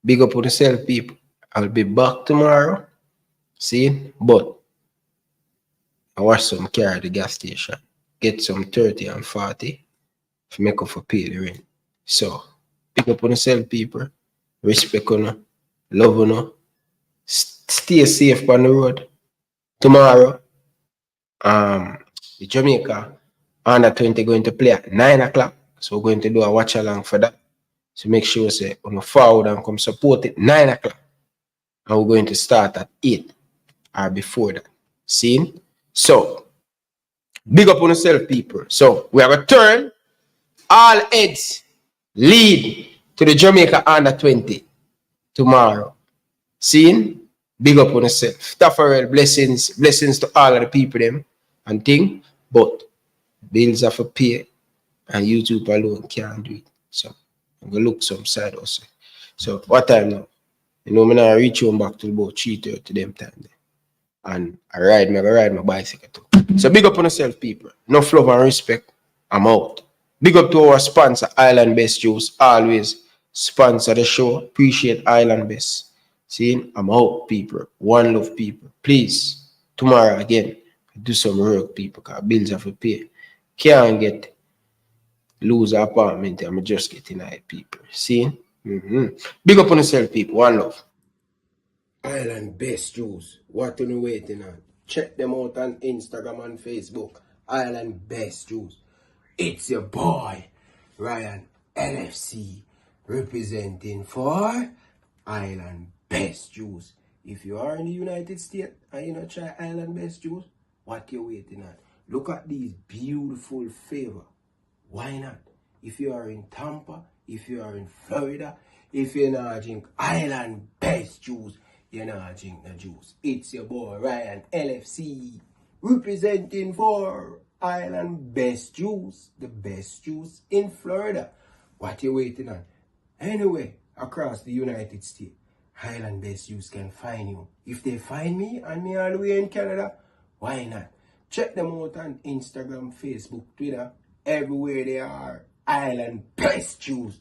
big up on yourself, people. I'll be back tomorrow. See? But I wash some car at the gas station. Get some 30 and 40 to make up for pay the rent. So, pick up on yourself, people. Respect on, love on. Stay safe on the road. Tomorrow, the Jamaica under 20 going to play at 9 o'clock. So we're going to do a watch along for that. So make sure say on the forward and come support it 9 o'clock. And we're going to start at 8 or before that. See? So, big up on yourself, people. So we have a turn. All heads lead to the Jamaica under 20 tomorrow. See? Big up on yourself. Taffarel, blessings to all of the people them and thing. But bills are for pay and YouTube alone can't do it. So I'm gonna look some side also. So what time now? You know, I'm gonna reach home back to about 3:30 them time there. And I ride my bicycle too. So big up on yourself, people. Enough love and respect. I'm out. Big up to our sponsor, Island Best Juice. Always sponsor the show. Appreciate Island Best. See, I'm out, people. One love, people. Please, tomorrow again, do some work, people, because bills have to pay. Can't get lose an apartment. I'm just getting high, people. See? Big up on yourself, people. One love. Island Best Juice. What are you waiting on? Check them out on Instagram and Facebook. Island Best Juice. It's your boy, Ryan LFC, representing for Island Best Juice. If you are in the United States and you not try Island Best Juice, what you waiting on? Look at these beautiful flavor. Why not? If you are in Tampa, if you are in Florida, if you're not drink Island Best Juice, you're not drink the juice. It's your boy Ryan LFC, representing for Island Best Juice, the best juice in Florida. What you waiting on? Anyway, across the United States, Island Best Juice can find you. If they find me and me all the way in Canada, why not? Check them out on Instagram, Facebook, Twitter, everywhere they are. Island Best Juice.